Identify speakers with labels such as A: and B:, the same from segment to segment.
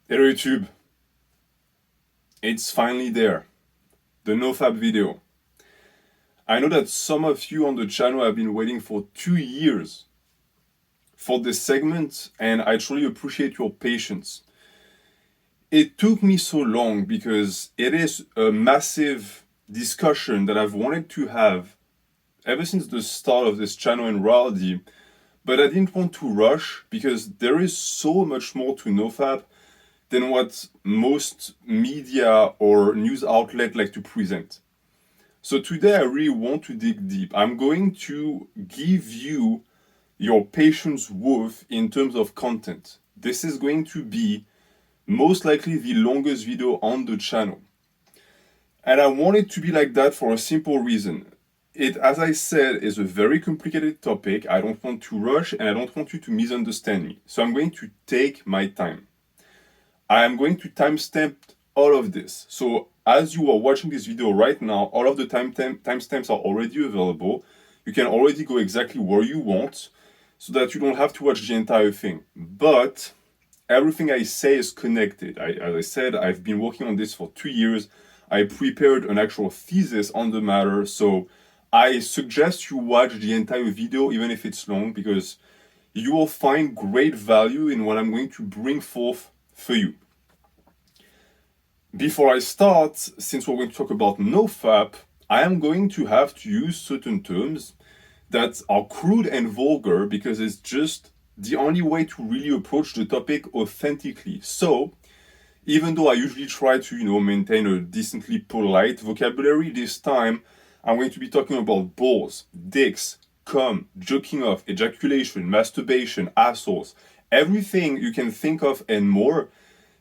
A: Hello YouTube, it's finally there, the NoFap video. I know that some of you on the channel have been waiting for 2 years for this segment, and I truly appreciate your patience. It took me so long because it is a massive discussion that I've wanted to have ever since the start of this channel in reality, but I didn't want to rush because there is so much more to NoFap than what most media or news outlet like to present. So today I really want to dig deep. I'm going to give you your patience worth in terms of content. This is going to be most likely the longest video on the channel. And I want it to be like that for a simple reason. It, as I said, is a very complicated topic. I don't want to rush and I don't want you to misunderstand me. So I'm going to take my time. I am going to timestamp all of this. So as you are watching this video right now, all of the timestamps are already available. You can already go exactly where you want so that you don't have to watch the entire thing. But everything I say is connected. As I said, I've been working on this for 2 years. I prepared an actual thesis on the matter. So I suggest you watch the entire video, even if it's long, because you will find great value in what I'm going to bring forth for you. Before I start, since we're going to talk about NoFap, I am going to have to use certain terms that are crude and vulgar because it's just the only way to really approach the topic authentically. So, even though I usually try to, maintain a decently polite vocabulary, this time I'm going to be talking about balls, dicks, cum, jerking off, ejaculation, masturbation, assholes, everything you can think of and more,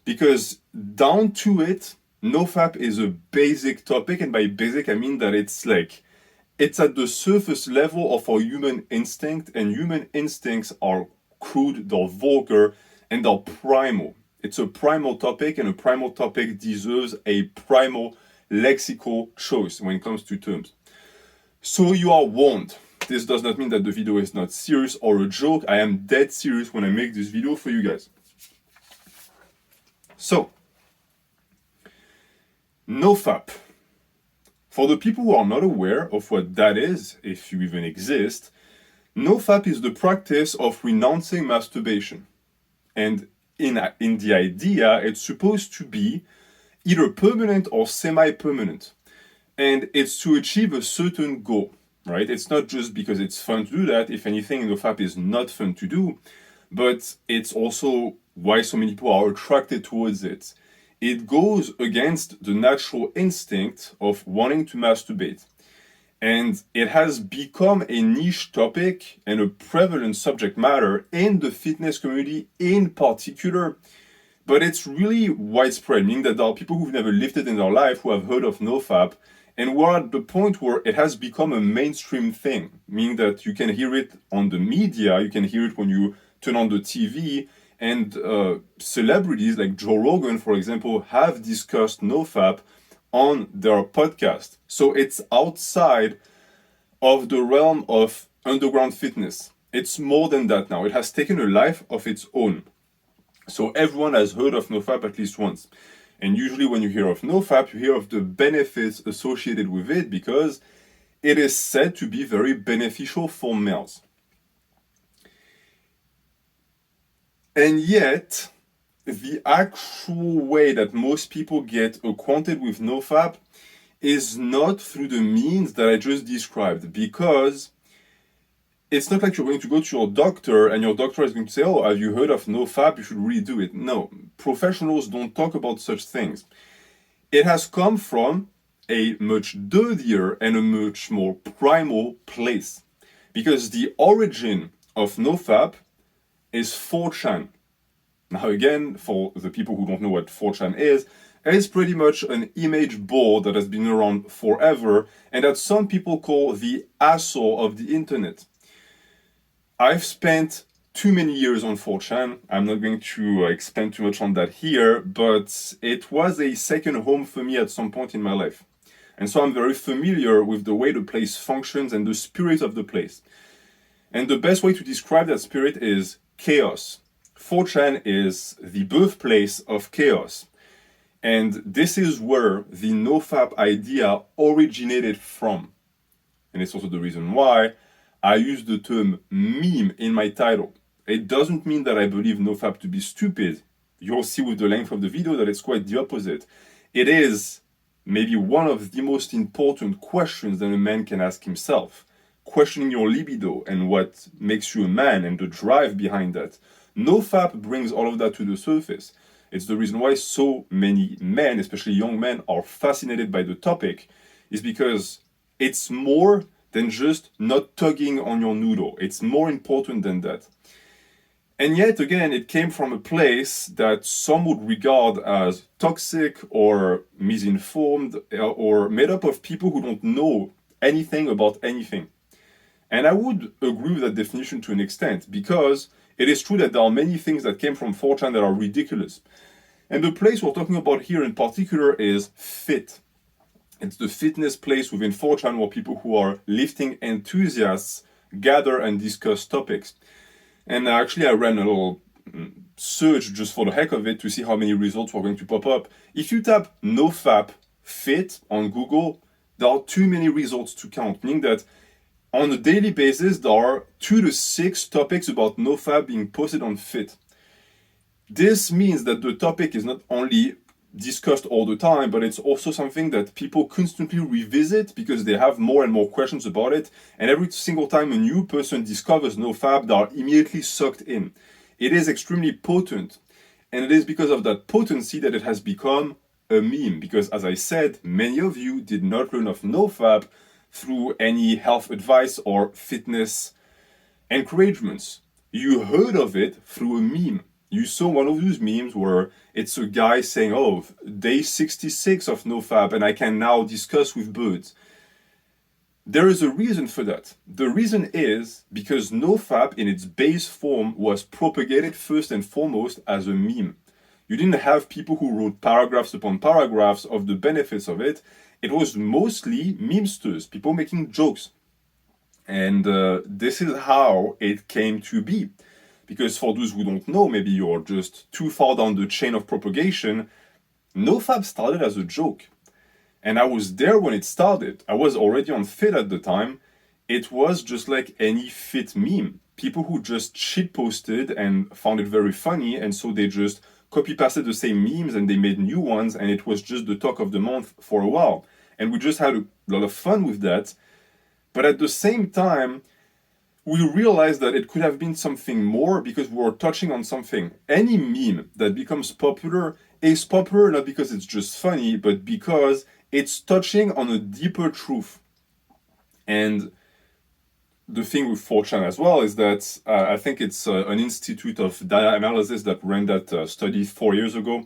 A: because down to it, NoFap is a basic topic, and by basic I mean that it's at the surface level of our human instinct, and human instincts are crude, they're vulgar, and they're primal. It's a primal topic, and a primal topic deserves a primal lexical choice when it comes to terms. So you are warned. This does not mean that the video is not serious or a joke. I am dead serious when I make this video for you guys. So, NoFap. For the people who are not aware of what that is, if you even exist, NoFap is the practice of renouncing masturbation. And in the idea, it's supposed to be either permanent or semi-permanent. And it's to achieve a certain goal, right? It's not just because it's fun to do that. If anything, NoFap is not fun to do, but it's also why so many people are attracted towards it. It goes against the natural instinct of wanting to masturbate. And it has become a niche topic and a prevalent subject matter in the fitness community in particular. But it's really widespread, meaning that there are people who've never lived it in their life who have heard of NoFap, and we're at the point where it has become a mainstream thing, meaning that you can hear it on the media, you can hear it when you turn on the TV, and celebrities like Joe Rogan, for example, have discussed NoFap on their podcast. So it's outside of the realm of underground fitness. It's more than that now. It has taken a life of its own. So everyone has heard of NoFap at least once. And usually when you hear of NoFap, you hear of the benefits associated with it because it is said to be very beneficial for males. And yet, the actual way that most people get acquainted with NoFap is not through the means that I just described, because it's not like you're going to go to your doctor and your doctor is going to say, oh, have you heard of NoFap? You should really do it. No, professionals don't talk about such things. It has come from a much dirtier and a much more primal place, because the origin of NoFap is 4chan. Now again, for the people who don't know what 4chan is, it's pretty much an image board that has been around forever and that some people call the asshole of the internet. I've spent too many years on 4chan. I'm not going to expand too much on that here, but it was a second home for me at some point in my life. And so I'm very familiar with the way the place functions and the spirit of the place. And the best way to describe that spirit is chaos. 4chan is the birthplace of chaos. And this is where the NoFap idea originated from. And it's also the reason why I use the term meme in my title. It doesn't mean that I believe NoFap to be stupid. You'll see with the length of the video that it's quite the opposite. It is maybe one of the most important questions that a man can ask himself. Questioning your libido and what makes you a man and the drive behind that. NoFap brings all of that to the surface. It's the reason why so many men, especially young men, are fascinated by the topic, is because it's more than just not tugging on your noodle. It's more important than that. And yet again, it came from a place that some would regard as toxic or misinformed or made up of people who don't know anything about anything. And I would agree with that definition to an extent, because it is true that there are many things that came from 4chan that are ridiculous. And the place we're talking about here in particular is fit. It's the fitness place within 4chan where people who are lifting enthusiasts gather and discuss topics. And actually I ran a little search just for the heck of it to see how many results were going to pop up. If you tap NoFap fit on Google, there are too many results to count, meaning that on a daily basis, there are 2 to 6 topics about NoFap being posted on fit. This means that the topic is not only discussed all the time, but it's also something that people constantly revisit because they have more and more questions about it. And every single time a new person discovers NoFap, they are immediately sucked in. It is extremely potent. And it is because of that potency that it has become a meme. Because as I said, many of you did not learn of NoFap through any health advice or fitness encouragements. You heard of it through a meme. You saw one of those memes where it's a guy saying, oh, day 66 of NoFap and I can now discuss with birds. There is a reason for that. The reason is because NoFap in its base form was propagated first and foremost as a meme. You didn't have people who wrote paragraphs upon paragraphs of the benefits of it. It was mostly memesters, people making jokes. And this is how it came to be. Because for those who don't know, maybe you're just too far down the chain of propagation, NoFap started as a joke. And I was there when it started. I was already on Fit at the time. It was just like any Fit meme. People who just shitposted and found it very funny, and so they just copy-pasted the same memes and they made new ones, and it was just the talk of the month for a while. And we just had a lot of fun with that. But at the same time, we realized that it could have been something more because we were touching on something. Any meme that becomes popular is popular not because it's just funny, but because it's touching on a deeper truth. And the thing with 4chan as well is that I think it's an institute of data analysis that ran that study 4 years ago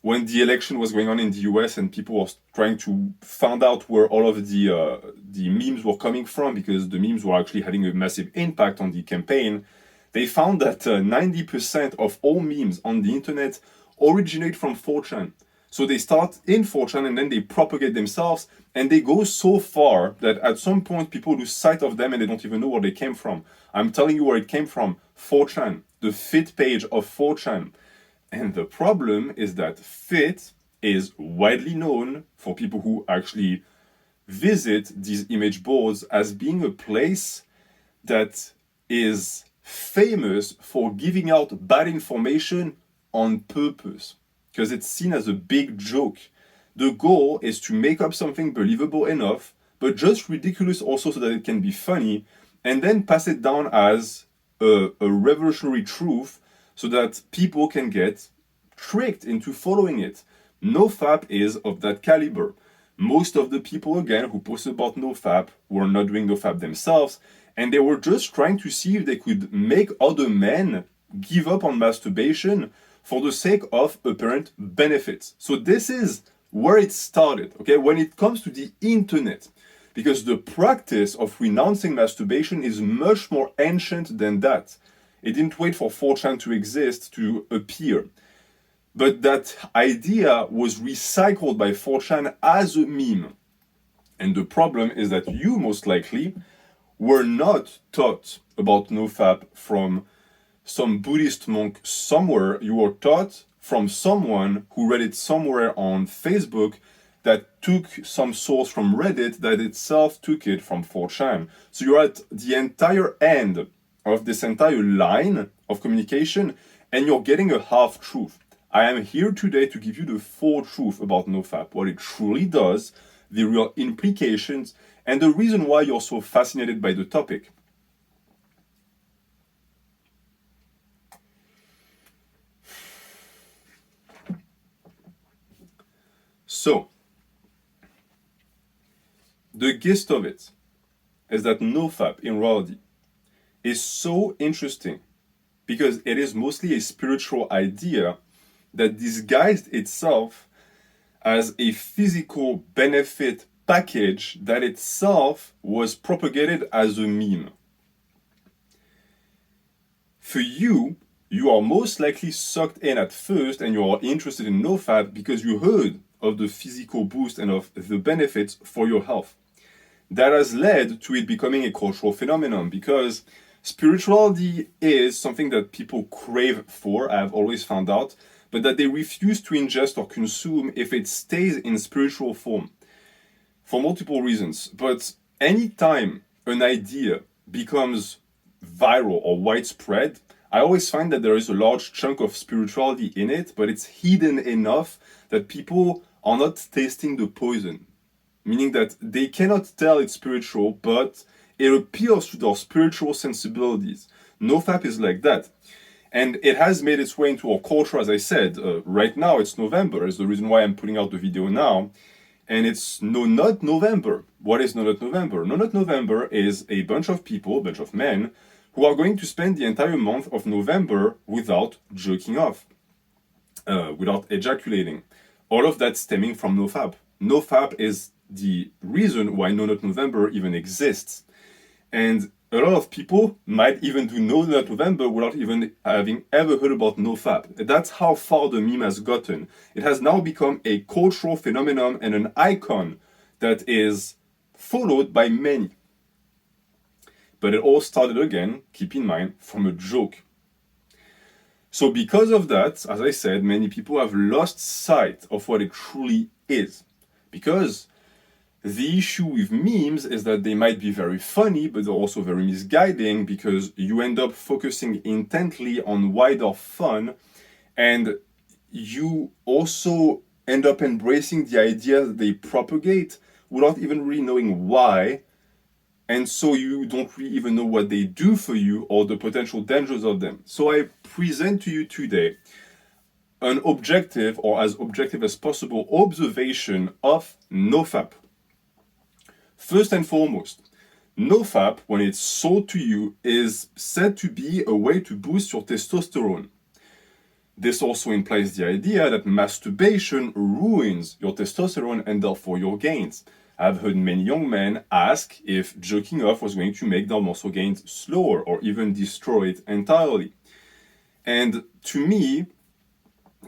A: when the election was going on in the US and people were trying to find out where all of the memes were coming from because the memes were actually having a massive impact on the campaign. They found that 90% of all memes on the internet originate from 4chan. So they start in 4chan and then they propagate themselves, and they go so far that at some point people lose sight of them and they don't even know where they came from. I'm telling you where it came from, 4chan, the Fit page of 4chan. And the problem is that Fit is widely known for people who actually visit these image boards as being a place that is famous for giving out bad information on purpose, because it's seen as a big joke. The goal is to make up something believable enough, but just ridiculous also so that it can be funny, and then pass it down as a revolutionary truth so that people can get tricked into following it. NoFap is of that caliber. Most of the people, again, who posted about NoFap were not doing NoFap themselves, and they were just trying to see if they could make other men give up on masturbation for the sake of apparent benefits. So this is where it started, okay? When it comes to the internet, because the practice of renouncing masturbation is much more ancient than that. It didn't wait for 4chan to exist to appear. But that idea was recycled by 4chan as a meme. And the problem is that you most likely were not taught about NoFap from some Buddhist monk somewhere, you were taught from someone who read it somewhere on Facebook that took some source from Reddit that itself took it from 4chan. So you're at the entire end of this entire line of communication and you're getting a half truth. I am here today to give you the full truth about NoFap, what it truly does, the real implications, and the reason why you're so fascinated by the topic. So, the gist of it is that NoFap in reality is so interesting because it is mostly a spiritual idea that disguised itself as a physical benefit package that itself was propagated as a meme. For you, you are most likely sucked in at first and you are interested in NoFap because you heard of the physical boost and of the benefits for your health. That has led to it becoming a cultural phenomenon because spirituality is something that people crave for, I have always found out, but that they refuse to ingest or consume if it stays in spiritual form for multiple reasons. But anytime an idea becomes viral or widespread, I always find that there is a large chunk of spirituality in it, but it's hidden enough that people are not tasting the poison. Meaning that they cannot tell it's spiritual, but it appeals to their spiritual sensibilities. NoFap is like that. And it has made its way into our culture, as I said. Right now, it's November, is the reason why I'm putting out the video now. And it's No Nut November. What is No Nut November? No Nut November is a bunch of people, a bunch of men, who are going to spend the entire month of November without jerking off, without ejaculating. All of that stemming from NoFap. NoFap is the reason why No Nut November even exists. And a lot of people might even do No Nut November without even having ever heard about NoFap. That's how far the meme has gotten. It has now become a cultural phenomenon and an icon that is followed by many. But it all started again, keep in mind, from a joke. So because of that, as I said, many people have lost sight of what it truly is. Because the issue with memes is that they might be very funny, but they're also very misguiding because you end up focusing intently on wider fun and you also end up embracing the idea that they propagate without even really knowing why. And so you don't really even know what they do for you or the potential dangers of them. So I present to you today an objective, or as objective as possible, observation of NoFap. First and foremost, NoFap, when it's sold to you, is said to be a way to boost your testosterone. This also implies the idea that masturbation ruins your testosterone and therefore your gains. I've heard many young men ask if jerking off was going to make their muscle gains slower or even destroy it entirely. And to me,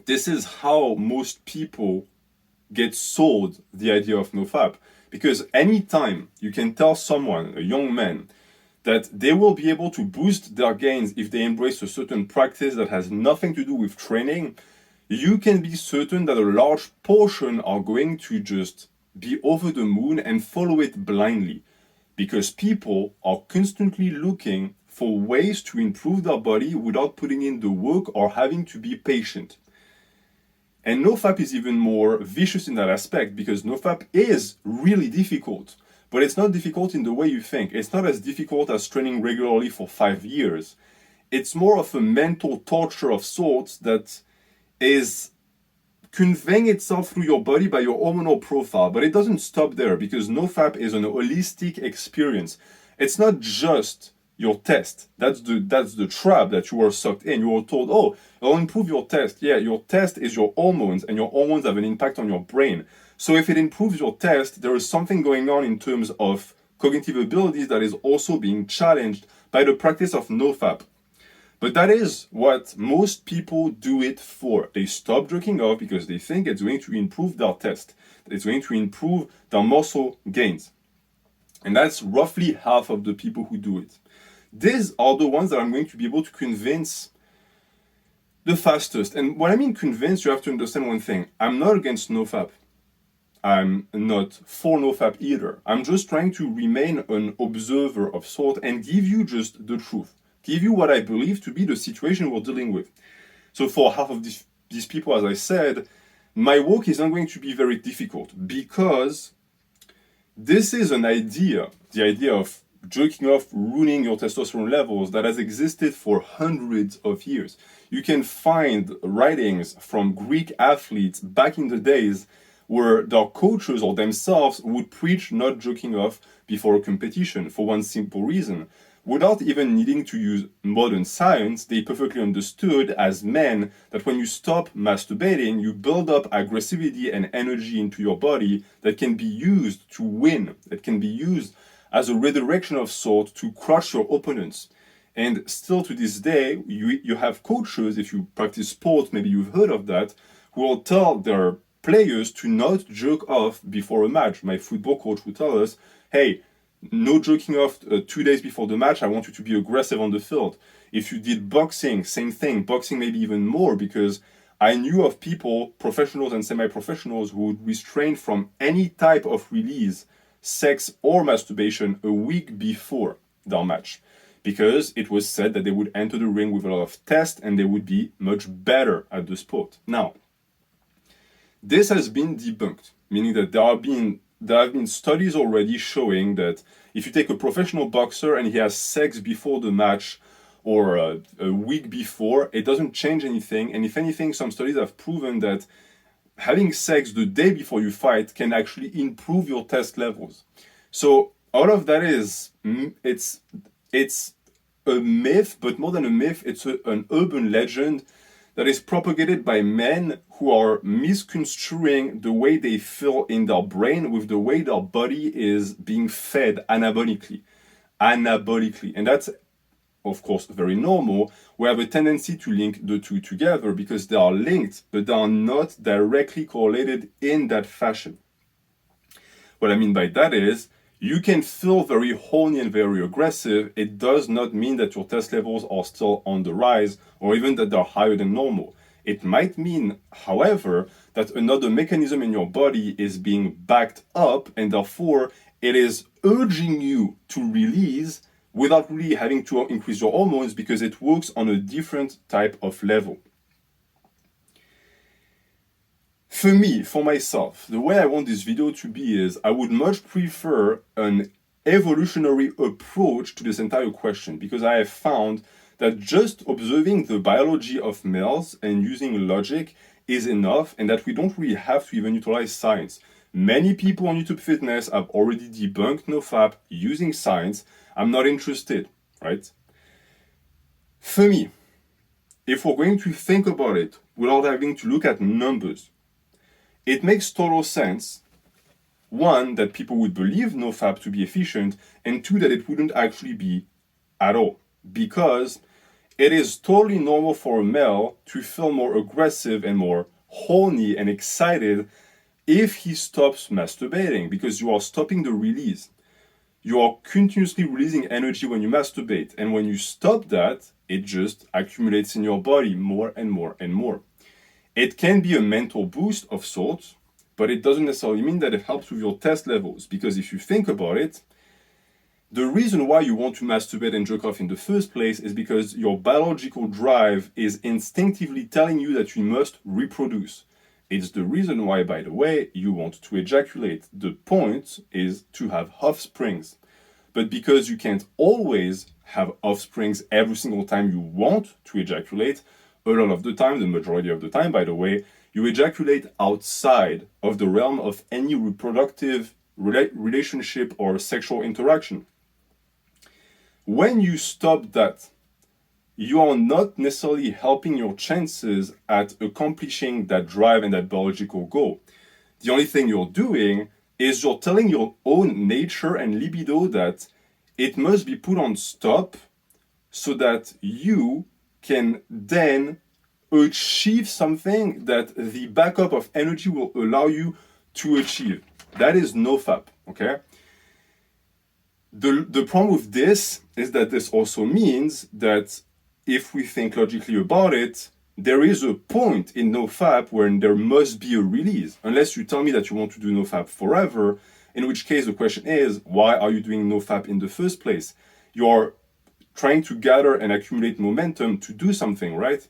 A: this is how most people get sold the idea of NoFap. Because anytime you can tell someone, a young man, that they will be able to boost their gains if they embrace a certain practice that has nothing to do with training, you can be certain that a large portion are going to just be over the moon and follow it blindly. Because people are constantly looking for ways to improve their body without putting in the work or having to be patient. And NoFap is even more vicious in that aspect because NoFap is really difficult, but it's not difficult in the way you think. It's not as difficult as training regularly for 5 years. It's more of a mental torture of sorts that is conveying itself through your body by your hormonal profile, but it doesn't stop there because NoFap is an holistic experience. It's not just your test. That's the trap that you were sucked in. You were told, oh, it'll improve your test. Yeah, your test is your hormones, and your hormones have an impact on your brain. So if it improves your test, there is something going on in terms of cognitive abilities that is also being challenged by the practice of NoFap. But that is what most people do it for. They stop jerking off because they think it's going to improve their test. It's going to improve their muscle gains. And that's roughly half of the people who do it. These are the ones that I'm going to be able to convince the fastest. And when I mean convinced, you have to understand one thing. I'm not against NoFap. I'm not for NoFap either. I'm just trying to remain an observer of sort and give you just the truth. Give you what I believe to be the situation we're dealing with. So for half of these people, as I said, my work is not going to be very difficult because this is an idea, the idea of jerking off, ruining your testosterone levels, that has existed for hundreds of years. You can find writings from Greek athletes back in the days where their coaches or themselves would preach not jerking off before a competition for one simple reason. Without even needing to use modern science, they perfectly understood as men that when you stop masturbating, you build up aggressivity and energy into your body that can be used to win, that can be used as a redirection of sort to crush your opponents. And still to this day, you have coaches, if you practice sports, maybe you've heard of that, who will tell their players to not jerk off before a match. My football coach would tell us, hey, no jerking off 2 days before the match. I want you to be aggressive on the field. If you did boxing, same thing. Boxing maybe even more, because I knew of people, professionals and semi-professionals, who would restrain from any type of release, sex or masturbation, a week before their match, because it was said that they would enter the ring with a lot of test and they would be much better at the sport. Now, this has been debunked, meaning that there have been studies already showing that if you take a professional boxer and he has sex before the match or a week before, it doesn't change anything. And if anything, some studies have proven that having sex the day before you fight can actually improve your test levels. So all of that is, it's a myth, but more than a myth, it's an urban legend that is propagated by men who are misconstruing the way they feel in their brain with the way their body is being fed anabolically. And that's, of course, very normal. We have a tendency to link the two together because they are linked, but they are not directly correlated in that fashion. What I mean by that is, you can feel very horny and very aggressive. It does not mean that your test levels are still on the rise or even that they're higher than normal. It might mean, however, that another mechanism in your body is being backed up and therefore it is urging you to release without really having to increase your hormones because it works on a different type of level. For me, for myself, the way I want this video to be is I would much prefer an evolutionary approach to this entire question because I have found that just observing the biology of males and using logic is enough and that we don't really have to even utilize science. Many people on YouTube Fitness have already debunked NoFap using science. I'm not interested, right? For me, if we're going to think about it without having to look at numbers, it makes total sense, one, that people would believe NoFap to be efficient, and two, that it wouldn't actually be at all. Because it is totally normal for a male to feel more aggressive and more horny and excited if he stops masturbating, because you are stopping the release. You are continuously releasing energy when you masturbate, and when you stop that, it just accumulates in your body more and more and more. It can be a mental boost of sorts, but it doesn't necessarily mean that it helps with your test levels, because if you think about it, the reason why you want to masturbate and jerk off in the first place is because your biological drive is instinctively telling you that you must reproduce. It's the reason why, by the way, you want to ejaculate. The point is to have offsprings. But because you can't always have offsprings every single time you want to ejaculate, a lot of the time, the majority of the time, by the way, you ejaculate outside of the realm of any reproductive relationship or sexual interaction. When you stop that, you are not necessarily helping your chances at accomplishing that drive and that biological goal. The only thing you're doing is you're telling your own nature and libido that it must be put on stop so that you can then achieve something that the backup of energy will allow you to achieve. That is NoFap, okay? The problem with this is that this also means that if we think logically about it, there is a point in NoFap where there must be a release, unless you tell me that you want to do NoFap forever, in which case the question is, why are you doing NoFap in the first place? You're trying to gather and accumulate momentum to do something, right?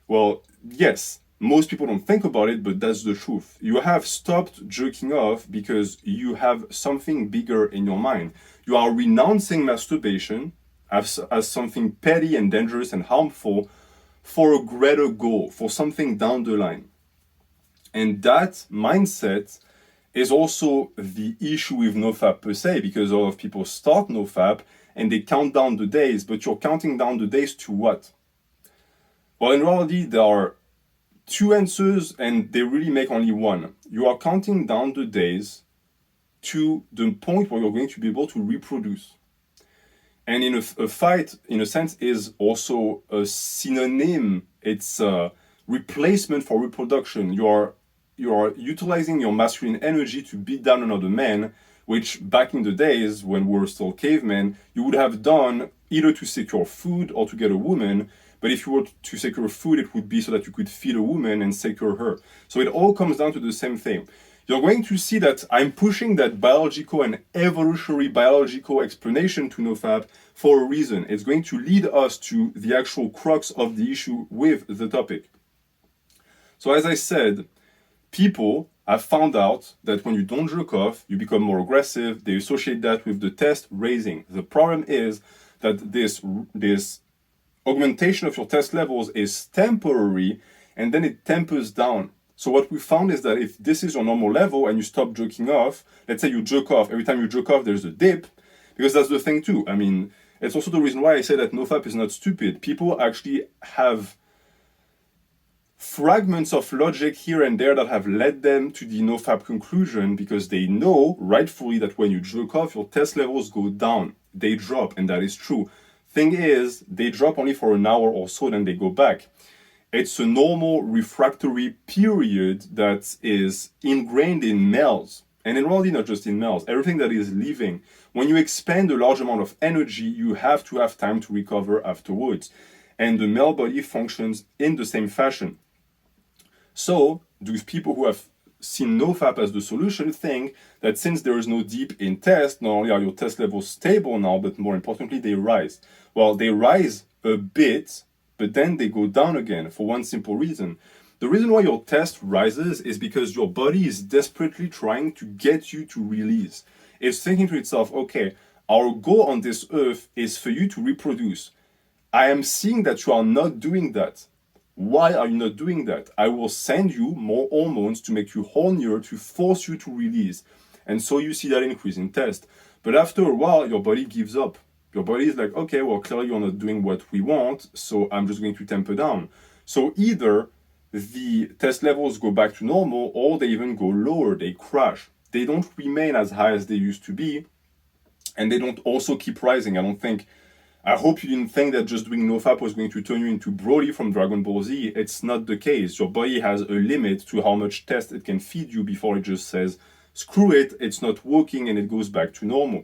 A: Well, yes, most people don't think about it, but that's the truth. You have stopped jerking off because you have something bigger in your mind. You are renouncing masturbation as something petty and dangerous and harmful for a greater goal, for something down the line. And that mindset is also the issue with NoFap per se, because a lot of people start NoFap and they count down the days, but you're counting down the days to what? Well, in reality, there are two answers and they really make only one. You are counting down the days to the point where you're going to be able to reproduce. And in a fight, in a sense, is also a synonym. It's a replacement for reproduction. You are utilizing your masculine energy to beat down another man, which back in the days when we were still cavemen, you would have done either to secure food or to get a woman. But if you were to secure food, it would be so that you could feed a woman and secure her. So it all comes down to the same thing. You're going to see that I'm pushing that biological and evolutionary biological explanation to NoFap for a reason. It's going to lead us to the actual crux of the issue with the topic. So as I said, people have found out that when you don't jerk off, you become more aggressive. They associate that with the test raising. The problem is that this augmentation of your test levels is temporary, and then it tempers down. So what we found is that if this is your normal level and you stop jerking off, let's say you jerk off, every time you jerk off there's a dip, because that's the thing too. I mean, it's also the reason why I say that NoFap is not stupid. People actually have fragments of logic here and there that have led them to the NoFap conclusion, because they know rightfully that when you jerk off, your test levels go down. They drop, and that is true. Thing is, they drop only for an hour or so, then they go back. It's a normal refractory period that is ingrained in males, and in reality not just in males, everything that is living. When you expend a large amount of energy, you have to have time to recover afterwards. And the male body functions in the same fashion. So, those people who have seen NoFap as the solution think that since there is no dip in test, not only are your test levels stable now, but more importantly, they rise. Well, they rise a bit, but then they go down again for one simple reason. The reason why your test rises is because your body is desperately trying to get you to release. It's thinking to itself, okay, our goal on this earth is for you to reproduce. I am seeing that you are not doing that. Why are you not doing that? I will send you more hormones to make you hornier, to force you to release. And so you see that increase in test. But after a while, your body gives up. Your body is like, okay, well, clearly you're not doing what we want, so I'm just going to temper down. So either the test levels go back to normal, or they even go lower, they crash. They don't remain as high as they used to be, and they don't also keep rising. I hope you didn't think that just doing NoFap was going to turn you into Broly from Dragon Ball Z. It's not the case. Your body has a limit to how much test it can feed you before it just says, screw it, it's not working, and it goes back to normal.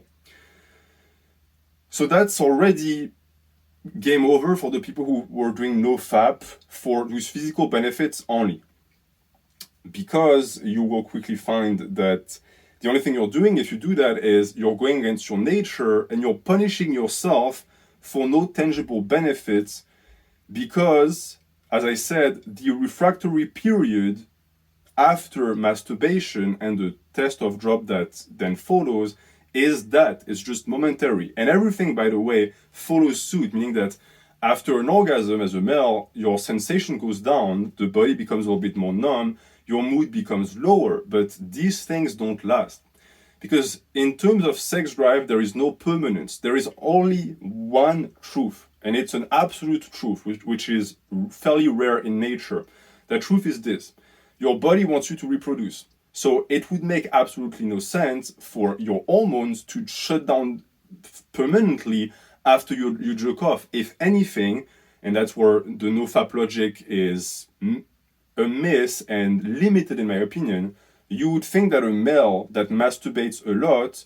A: So that's already game over for the people who were doing NoFap for those physical benefits only. Because you will quickly find that the only thing you're doing if you do that is you're going against your nature and you're punishing yourself for no tangible benefits, because, as I said, the refractory period after masturbation and the test of drop that then follows it's just momentary. And everything, by the way, follows suit, meaning that after an orgasm as a male, your sensation goes down, the body becomes a little bit more numb, your mood becomes lower, but these things don't last. Because in terms of sex drive, there is no permanence. There is only one truth, and it's an absolute truth, which is fairly rare in nature. That truth is this: your body wants you to reproduce. So it would make absolutely no sense for your hormones to shut down permanently after you jerk off. If anything, and that's where the NoFap logic is a miss and limited in my opinion, you would think that a male that masturbates a lot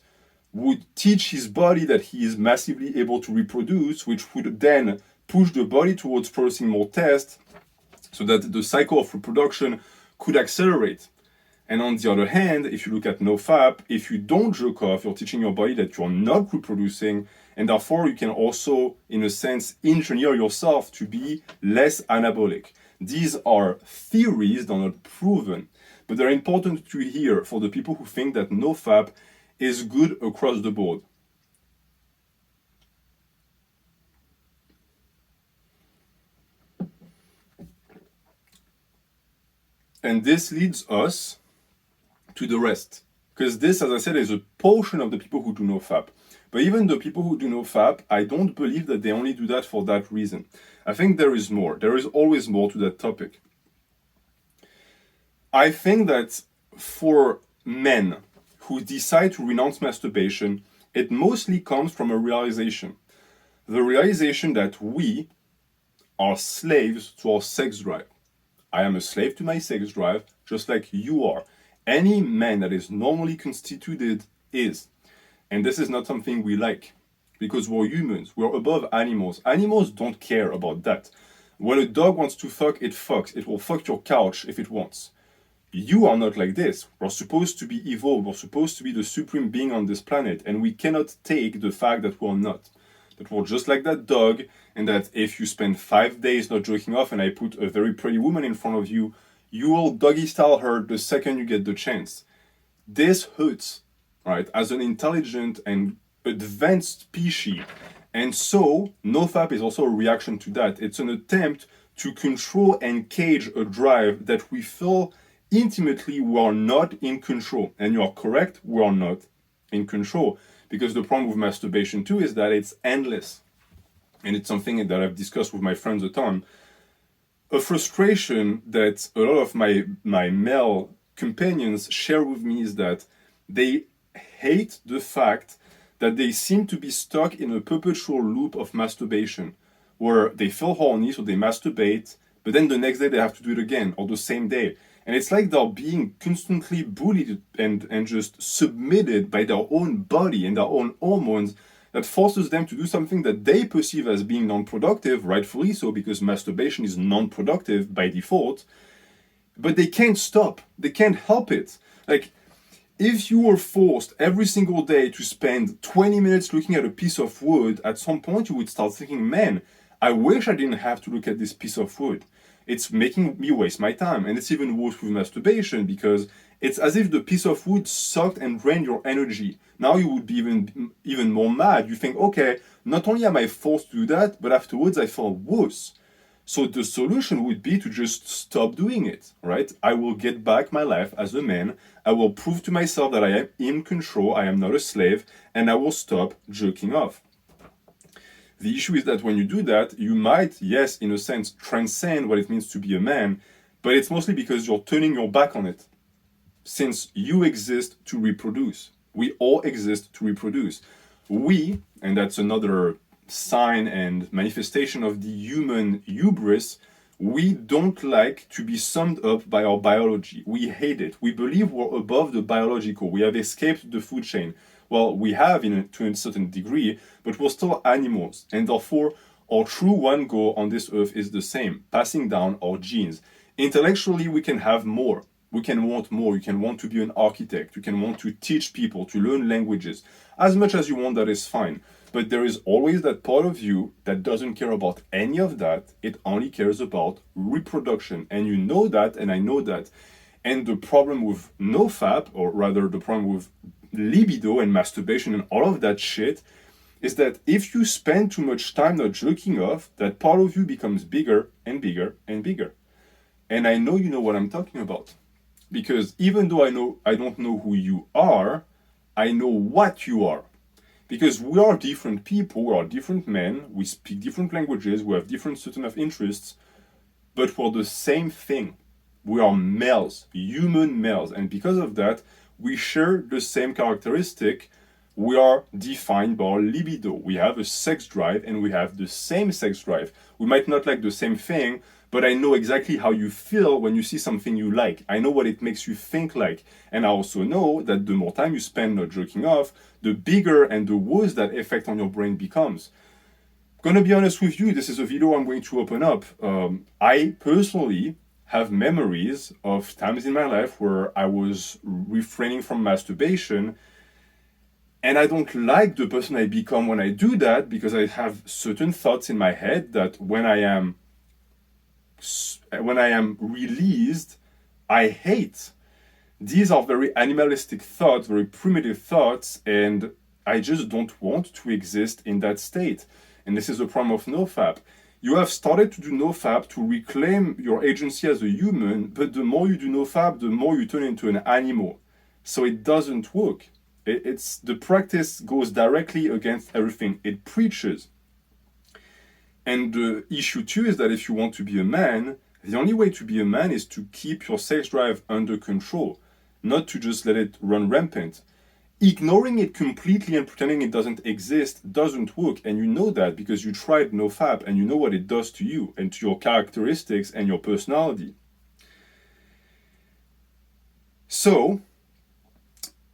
A: would teach his body that he is massively able to reproduce, which would then push the body towards producing more test, so that the cycle of reproduction could accelerate. And on the other hand, if you look at NoFap, if you don't jerk off, you're teaching your body that you're not reproducing, and therefore you can also, in a sense, engineer yourself to be less anabolic. These are theories, they're not proven, but they're important to hear for the people who think that NoFap is good across the board. And this leads us to the rest. Because this, as I said, is a portion of the people who do NoFap. But even the people who do NoFap, I don't believe that they only do that for that reason. I think there is more. There is always more to that topic. I think that for men who decide to renounce masturbation, it mostly comes from a realization. The realization that we are slaves to our sex drive. I am a slave to my sex drive, just like you are. Any man that is normally constituted is. And this is not something we like, because we're humans, we're above animals. Animals don't care about that. When a dog wants to fuck, it fucks. It will fuck your couch if it wants. You are not like this. We're supposed to be evolved. We're supposed to be the supreme being on this planet, and we cannot take the fact that we're not. That we're just like that dog, and that if you spend 5 days not jerking off and I put a very pretty woman in front of you, you will doggy style her the second you get the chance. This hurts, right? As an intelligent and advanced species. And so, NoFap is also a reaction to that. It's an attempt to control and cage a drive that we feel intimately we are not in control. And you are correct, we are not in control. Because the problem with masturbation too is that it's endless. And it's something that I've discussed with my friends a ton. A frustration that a lot of my male companions share with me is that they hate the fact that they seem to be stuck in a perpetual loop of masturbation, where they feel horny, so they masturbate, but then the next day they have to do it again, or the same day. And it's like they're being constantly bullied and just submitted by their own body and their own hormones that forces them to do something that they perceive as being non-productive, rightfully so, because masturbation is non-productive by default, but they can't stop. They can't help it. Like, if you were forced every single day to spend 20 minutes looking at a piece of wood, at some point you would start thinking, man, I wish I didn't have to look at this piece of wood. It's making me waste my time. And it's even worse with masturbation, because it's as if the piece of wood sucked and drained your energy. Now you would be even more mad. You think, okay, not only am I forced to do that, but afterwards I feel worse. So the solution would be to just stop doing it, right? I will get back my life as a man. I will prove to myself that I am in control, I am not a slave, and I will stop jerking off. The issue is that when you do that, you might, yes, in a sense, transcend what it means to be a man, but it's mostly because you're turning your back on it. Since you exist to reproduce. We all exist to reproduce. We, and that's another sign and manifestation of the human hubris, we don't like to be summed up by our biology. We hate it. We believe we're above the biological. We have escaped the food chain. Well, we have to a certain degree, but we're still animals. And therefore, our true one goal on this earth is the same, passing down our genes. Intellectually, we can have more. We can want more. You can want to be an architect. You can want to teach people, to learn languages. As much as you want, that is fine. But there is always that part of you that doesn't care about any of that. It only cares about reproduction. And you know that, and I know that. And the problem with NoFap, or rather the problem with libido and masturbation and all of that shit, is that if you spend too much time not jerking off, that part of you becomes bigger and bigger and bigger. And I know you know what I'm talking about. Because even though I don't know who you are, I know what you are. Because we are different people, we are different men, we speak different languages, we have different certain of interests, but we're the same thing. We are males, human males, and because of that, we share the same characteristic. We are defined by our libido. We have a sex drive and we have the same sex drive. We might not like the same thing, but I know exactly how you feel when you see something you like. I know what it makes you think like. And I also know that the more time you spend not jerking off, the bigger and the worse that effect on your brain becomes. Gonna be honest with you, this is a video I'm going to open up. I personally have memories of times in my life where I was refraining from masturbation, and I don't like the person I become when I do that, because I have certain thoughts in my head that when I am released, I hate. These are very animalistic thoughts, very primitive thoughts, and I just don't want to exist in that state. And this is the problem of NoFap. You have started to do NoFap to reclaim your agency as a human, but the more you do NoFap, the more you turn into an animal. So it doesn't work. It's the practice goes directly against everything it preaches. And the issue too is that if you want to be a man, the only way to be a man is to keep your sex drive under control, not to just let it run rampant. Ignoring it completely and pretending it doesn't exist doesn't work, and you know that because you tried NoFap and you know what it does to you and to your characteristics and your personality. So,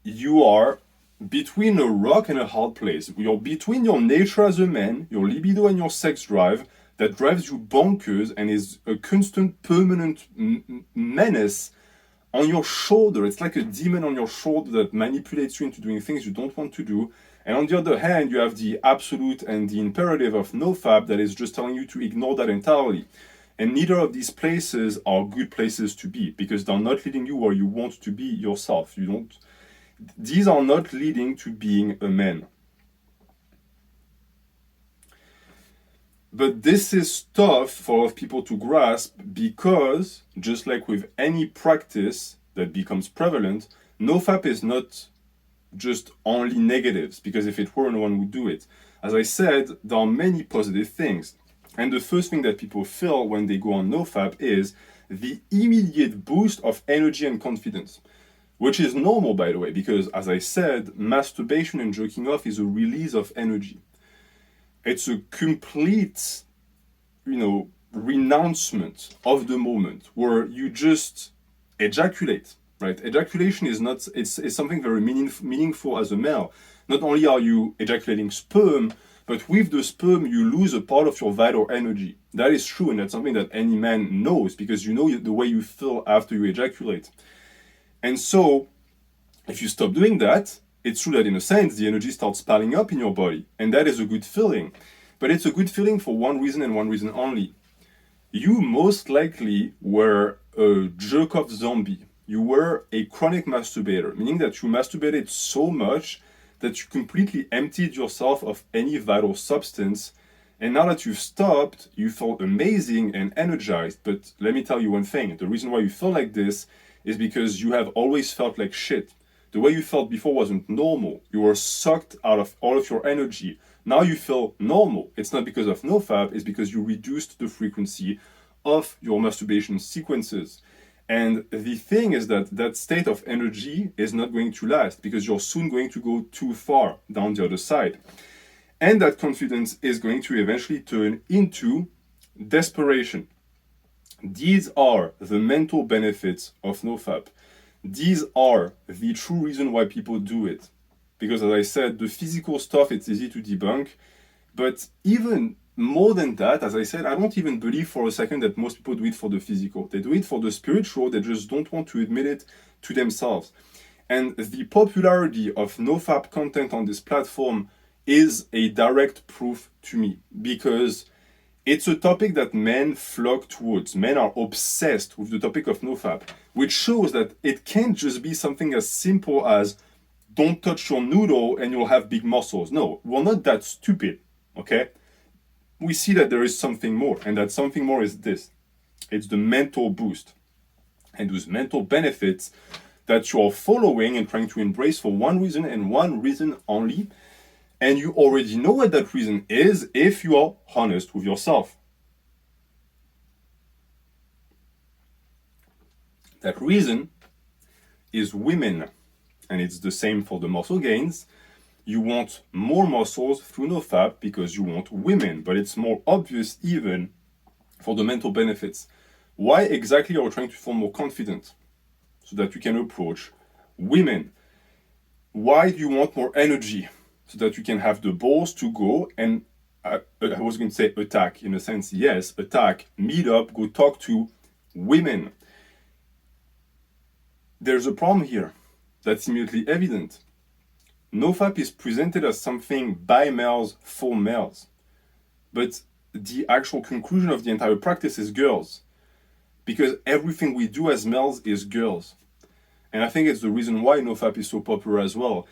A: you are between a rock and a hard place. You're between your nature as a man, your libido and your sex drive that drives you bonkers and is a constant, permanent menace on your shoulder. It's like a demon on your shoulder that manipulates you into doing things you don't want to do. And on the other hand, you have the absolute and the imperative of NoFap that is just telling you to ignore that entirely. And neither of these places are good places to be, because they're not leading you where you want to be yourself. These are not leading to being a man. But this is tough for a lot of people to grasp, because just like with any practice that becomes prevalent, NoFap is not just only negatives, because if it were, no one would do it. As I said, there are many positive things. And the first thing that people feel when they go on NoFap is the immediate boost of energy and confidence, which is normal, by the way, because as I said, masturbation and jerking off is a release of energy. It's a complete, renouncement of the moment where you just ejaculate, right? Ejaculation is not, it's something very meaningful as a male. Not only are you ejaculating sperm, but with the sperm, you lose a part of your vital energy. That is true, and that's something that any man knows, because you know the way you feel after you ejaculate. And so, if you stop doing that, it's true that in a sense, the energy starts piling up in your body, and that is a good feeling. But it's a good feeling for one reason and one reason only. You most likely were a jerk-off zombie. You were a chronic masturbator, meaning that you masturbated so much that you completely emptied yourself of any vital substance. And now that you've stopped, you felt amazing and energized. But let me tell you one thing. The reason why you feel like this is because you have always felt like shit. The way you felt before wasn't normal. You were sucked out of all of your energy. Now you feel normal. It's not because of NoFap, it's because you reduced the frequency of your masturbation sequences. And the thing is that that state of energy is not going to last, because you're soon going to go too far down the other side. And that confidence is going to eventually turn into desperation. These are the mental benefits of NoFap. These are the true reason why people do it. Because as I said, the physical stuff, it's easy to debunk. But even more than that, as I said, I don't even believe for a second that most people do it for the physical. They do it for the spiritual, they just don't want to admit it to themselves. And the popularity of NoFap content on this platform is a direct proof to me, because it's a topic that men flock towards. Men are obsessed with the topic of NoFap, which shows that it can't just be something as simple as don't touch your noodle and you'll have big muscles. No, we're not that stupid, okay? We see that there is something more, and that something more is this. It's the mental boost and those mental benefits that you're following and trying to embrace for one reason and one reason only. And you already know what that reason is if you are honest with yourself. That reason is women. And it's the same for the muscle gains. You want more muscles through NoFap because you want women, but it's more obvious even for the mental benefits. Why exactly are you trying to feel more confident? So that you can approach women. Why do you want more energy? So that you can have the balls to go and I was going to say attack, in a sense, yes, attack, meet up, go talk to women. There's a problem here that's immediately evident. NoFap is presented as something by males for males, but the actual conclusion of the entire practice is girls, because everything we do as males is girls. And I think it's the reason why NoFap is so popular as well.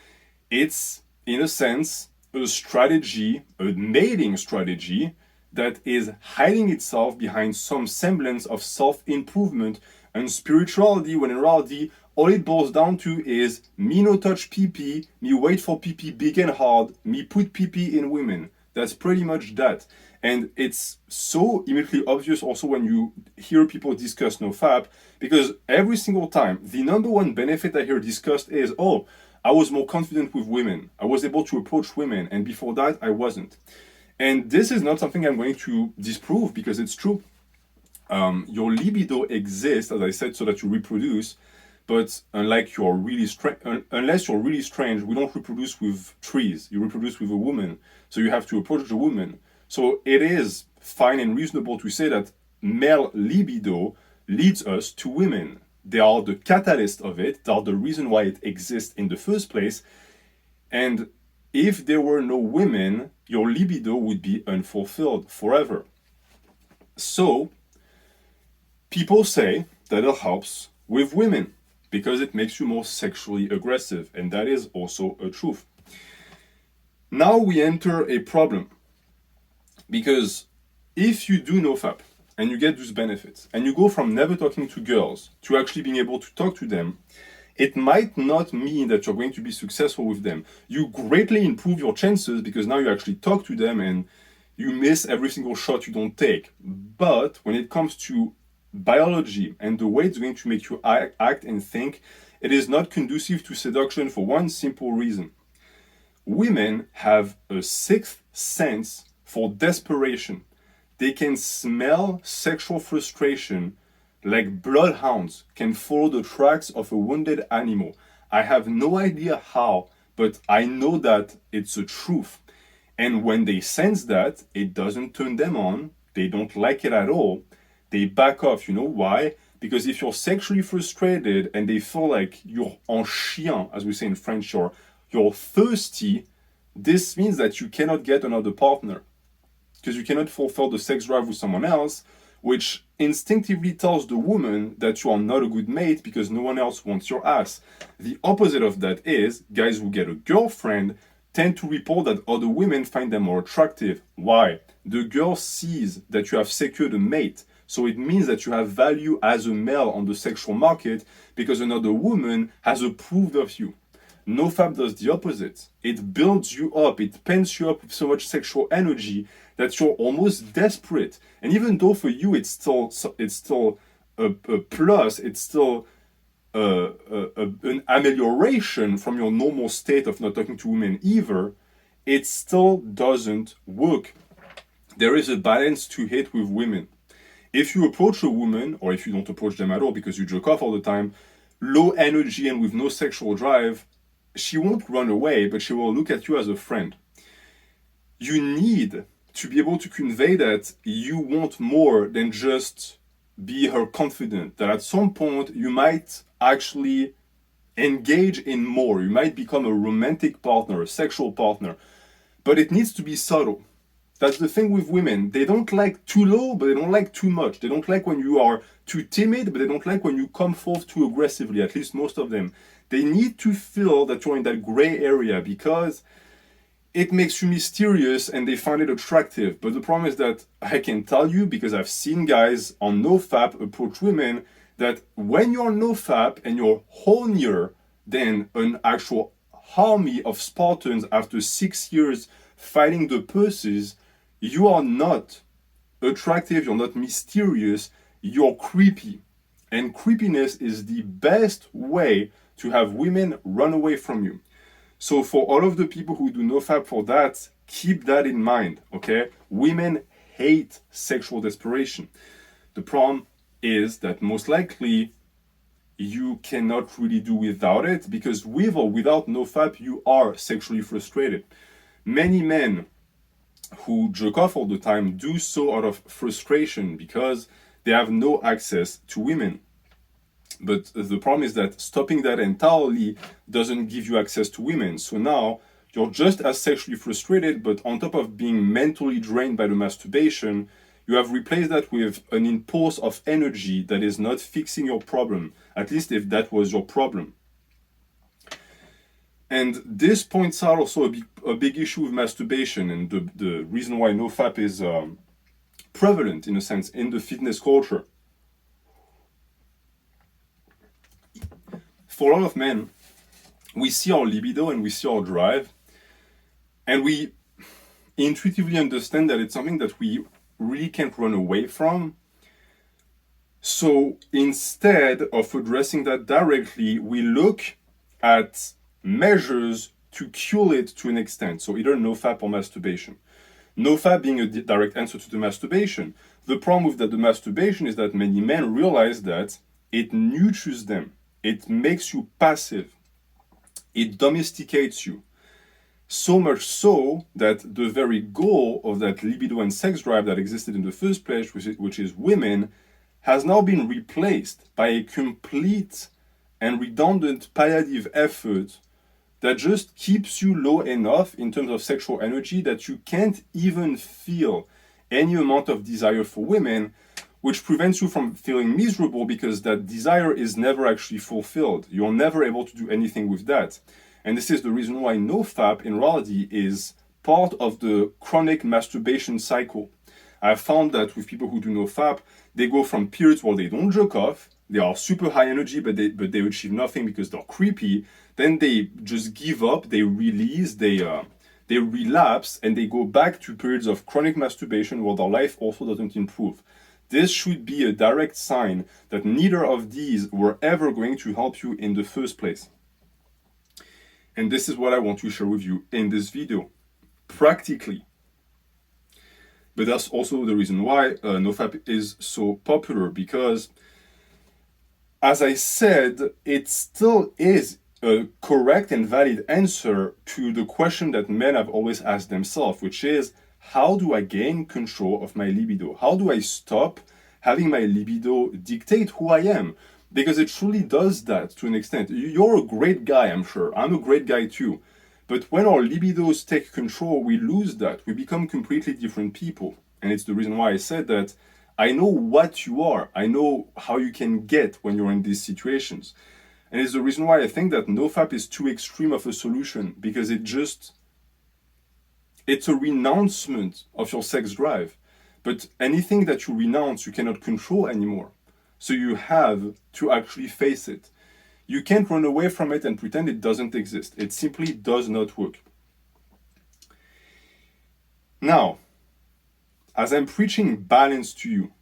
A: It's, in a sense, a strategy, a mating strategy, that is hiding itself behind some semblance of self-improvement and spirituality, when in reality, all it boils down to is me no touch PP, me wait for PP big and hard, me put PP in women. That's pretty much that. And it's so immediately obvious also when you hear people discuss NoFap, because every single time, the number one benefit I hear discussed is, oh, I was more confident with women. I was able to approach women, and before that, I wasn't. And this is not something I'm going to disprove, because it's true. Your libido exists, as I said, so that you reproduce. But unless you're really strange, we don't reproduce with trees. You reproduce with a woman. So you have to approach the woman. So it is fine and reasonable to say that male libido leads us to women. They are the catalyst of it. They are the reason why it exists in the first place. And if there were no women, your libido would be unfulfilled forever. So people say that it helps with women because it makes you more sexually aggressive, and that is also a truth. Now we enter a problem, because if you do NoFap and you get those benefits and you go from never talking to girls to actually being able to talk to them, it might not mean that you're going to be successful with them. You greatly improve your chances because now you actually talk to them and you miss every single shot you don't take. But when it comes to biology and the way it's going to make you act and think, it is not conducive to seduction for one simple reason. Women have a sixth sense for desperation. They can smell sexual frustration like bloodhounds can follow the tracks of a wounded animal. I have no idea how, but I know that it's a truth. And when they sense that, it doesn't turn them on, they don't like it at all, they back off. You know why? Because if you're sexually frustrated and they feel like you're en chien, as we say in French, you're thirsty, this means that you cannot get another partner. Because you cannot fulfill the sex drive with someone else, which instinctively tells the woman that you are not a good mate because no one else wants your ass. The opposite of that is, guys who get a girlfriend tend to report that other women find them more attractive. Why? The girl sees that you have secured a mate. So it means that you have value as a male on the sexual market because another woman has approved of you. NoFap does the opposite. It builds you up, it pens you up with so much sexual energy that you're almost desperate. And even though for you it's still a plus, it's still an amelioration from your normal state of not talking to women either, it still doesn't work. There is a balance to hit with women. If you approach a woman, or if you don't approach them at all because you jerk off all the time, low energy and with no sexual drive, she won't run away, but she will look at you as a friend. You need to be able to convey that you want more than just be her confidant, that at some point you might actually engage in more. You might become a romantic partner, a sexual partner, but it needs to be subtle. That's the thing with women. They don't like too low, but they don't like too much. They don't like when you are too timid, but they don't like when you come forth too aggressively, at least most of them. They need to feel that you're in that gray area because it makes you mysterious and they find it attractive. But the problem is that I can tell you, because I've seen guys on NoFap approach women, that when you're on NoFap and you're hornier than an actual army of Spartans after 6 years fighting the purses, you are not attractive, you're not mysterious, you're creepy. And creepiness is the best way to have women run away from you. So for all of the people who do NoFap for that, keep that in mind, okay? Women hate sexual desperation. The problem is that most likely you cannot really do without it, because with or without NoFap, you are sexually frustrated. Many men who jerk off all the time do so out of frustration because they have no access to women. But the problem is that stopping that entirely doesn't give you access to women. So now you're just as sexually frustrated, but on top of being mentally drained by the masturbation, you have replaced that with an impulse of energy that is not fixing your problem, at least if that was your problem. And this points out also a big issue with masturbation, and the reason why NoFap is prevalent, in a sense, in the fitness culture. For a lot of men, we see our libido and we see our drive, and we intuitively understand that it's something that we really can't run away from. So instead of addressing that directly, we look at measures to cure it to an extent. So either NoFap or masturbation. NoFap being a direct answer to the masturbation. The problem with the masturbation is that many men realize that it nurtures them. It makes you passive. It domesticates you. So much so that the very goal of that libido and sex drive that existed in the first place, which is women, has now been replaced by a complete and redundant palliative effort that just keeps you low enough in terms of sexual energy that you can't even feel any amount of desire for women, which prevents you from feeling miserable because that desire is never actually fulfilled. You're never able to do anything with that. And this is the reason why NoFap in reality is part of the chronic masturbation cycle. I have found that with people who do NoFap, they go from periods where they don't jerk off, they are super high energy, but they achieve nothing because they're creepy. Then they just give up, they release, they relapse, and they go back to periods of chronic masturbation where their life also doesn't improve. This should be a direct sign that neither of these were ever going to help you in the first place. And this is what I want to share with you in this video, practically. But that's also the reason why NoFap is so popular, because, as I said, it still is a correct and valid answer to the question that men have always asked themselves, which is, how do I gain control of my libido? How do I stop having my libido dictate who I am? Because it truly does that to an extent. You're a great guy, I'm sure. I'm a great guy too. But when our libidos take control, we lose that. We become completely different people. And it's the reason why I said that I know what you are. I know how you can get when you're in these situations. And it's the reason why I think that NoFap is too extreme of a solution, because it's a renouncement of your sex drive. But anything that you renounce, you cannot control anymore. So you have to actually face it. You can't run away from it and pretend it doesn't exist. It simply does not work. Now, as I'm preaching balance to you,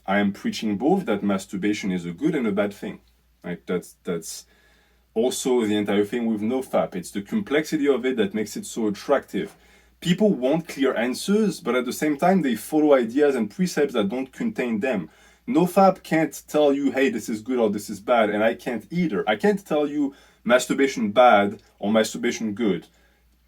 A: I am preaching both that masturbation is a good and a bad thing. Right? That's also the entire thing with NoFap. It's the complexity of it that makes it so attractive. People want clear answers, but at the same time, they follow ideas and precepts that don't contain them. NoFap can't tell you, hey, this is good or this is bad, and I can't either. I can't tell you masturbation bad or masturbation good.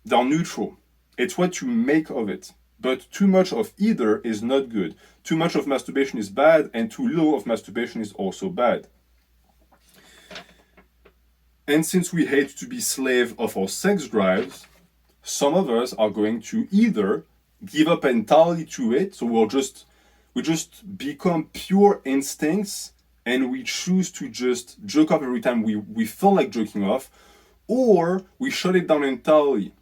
A: They're neutral. It's what you make of it. But too much of either is not good. Too much of masturbation is bad, and too little of masturbation is also bad. And since we hate to be slave of our sex drives, some of us are going to either give up entirely to it, so we just become pure instincts and we choose to just jerk off every time we feel like jerking off, or we shut it down entirely.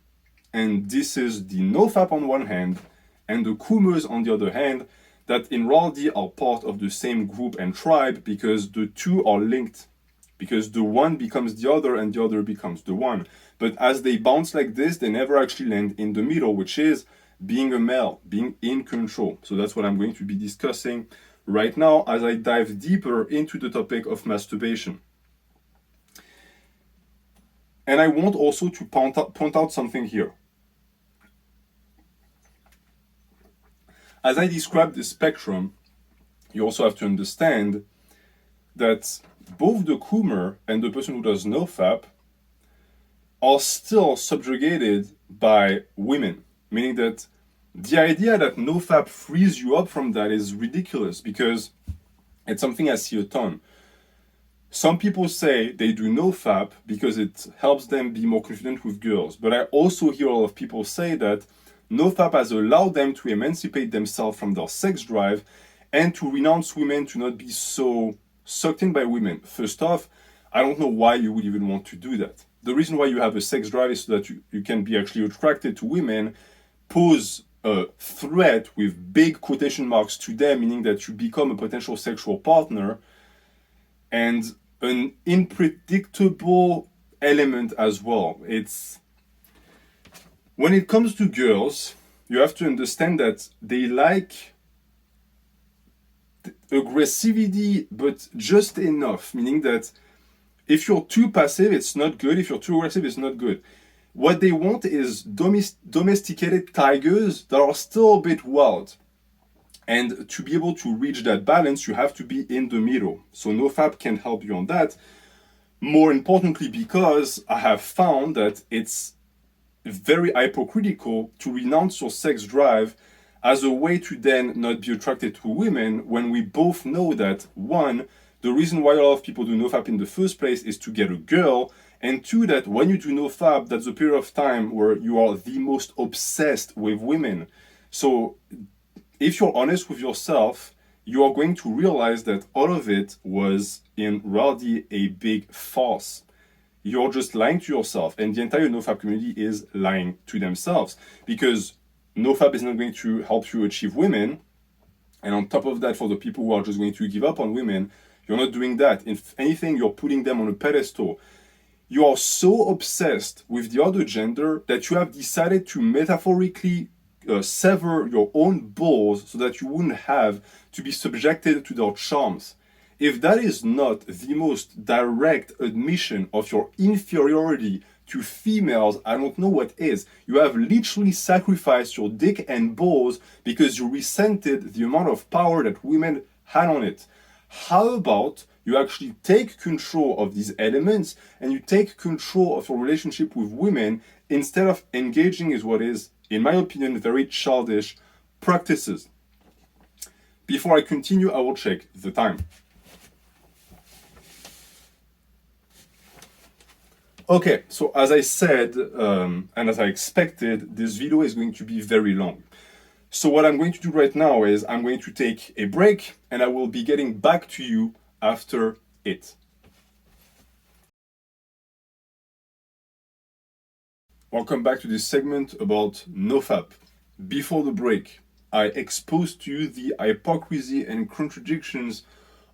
A: And this is the NoFap on one hand and the coomers on the other hand, that in reality are part of the same group and tribe, because the two are linked. Because the one becomes the other and the other becomes the one. But as they bounce like this, they never actually land in the middle, which is being a male, being in control. So that's what I'm going to be discussing right now as I dive deeper into the topic of masturbation. And I want also to point out something here. As I describe the spectrum, you also have to understand that both the coomer and the person who does NoFap are still subjugated by women, meaning that The idea that NoFap frees you up from that is ridiculous because it's something I see a ton. Some people say they do NoFap because it helps them be more confident with girls, but I also hear a lot of people say that NoFap has allowed them to emancipate themselves from their sex drive and to renounce women, to not be so sucked in by women. First off, I don't know why you would even want to do that. The reason why you have a sex drive is so that you can be actually attracted to women, pose a threat with big quotation marks to them, meaning that you become a potential sexual partner, and an unpredictable element as well. It's when it comes to girls, you have to understand that they like aggressivity, but just enough, meaning that if you're too passive, it's not good. If you're too aggressive, it's not good. What they want is domesticated tigers that are still a bit wild. And to be able to reach that balance, you have to be in the middle. So NoFap can help you on that. More importantly, because I have found that it's very hypocritical to renounce your sex drive as a way to then not be attracted to women, when we both know that, one, the reason why a lot of people do NoFap in the first place is to get a girl, and two, that when you do NoFap, that's a period of time where you are the most obsessed with women. So if you're honest with yourself, you are going to realize that all of it was in reality a big farce. You're just lying to yourself, and the entire NoFap community is lying to themselves, because NoFap is not going to help you achieve women. And on top of that, for the people who are just going to give up on women, you're not doing that. If anything, you're putting them on a pedestal. You are so obsessed with the other gender that you have decided to metaphorically sever your own balls so that you wouldn't have to be subjected to their charms. If that is not the most direct admission of your inferiority to females, I don't know what is. You have literally sacrificed your dick and balls because you resented the amount of power that women had on it. How about you actually take control of these elements and you take control of your relationship with women instead of engaging in what is, in my opinion, very childish practices. Before I continue, I will check the time. Okay, so as I said, and as I expected, this video is going to be very long. So what I'm going to do right now is I'm going to take a break and I will be getting back to you after it. Welcome back to this segment about NoFap. Before the break, I exposed to you the hypocrisy and contradictions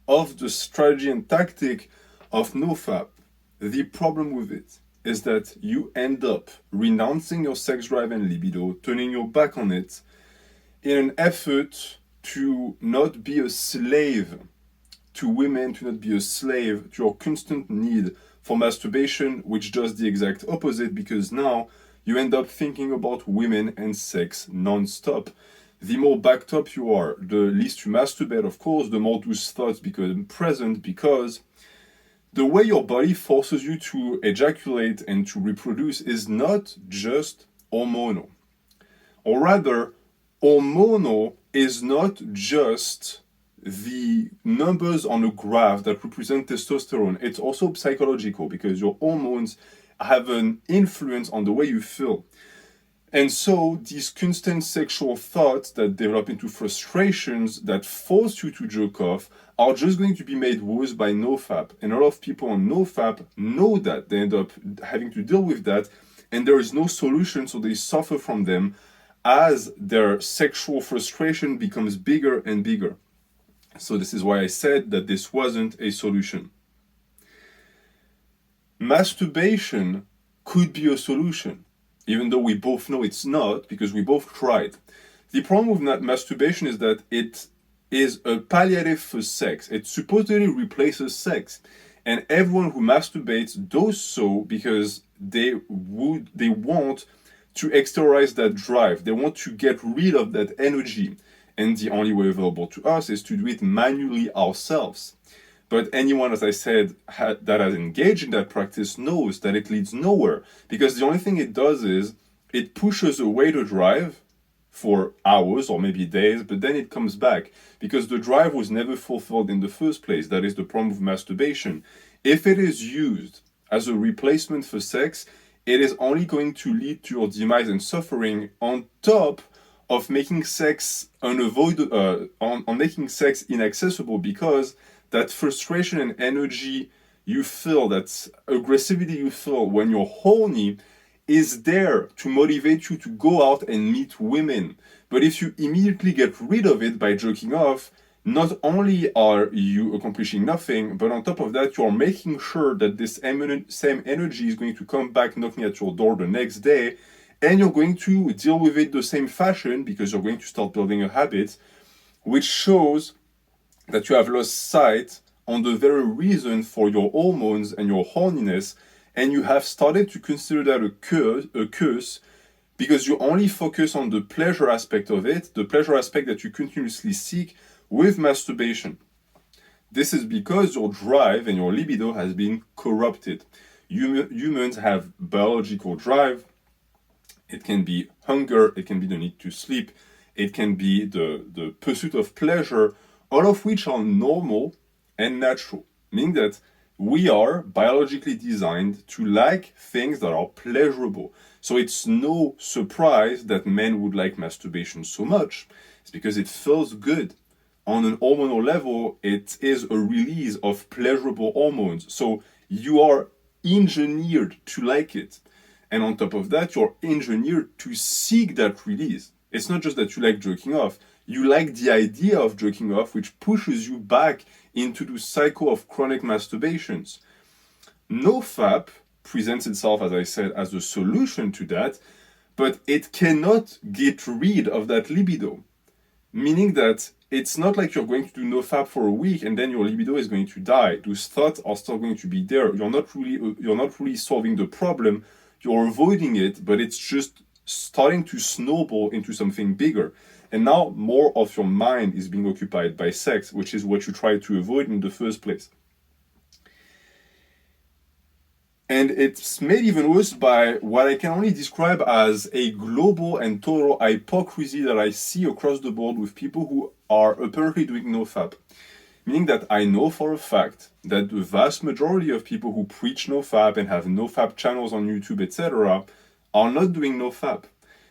A: of the strategy and tactic of NoFap. The problem with it is that you end up renouncing your sex drive and libido, turning your back on it, in an effort to not be a slave to women, to not be a slave to your constant need for masturbation, which does the exact opposite, because now you end up thinking about women and sex non-stop. The more backed up you are, the least you masturbate, of course, the more those thoughts become present, because the way your body forces you to ejaculate and to reproduce is not just hormonal. Or rather, hormonal is not just the numbers on a graph that represent testosterone. It's also psychological, because your hormones have an influence on the way you feel. And so these constant sexual thoughts that develop into frustrations that force you to jerk off are just going to be made worse by NoFap. And a lot of people on NoFap know that. They end up having to deal with that, and there is no solution, so they suffer from them as their sexual frustration becomes bigger and bigger. So this is why I said that this wasn't a solution. Masturbation could be a solution, even though we both know it's not, because we both tried. The problem with masturbation is that it is a palliative for sex. It supposedly replaces sex. And everyone who masturbates does so because they want to exteriorize that drive. They want to get rid of that energy. And the only way available to us is to do it manually ourselves. But anyone, as I said, that has engaged in that practice knows that it leads nowhere, because the only thing it does is it pushes away the drive for hours or maybe days, but then it comes back because the drive was never fulfilled in the first place. That is the problem with masturbation. If it is used as a replacement for sex, it is only going to lead to your demise and suffering, on top of making sex unavoidable, on making sex inaccessible, because that frustration and energy you feel, that aggressivity you feel when you're horny, is there to motivate you to go out and meet women. But if you immediately get rid of it by jerking off, not only are you accomplishing nothing, but on top of that, you're making sure that this same energy is going to come back knocking at your door the next day, and you're going to deal with it the same fashion because you're going to start building a habit, which shows that you have lost sight on the very reason for your hormones and your horniness, and you have started to consider that a curse because you only focus on the pleasure aspect of it, the pleasure aspect that you continuously seek with masturbation. This is because your drive and your libido has been corrupted. Humans have biological drive. It can be hunger, it can be the need to sleep, it can be the pursuit of pleasure, all of which are normal and natural, meaning that we are biologically designed to like things that are pleasurable. So it's no surprise that men would like masturbation so much. It's because it feels good. On an hormonal level, it is a release of pleasurable hormones. So you are engineered to like it. And on top of that, you're engineered to seek that release. It's not just that you like jerking off. You like the idea of jerking off, which pushes you back into the cycle of chronic masturbations. NoFap presents itself, as I said, as a solution to that, but it cannot get rid of that libido. Meaning that it's not like you're going to do NoFap for a week and then your libido is going to die. Those thoughts are still going to be there. You're not really solving the problem. You're avoiding it, but it's just starting to snowball into something bigger. And now more of your mind is being occupied by sex, which is what you try to avoid in the first place. And it's made even worse by what I can only describe as a global and total hypocrisy that I see across the board with people who are apparently doing NoFap. Meaning that I know for a fact that the vast majority of people who preach NoFap and have NoFap channels on YouTube, etc., are not doing NoFap.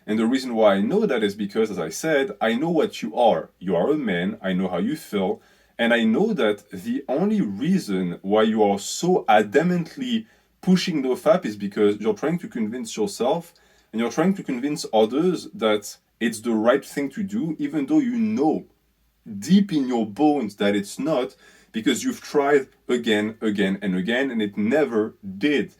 A: And the reason why I know that is because, as I said, I know what you are. You are a man, I know how you feel, and I know that the only reason why you are so adamantly pushing NoFap is because you're trying to convince yourself and you're trying to convince others that it's the right thing to do, even though you know deep in your bones that it's not, because you've tried again, and it never did.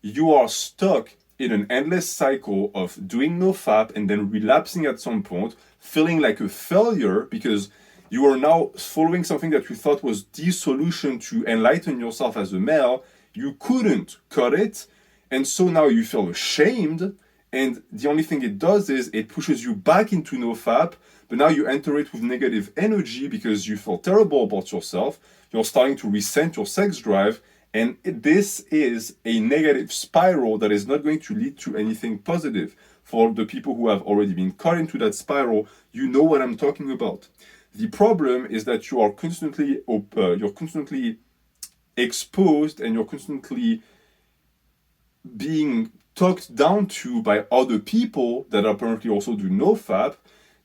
A: You are stuck in an endless cycle of doing NoFap and then relapsing at some point, feeling like a failure because you are now following something that you thought was the solution to enlighten yourself as a male. You couldn't cut it, and so now you feel ashamed, and the only thing it does is it pushes you back into NoFap, but now you enter it with negative energy because you feel terrible about yourself. You're starting to resent your sex drive, and this is a negative spiral that is not going to lead to anything positive. For the people who have already been caught into that spiral, you know what I'm talking about. The problem is that you are constantly exposed and you're constantly being talked down to by other people that apparently also do NoFap,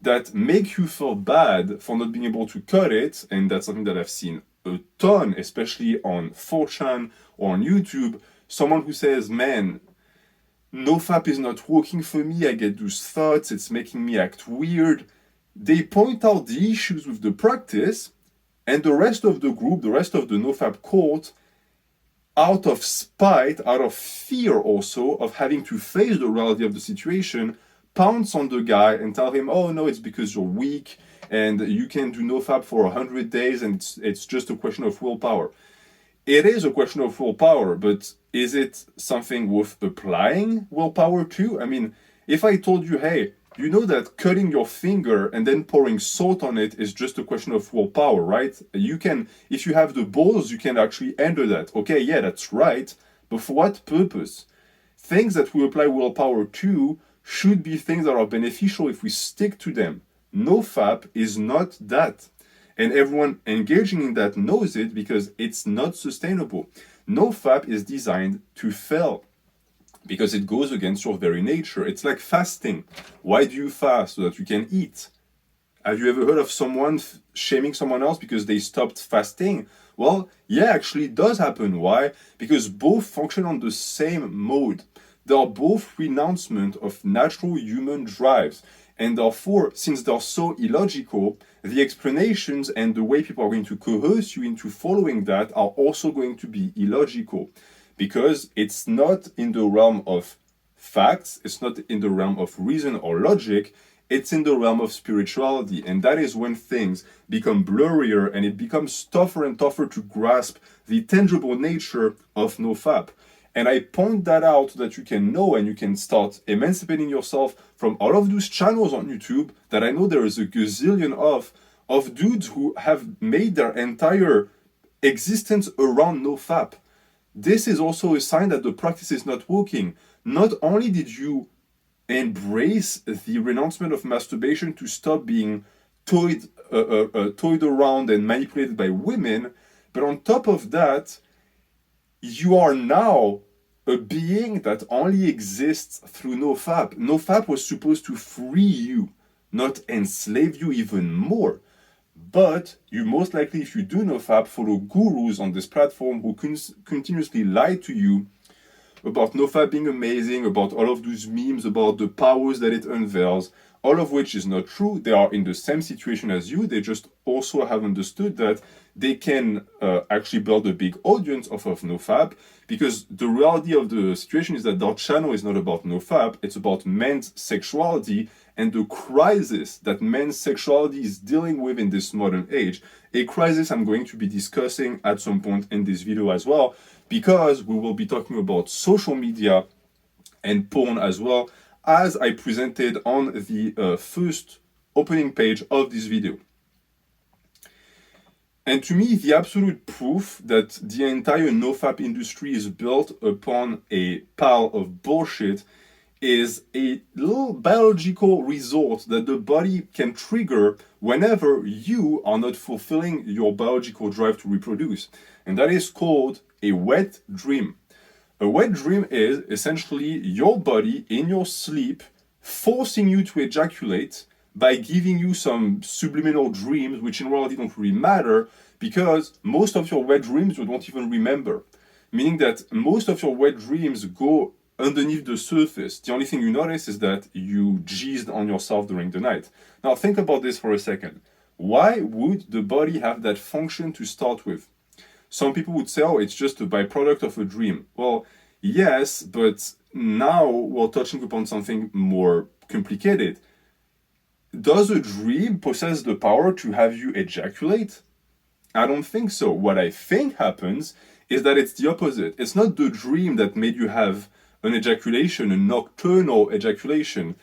A: that make you feel bad for not being able to cut it. And that's something that I've seen a ton, especially on 4chan or on YouTube. Someone who says, man, NoFap is not working for me, I get those thoughts, it's making me act weird. They point out the issues with the practice, and the rest of the group, the rest of the NoFap court, out of spite, out of fear also of having to face the reality of the situation, pounce on the guy and tell him, oh no, it's because you're weak and you can do NoFap for 100 days and it's just a question of willpower. It is a question of willpower, but is it something worth applying willpower to? I mean, if I told you, hey, you know that cutting your finger and then pouring salt on it is just a question of willpower, right? You can, if you have the balls, you can actually enter that. Okay, yeah, that's right, but for what purpose? Things that we apply willpower to should be things that are beneficial if we stick to them. NoFap is not that. And everyone engaging in that knows it because it's not sustainable. NoFap is designed to fail because it goes against your very nature. It's like fasting. Why do you fast? So that you can eat. Have you ever heard of someone shaming someone else because they stopped fasting? Well, yeah, actually it does happen. Why? Because both function on the same mode. They are both renouncement of natural human drives. And therefore, since they're so illogical, the explanations and the way people are going to coerce you into following that are also going to be illogical. Because it's not in the realm of facts, it's not in the realm of reason or logic, it's in the realm of spirituality. And that is when things become blurrier and it becomes tougher and tougher to grasp the tangible nature of NoFap. And I point that out so that you can know and you can start emancipating yourself from all of those channels on YouTube that I know there is a gazillion of dudes who have made their entire existence around NoFap. This is also a sign that the practice is not working. Not only did you embrace the renouncement of masturbation to stop being toyed around and manipulated by women, but on top of that, you are now a being that only exists through NoFap. NoFap was supposed to free you, not enslave you even more. But you most likely, if you do NoFap, follow gurus on this platform who continuously lie to you about NoFap being amazing, about all of those memes, about the powers that it unveils, all of which is not true. They are in the same situation as you. They just also have understood that they can actually build a big audience off of NoFap, because the reality of the situation is that their channel is not about NoFap, it's about men's sexuality and the crisis that men's sexuality is dealing with in this modern age. A crisis I'm going to be discussing at some point in this video as well, because we will be talking about social media and porn as well, as I presented on the first opening page of this video. And to me, the absolute proof that the entire NoFap industry is built upon a pile of bullshit is a little biological result that the body can trigger whenever you are not fulfilling your biological drive to reproduce. And that is called a wet dream. A wet dream is essentially your body in your sleep forcing you to ejaculate by giving you some subliminal dreams, which in reality don't really matter, because most of your wet dreams you don't even remember. Meaning that most of your wet dreams go underneath the surface. The only thing you notice is that you jizzed on yourself during the night. Now think about this for a second. Why would the body have that function to start with? Some people would say, oh, it's just a byproduct of a dream. Well, yes, but now we're touching upon something more complicated. Does a dream possess the power to have you ejaculate? I don't think so. What I think happens is that it's the opposite. It's not the dream that made you have an ejaculation, a nocturnal ejaculation.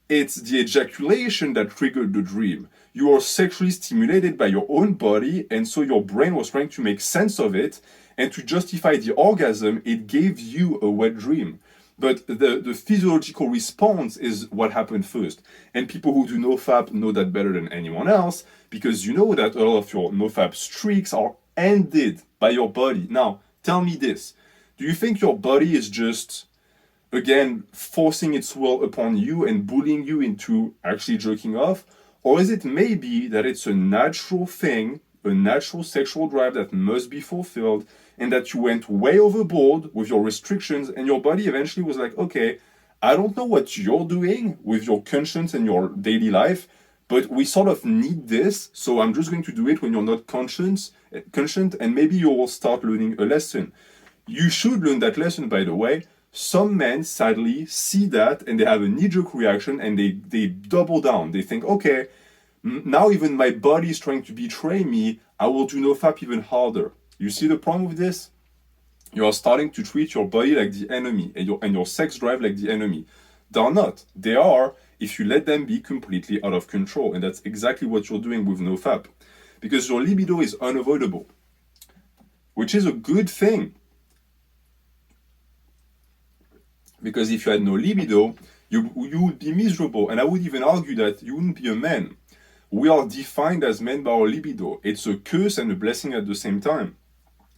A: It's the ejaculation that triggered the dream. You are sexually stimulated by your own body, and so your brain was trying to make sense of it, and to justify the orgasm, it gave you a wet dream. But the physiological response is what happened first. And people who do NoFap know that better than anyone else, because you know that all of your NoFap streaks are ended by your body. Now, tell me this. Do you think your body is just, again, forcing its will upon you and bullying you into actually jerking off? Or is it maybe that it's a natural thing, a natural sexual drive that must be fulfilled, and that you went way overboard with your restrictions, and your body eventually was like, okay, I don't know what you're doing with your conscience and your daily life, but we sort of need this, so I'm just going to do it when you're not conscient, and maybe you will start learning a lesson. You should learn that lesson, by the way. Some men, sadly, see that, and they have a knee-jerk reaction, and they double down. They think, okay, now even my body is trying to betray me, I will do NoFap even harder. You see the problem with this? You are starting to treat your body like the enemy and your sex drive like the enemy. They are not. They are if you let them be completely out of control. And that's exactly what you're doing with NoFap. Because your libido is unavoidable, which is a good thing. Because if you had no libido, You would be miserable, and I would even argue that you wouldn't be a man. We are defined as men by our libido. It's a curse and a blessing at the same time.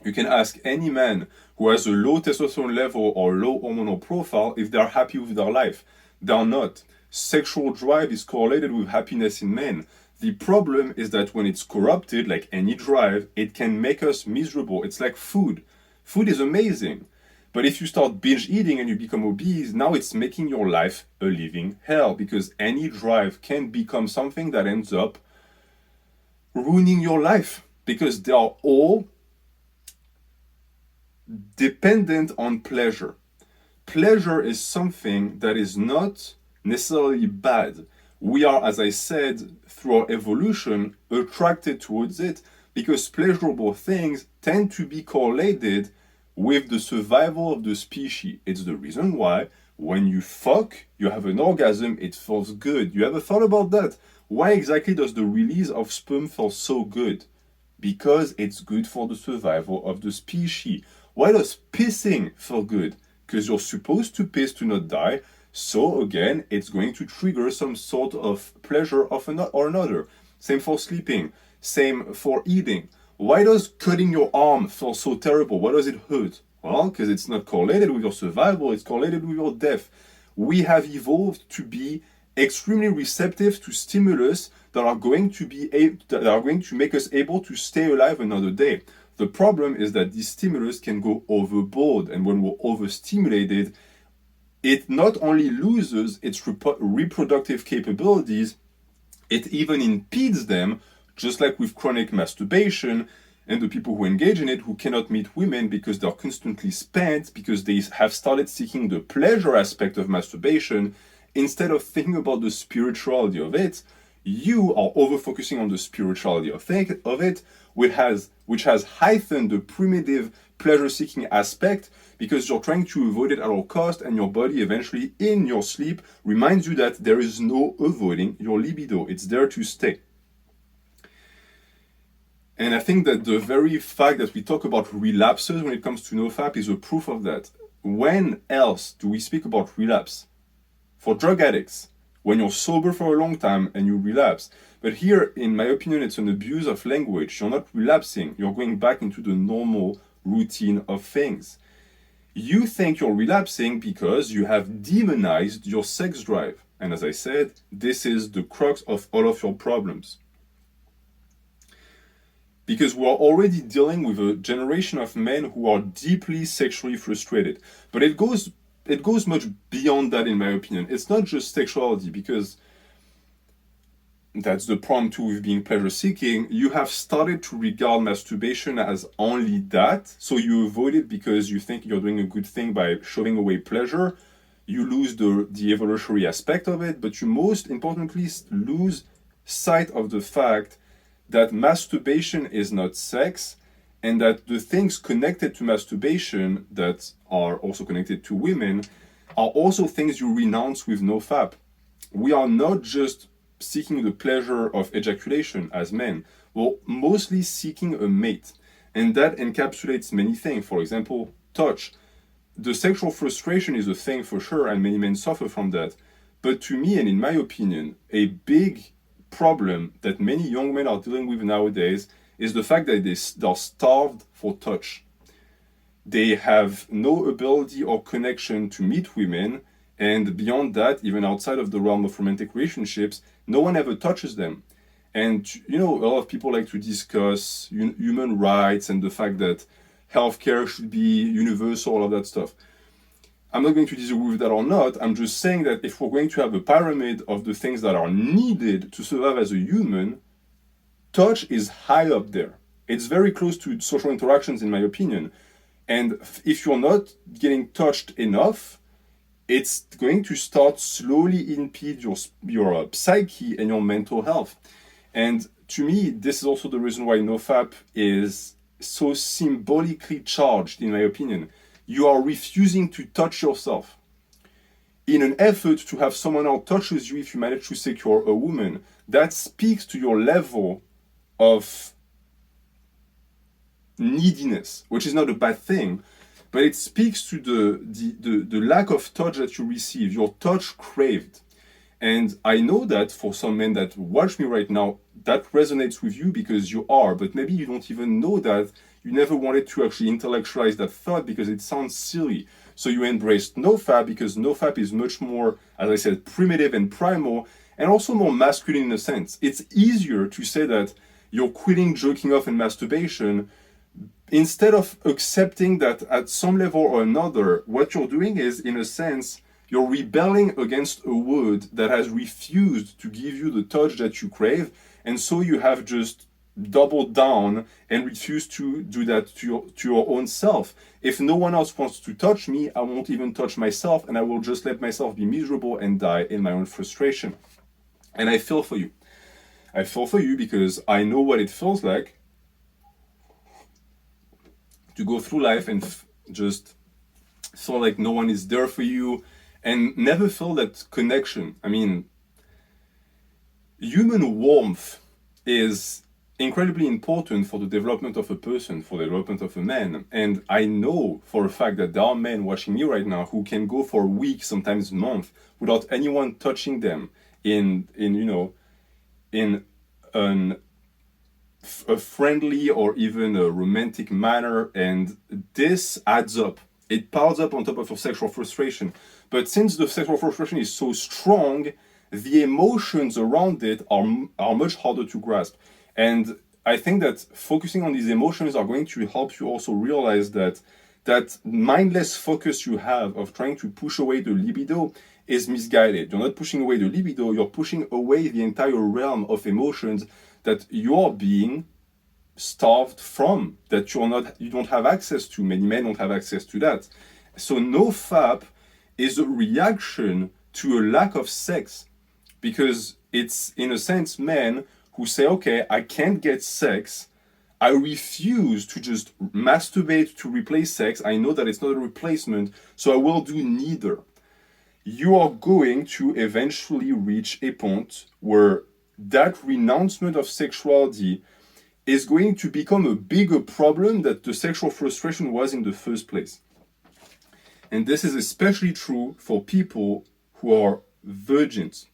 A: You can ask any man who has a low testosterone level or low hormonal profile if they're happy with their life. They're not. Sexual drive is correlated with happiness in men. The problem is that when it's corrupted, like any drive, it can make us miserable. It's like food. Food is amazing. But if you start binge eating and you become obese, now it's making your life a living hell, because any drive can become something that ends up ruining your life, because they are all dependent on pleasure. Pleasure is something that is not necessarily bad. We are, as I said, through our evolution, attracted towards it because pleasurable things tend to be correlated with the survival of the species. It's the reason why when you fuck, you have an orgasm, it feels good. You ever thought about that? Why exactly does the release of sperm feel so good? Because it's good for the survival of the species. Why does pissing feel good? Because you're supposed to piss to not die. So again, it's going to trigger some sort of pleasure of or another. Same for sleeping. Same for eating. Why does cutting your arm feel so terrible? Why does it hurt? Well, because it's not correlated with your survival, it's correlated with your death. We have evolved to be extremely receptive to stimulus that are going to make us able to stay alive another day. The problem is that these stimulus can go overboard, and when we're overstimulated, it not only loses its reproductive capabilities, it even impedes them, just like with chronic masturbation and the people who engage in it who cannot meet women because they're constantly spent, because they have started seeking the pleasure aspect of masturbation instead of thinking about the spirituality of it. You are over-focusing on the spirituality of it, which has heightened the primitive pleasure-seeking aspect because you're trying to avoid it at all cost, and your body eventually, in your sleep, reminds you that there is no avoiding your libido. It's there to stay. And I think that the very fact that we talk about relapses when it comes to NoFap is a proof of that. When else do we speak about relapse? For drug addicts, when you're sober for a long time and you relapse. But here, in my opinion, it's an abuse of language. You're not relapsing. You're going back into the normal routine of things. You think you're relapsing because you have demonized your sex drive. And as I said, this is the crux of all of your problems. Because we're already dealing with a generation of men who are deeply sexually frustrated. But it goes much beyond that, in my opinion. It's not just sexuality, because that's the problem too with being pleasure-seeking. You have started to regard masturbation as only that, so you avoid it because you think you're doing a good thing by shoving away pleasure. You lose the evolutionary aspect of it, but you most importantly lose sight of the fact that masturbation is not sex, and that the things connected to masturbation that are also connected to women are also things you renounce with NoFap. We are not just seeking the pleasure of ejaculation as men, we're mostly seeking a mate, and that encapsulates many things. For example, touch. The sexual frustration is a thing for sure, and many men suffer from that. But to me, and in my opinion, a big problem that many young men are dealing with nowadays is the fact that they're starved for touch. They have no ability or connection to meet women, and beyond that, even outside of the realm of romantic relationships, no one ever touches them. And a lot of people like to discuss human rights and the fact that healthcare should be universal, all of that stuff. I'm not going to disagree with that or not. I'm just saying that if we're going to have a pyramid of the things that are needed to survive as a human, touch is high up there. It's very close to social interactions, in my opinion. And if you're not getting touched enough, it's going to start slowly impede your psyche and your mental health. And to me, this is also the reason why NoFap is so symbolically charged, in my opinion. You are refusing to touch yourself in an effort to have someone else touches you if you manage to secure a woman. That speaks to your level of neediness, which is not a bad thing, but it speaks to the lack of touch that you receive, your touch craved. And I know that for some men that watch me right now, that resonates with you because you are, but maybe you don't even know that. You never wanted to actually intellectualize that thought because it sounds silly. So you embraced NoFap because NoFap is much more, as I said, primitive and primal, and also more masculine in a sense. It's easier to say that you're quitting jerking off and masturbation instead of accepting that at some level or another, what you're doing is, in a sense, you're rebelling against a word that has refused to give you the touch that you crave, and so you have just doubled down and refused to do that to your own self. If no one else wants to touch me, I won't even touch myself, and I will just let myself be miserable and die in my own frustration. And I feel for you. I feel for you because I know what it feels like to go through life and just feel like no one is there for you and never feel that connection. I mean, human warmth is incredibly important for the development of a person, for the development of a man. And I know for a fact that there are men watching me right now who can go for weeks, sometimes months, without anyone touching them in a friendly or even a romantic manner, and this adds up. It piles up on top of your sexual frustration. But since the sexual frustration is so strong, the emotions around it are much harder to grasp. And I think that focusing on these emotions are going to help you also realize that that mindless focus you have of trying to push away the libido is misguided. You're not pushing away the libido, you're pushing away the entire realm of emotions that you're being starved from, that you don't have access to. Many men don't have access to that. So NoFap is a reaction to a lack of sex, because it's, in a sense, men who say, okay, I can't get sex, I refuse to just masturbate to replace sex, I know that it's not a replacement, so I will do neither. You are going to eventually reach a point where that renouncement of sexuality is going to become a bigger problem that the sexual frustration was in the first place. And this is especially true for people who are virgins.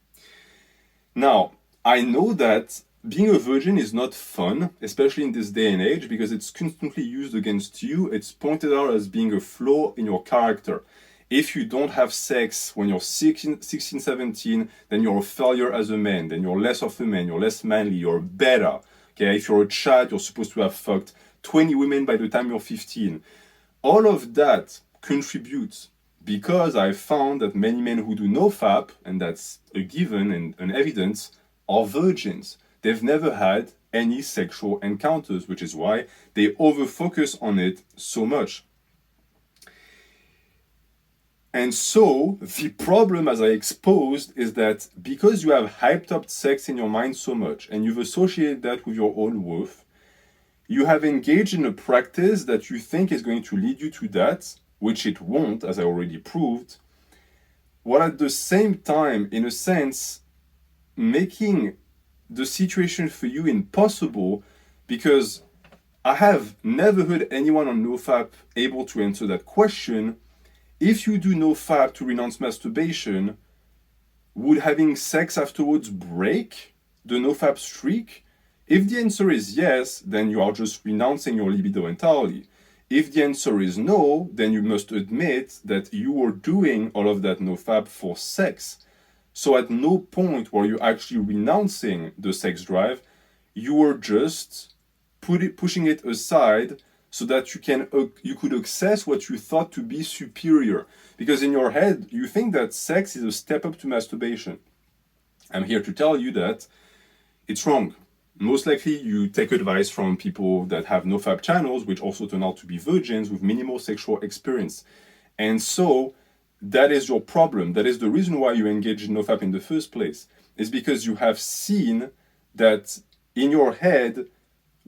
A: Now, I know that being a virgin is not fun, especially in this day and age, because it's constantly used against you. It's pointed out as being a flaw in your character. If you don't have sex when you're 16, 17, then you're a failure as a man, then you're less of a man, you're less manly, you're better. Okay, if you're a child, you're supposed to have fucked 20 women by the time you're 15. All of that contributes, because I found that many men who do NoFap, and that's a given and an evidence, are virgins. They've never had any sexual encounters, which is why they over-focus on it so much. And so the problem, as I exposed, is that because you have hyped up sex in your mind so much and you've associated that with your own worth, you have engaged in a practice that you think is going to lead you to that, which it won't, as I already proved, while at the same time, in a sense, making the situation for you impossible, because I have never heard anyone on NoFap able to answer that question. If you do NoFap to renounce masturbation, would having sex afterwards break the NoFap streak? If the answer is yes, then you are just renouncing your libido entirely. If the answer is no, then you must admit that you were doing all of that NoFap for sex. So at no point were you actually renouncing the sex drive, you were just pushing it aside so that you could access what you thought to be superior. Because in your head, you think that sex is a step up to masturbation. I'm here to tell you that it's wrong. Most likely you take advice from people that have NoFap channels, which also turn out to be virgins with minimal sexual experience. And so that is your problem. That is the reason why you engage in NoFap in the first place. It's because you have seen that in your head,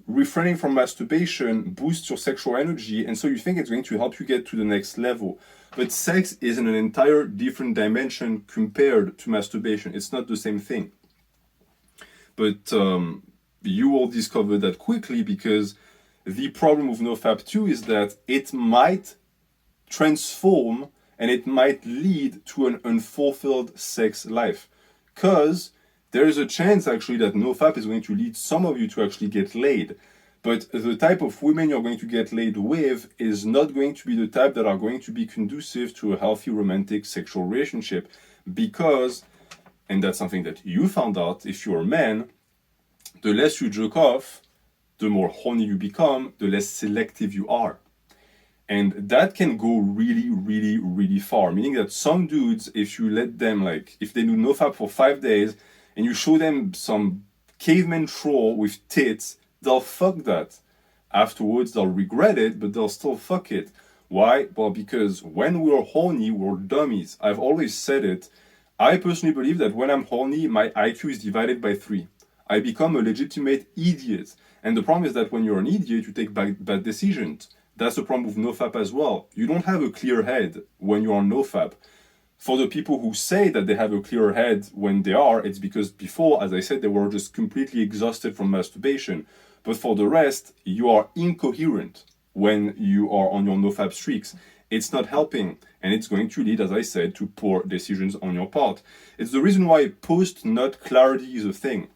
A: refraining from masturbation boosts your sexual energy, and so you think it's going to help you get to the next level. But sex is in an entire different dimension compared to masturbation. It's not the same thing. But you will discover that quickly, because the problem with NoFap 2 is that it might transform and it might lead to an unfulfilled sex life. Because there is a chance actually that NoFap is going to lead some of you to actually get laid. But the type of women you're going to get laid with is not going to be the type that are going to be conducive to a healthy romantic sexual relationship. Because, and that's something that you found out, if you're a man, the less you jerk off, the more horny you become, the less selective you are. And that can go really, really, really far. Meaning that some dudes, if you let them, like, if they do NoFap for 5 days and you show them some caveman troll with tits, they'll fuck that. Afterwards, they'll regret it, but they'll still fuck it. Why? Well, because when we're horny, we're dummies. I've always said it. I personally believe that when I'm horny, my IQ is divided by 3. I become a legitimate idiot. And the problem is that when you're an idiot, you take bad decisions. That's the problem with NoFap as well. You don't have a clear head when you're on NoFap. For the people who say that they have a clear head when they are, it's because before, as I said, they were just completely exhausted from masturbation. But for the rest, you are incoherent when you are on your NoFap streaks. It's not helping, and it's going to lead, as I said, to poor decisions on your part. It's the reason why post-nut clarity is a thing.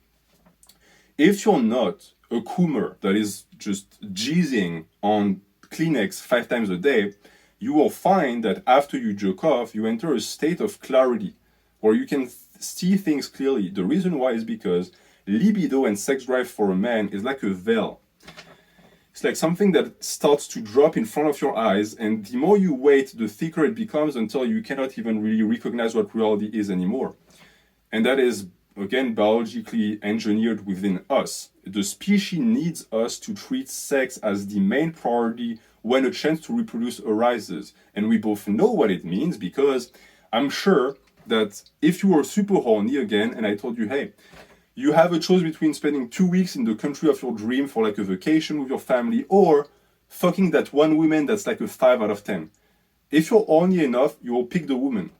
A: If you're not a coomer that is just jizzing on Kleenex 5 times a day, you will find that after you jerk off, you enter a state of clarity where you can see things clearly. The reason why is because libido and sex drive for a man is like a veil. It's like something that starts to drop in front of your eyes, and the more you wait, the thicker it becomes until you cannot even really recognize what reality is anymore. And that is, again, biologically engineered within us. The species needs us to treat sex as the main priority when a chance to reproduce arises. And we both know what it means, because I'm sure that if you were super horny again and I told you, hey, you have a choice between spending 2 weeks in the country of your dream for like a vacation with your family or fucking that one woman that's like a 5 out of 10. If you're horny enough, you will pick the woman.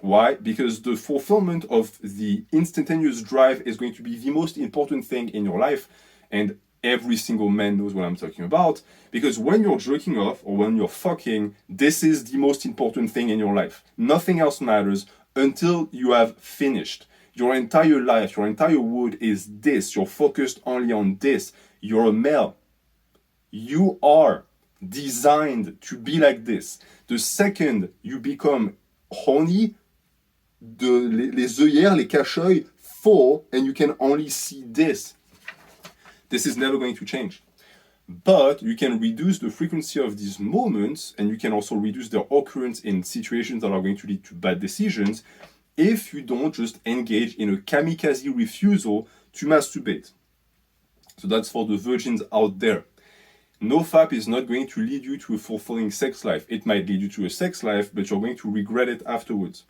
A: Why? Because the fulfillment of the instantaneous drive is going to be the most important thing in your life, and every single man knows what I'm talking about, because when you're jerking off or when you're fucking, this is the most important thing in your life. Nothing else matters until you have finished. Your entire life, your entire world is this. You're focused only on this. You're a male. You are designed to be like this. The second you become horny, les œillères, les cache-œils fall, and you can only see this. This is never going to change. But you can reduce the frequency of these moments, and you can also reduce their occurrence in situations that are going to lead to bad decisions if you don't just engage in a kamikaze refusal to masturbate. So that's for the virgins out there. NoFap is not going to lead you to a fulfilling sex life. It might lead you to a sex life, but you're going to regret it afterwards.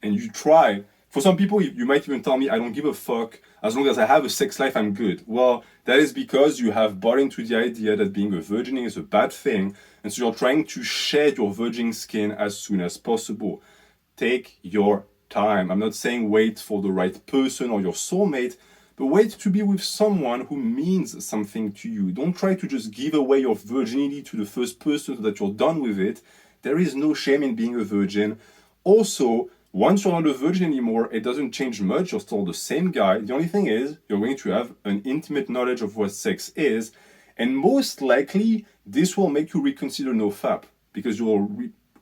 A: And you try. For some people, you might even tell me, I don't give a fuck. As long as I have a sex life, I'm good. Well, that is because you have bought into the idea that being a virgin is a bad thing. And so you're trying to shed your virgin skin as soon as possible. Take your time. I'm not saying wait for the right person or your soulmate, but wait to be with someone who means something to you. Don't try to just give away your virginity to the first person so that you're done with it. There is no shame in being a virgin. Also, once you're not a virgin anymore, it doesn't change much. You're still the same guy. The only thing is, you're going to have an intimate knowledge of what sex is. And most likely, this will make you reconsider NoFap, because you will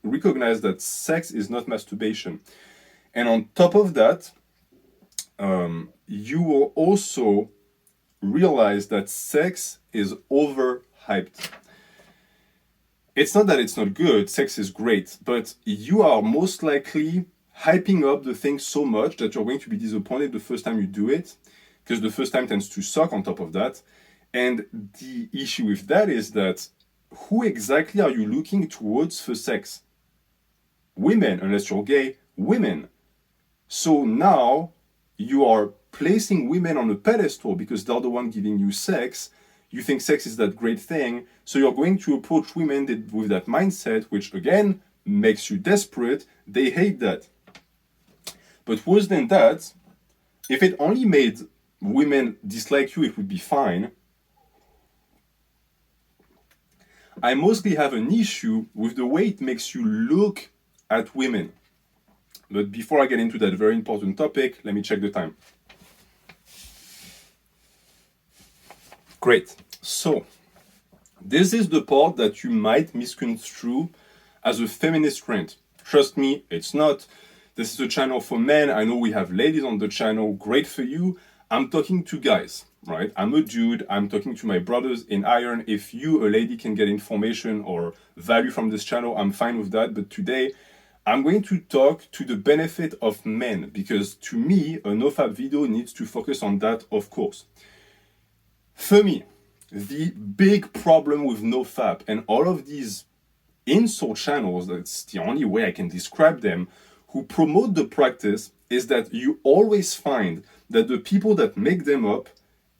A: recognize that sex is not masturbation. And on top of that, you will also realize that sex is overhyped. It's not that it's not good, sex is great, but you are most likely hyping up the thing so much that you're going to be disappointed the first time you do it, because the first time tends to suck on top of that. And the issue with that is that who exactly are you looking towards for sex? Women, unless you're gay, women. So now you are placing women on a pedestal because they're the one giving you sex. You think sex is that great thing, so you're going to approach women with that mindset, which again makes you desperate. They hate that. But worse than that, if it only made women dislike you, it would be fine. I mostly have an issue with the way it makes you look at women. But before I get into that very important topic, let me check the time. Great. So, this is the part that you might misconstrue as a feminist rant. Trust me, it's not. This is a channel for men. I know we have ladies on the channel. Great for you. I'm talking to guys, right? I'm a dude. I'm talking to my brothers in iron. If you, a lady, can get information or value from this channel, I'm fine with that. But today, I'm going to talk to the benefit of men, because to me, a NoFap video needs to focus on that, of course. For me, the big problem with NoFap and all of these insult channels, that's the only way I can describe them, who promote the practice, is that you always find that the people that make them up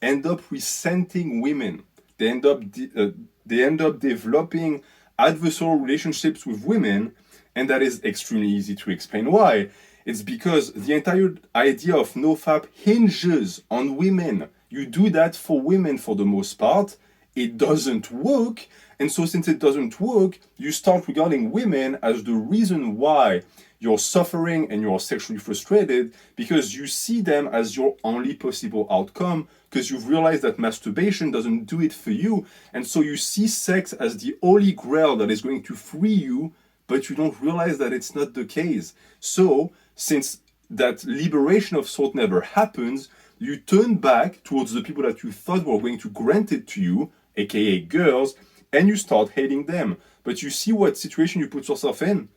A: end up resenting women. They end up developing adversarial relationships with women, and that is extremely easy to explain why. It's because the entire idea of NoFap hinges on women. You do that for women for the most part. It doesn't work. And so since it doesn't work, you start regarding women as the reason why you're suffering and you're sexually frustrated, because you see them as your only possible outcome, because you've realized that masturbation doesn't do it for you. And so you see sex as the holy grail that is going to free you, but you don't realize that it's not the case. So since that liberation of sort never happens, you turn back towards the people that you thought were going to grant it to you, aka girls, and you start hating them. But you see what situation you put yourself in?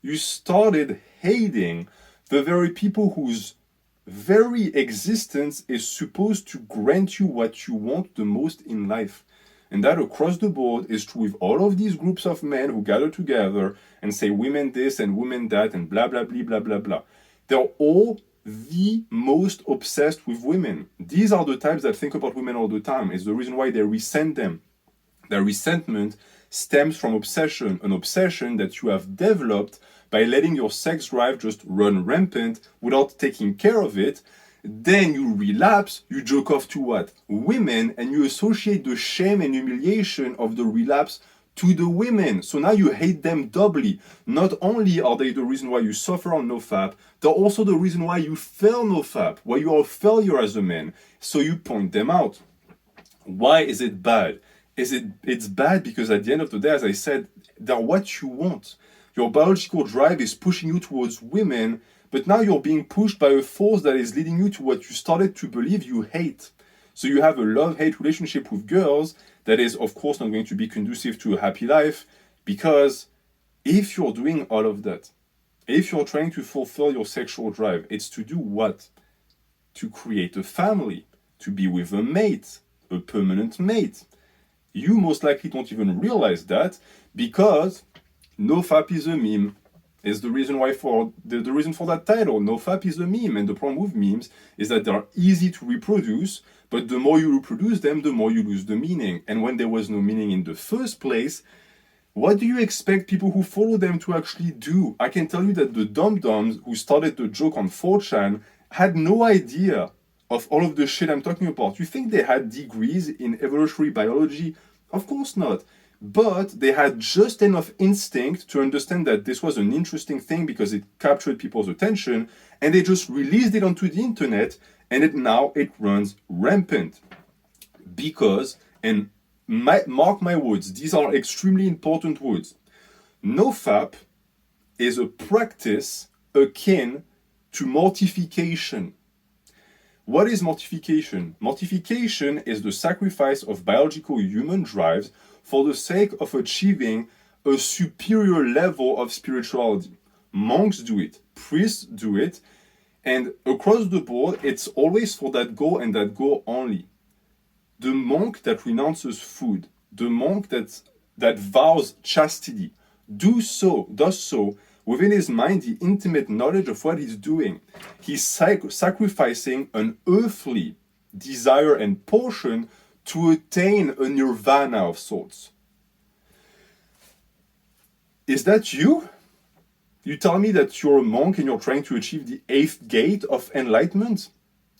A: You started hating the very people whose very existence is supposed to grant you what you want the most in life. And that across the board is true with all of these groups of men who gather together and say women this and women that and blah, blah, blah, blah, blah, blah. They're all the most obsessed with women. These are the types that think about women all the time. It's the reason why they resent them. Their resentment stems from obsession, an obsession that you have developed by letting your sex drive just run rampant without taking care of it. Then you relapse, you jerk off to what? Women, and you associate the shame and humiliation of the relapse to the women. So now you hate them doubly. Not only are they the reason why you suffer on NoFap, they're also the reason why you fail NoFap, why you are a failure as a man. So you point them out. Why is it bad? It's bad because at the end of the day, as I said, they're what you want. Your biological drive is pushing you towards women, but now you're being pushed by a force that is leading you to what you started to believe you hate. So you have a love-hate relationship with girls that is, of course, not going to be conducive to a happy life, because if you're doing all of that, if you're trying to fulfill your sexual drive, it's to do what? To create a family, to be with a mate, a permanent mate. You most likely don't even realize that, because NoFap is a meme. Is the reason why the reason for that title. NoFap is a meme, and the problem with memes is that they're easy to reproduce, but the more you reproduce them, the more you lose the meaning. And when there was no meaning in the first place, what do you expect people who follow them to actually do? I can tell you that the dum-dums who started the joke on 4chan had no idea of all of the shit I'm talking about. You think they had degrees in evolutionary biology? Of course not. But they had just enough instinct to understand that this was an interesting thing because it captured people's attention, and they just released it onto the internet, and now it runs rampant. Because, and mark my words, these are extremely important words, NoFap is a practice akin to mortification. What is mortification? Mortification is the sacrifice of biological human drives for the sake of achieving a superior level of spirituality. Monks do it, priests do it, and across the board, it's always for that goal and that goal only. The monk that renounces food, the monk that vows chastity, does so within his mind the intimate knowledge of what he's doing. He's sacrificing an earthly desire and portion to attain a nirvana of sorts. Is that you? You tell me that you're a monk and you're trying to achieve the 8th gate of enlightenment?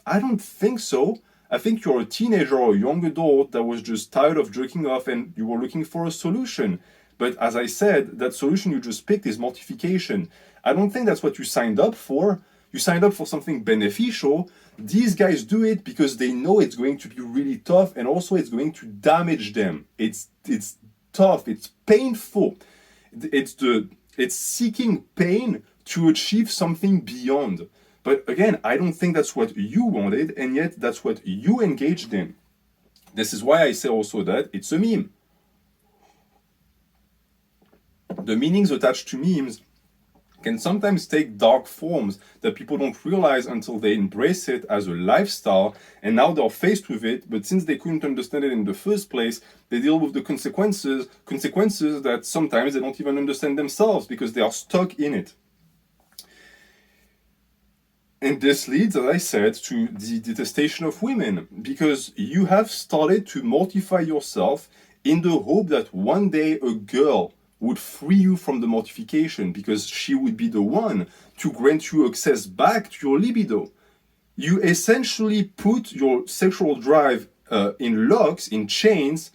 A: I don't think so. I think you're a teenager or a young adult that was just tired of jerking off and you were looking for a solution. But as I said, that solution you just picked is mortification. I don't think that's what you signed up for. You signed up for something beneficial. These guys do it because they know it's going to be really tough, and also it's going to damage them. It's tough, it's painful. It's seeking pain to achieve something beyond. But again, I don't think that's what you wanted, and yet that's what you engaged in. This is why I say also that it's a meme. The meanings attached to memes can sometimes take dark forms that people don't realize until they embrace it as a lifestyle, and now they're faced with it, but since they couldn't understand it in the first place, they deal with the consequences that sometimes they don't even understand themselves because they are stuck in it. And this leads, as I said, to the detestation of women, because you have started to mortify yourself in the hope that one day a girl would free you from the mortification because she would be the one to grant you access back to your libido. You essentially put your sexual drive in locks, in chains,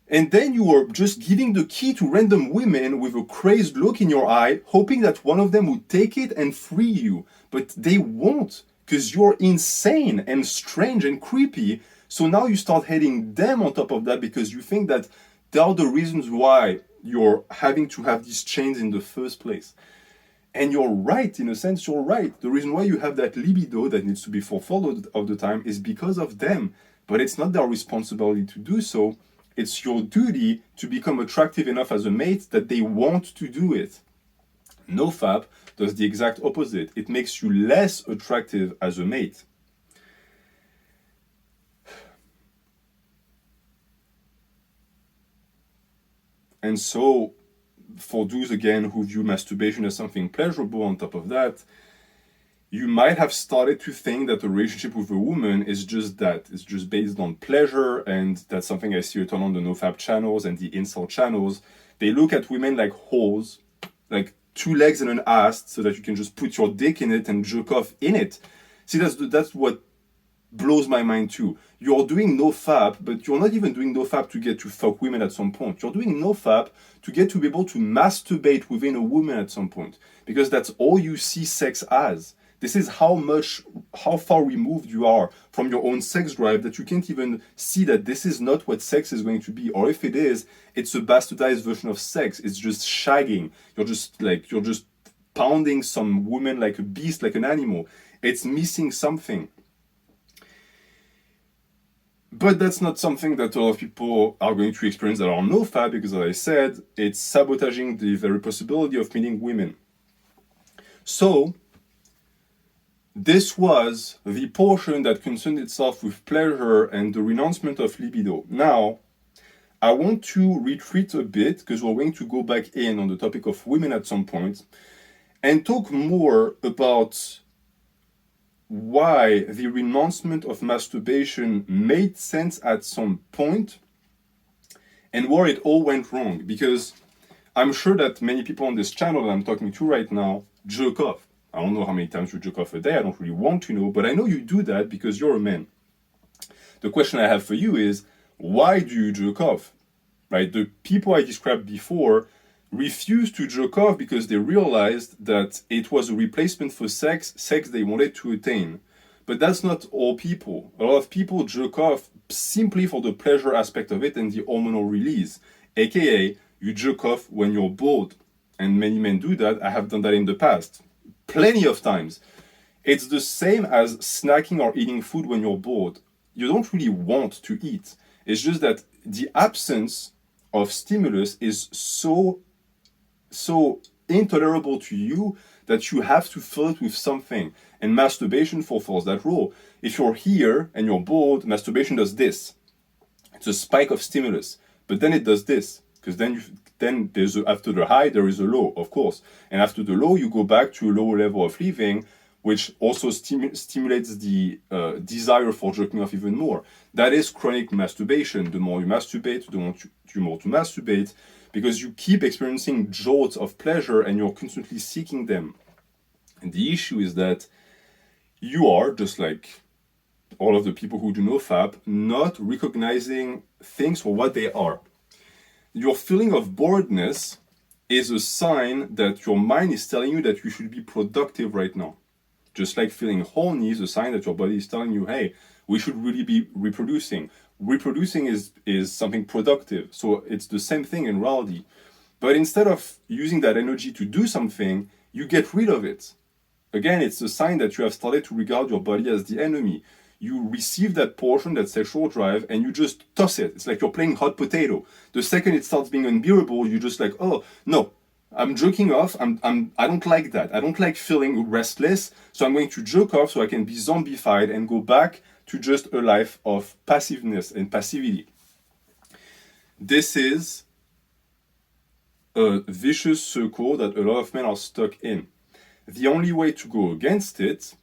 A: and then you are just giving the key to random women with a crazed look in your eye, hoping that one of them would take it and free you. But they won't, because you're insane and strange and creepy. So now you start hating them on top of that because you think that they are the reasons why you're having to have these chains in the first place. And you're right, in a sense, you're right. The reason why you have that libido that needs to be fulfilled all the time is because of them. But it's not their responsibility to do so. It's your duty to become attractive enough as a mate that they want to do it. NoFap does the exact opposite. It makes you less attractive as a mate. And so, for those again who view masturbation as something pleasurable on top of that, you might have started to think that a relationship with a woman is just that. It's just based on pleasure, and that's something I see a ton on the NoFap channels and the incel channels. They look at women like holes, like 2 legs and an ass, so that you can just put your dick in it and jerk off in it. See, that's what blows my mind too. You're doing NoFap, but you're not even doing NoFap to get to fuck women at some point. You're doing NoFap to get to be able to masturbate within a woman at some point, because that's all you see sex as. This is how far removed you are from your own sex drive that you can't even see that this is not what sex is going to be. Or if it is, it's a bastardized version of sex. It's just shagging. You're just pounding some woman like a beast, like an animal. It's missing something. But that's not something that a lot of people are going to experience that are NoFap, because as I said, it's sabotaging the very possibility of meeting women. So, this was the portion that concerned itself with pleasure and the renouncement of libido. Now, I want to retreat a bit, because we're going to go back in on the topic of women at some point, and talk more about why the renouncement of masturbation made sense at some point, and where it all went wrong. Because I'm sure that many people on this channel that I'm talking to right now jerk off. I don't know how many times you jerk off a day, I don't really want to know, but I know you do that because you're a man. The question I have for you is, why do you jerk off? Right? The people I described before refused to jerk off because they realized that it was a replacement for sex they wanted to attain. But that's not all people. A lot of people jerk off simply for the pleasure aspect of it and the hormonal release, aka you jerk off when you're bored. And many men do that. I have done that in the past. Plenty of times. It's the same as snacking or eating food when you're bored. You don't really want to eat. It's just that the absence of stimulus is so intolerable to you that you have to fill it with something. And masturbation fulfills that role. If you're here and you're bored, masturbation does this. It's a spike of stimulus. But then it does this. Because then there's after the high, there is a low, of course. And after the low, you go back to a lower level of living, which also stimulates the desire for jerking off even more. That is chronic masturbation. The more you masturbate, the more to masturbate, because you keep experiencing jolts of pleasure and you're constantly seeking them. And the issue is that you are, just like all of the people who do NoFap, not recognizing things for what they are. Your feeling of boredness is a sign that your mind is telling you that you should be productive right now. Just like feeling horny is a sign that your body is telling you, hey, we should really be reproducing. Reproducing is something productive. So it's the same thing in reality. But instead of using that energy to do something, you get rid of it. Again, it's a sign that you have started to regard your body as the enemy. You receive that portion, that sexual drive, and you just toss it. It's like you're playing hot potato. The second it starts being unbearable, you're just like, oh, no, I'm jerking off. I don't like that. I don't like feeling restless. So I'm going to jerk off so I can be zombified and go back to just a life of passiveness and passivity. This is a vicious circle that a lot of men are stuck in. The only way to go against it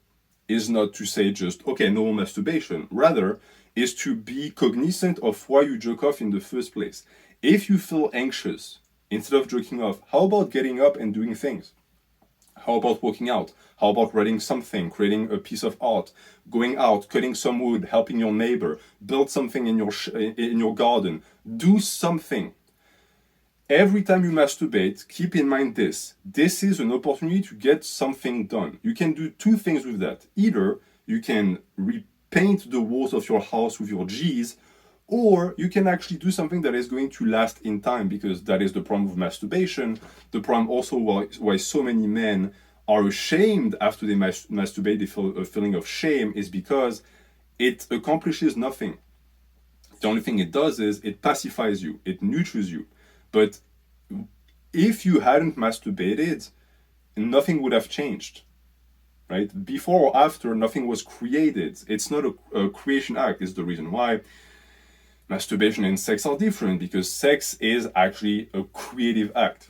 A: is not to say just, okay, no masturbation. Rather, is to be cognizant of why you jerk off in the first place. If you feel anxious, instead of jerking off, how about getting up and doing things? How about working out? How about writing something, creating a piece of art, going out, cutting some wood, helping your neighbor, build something in your garden, do something. Every time you masturbate, keep in mind this. This is an opportunity to get something done. You can do two things with that. Either you can repaint the walls of your house with your G's, or you can actually do something that is going to last in time, because that is the problem with masturbation. The problem also why so many men are ashamed after they masturbate, they feel a feeling of shame, is because it accomplishes nothing. The only thing it does is it pacifies you, it nurtures you. But if you hadn't masturbated, nothing would have changed, right? Before or after, nothing was created. It's not a creation act. It's the reason why masturbation and sex are different, because sex is actually a creative act.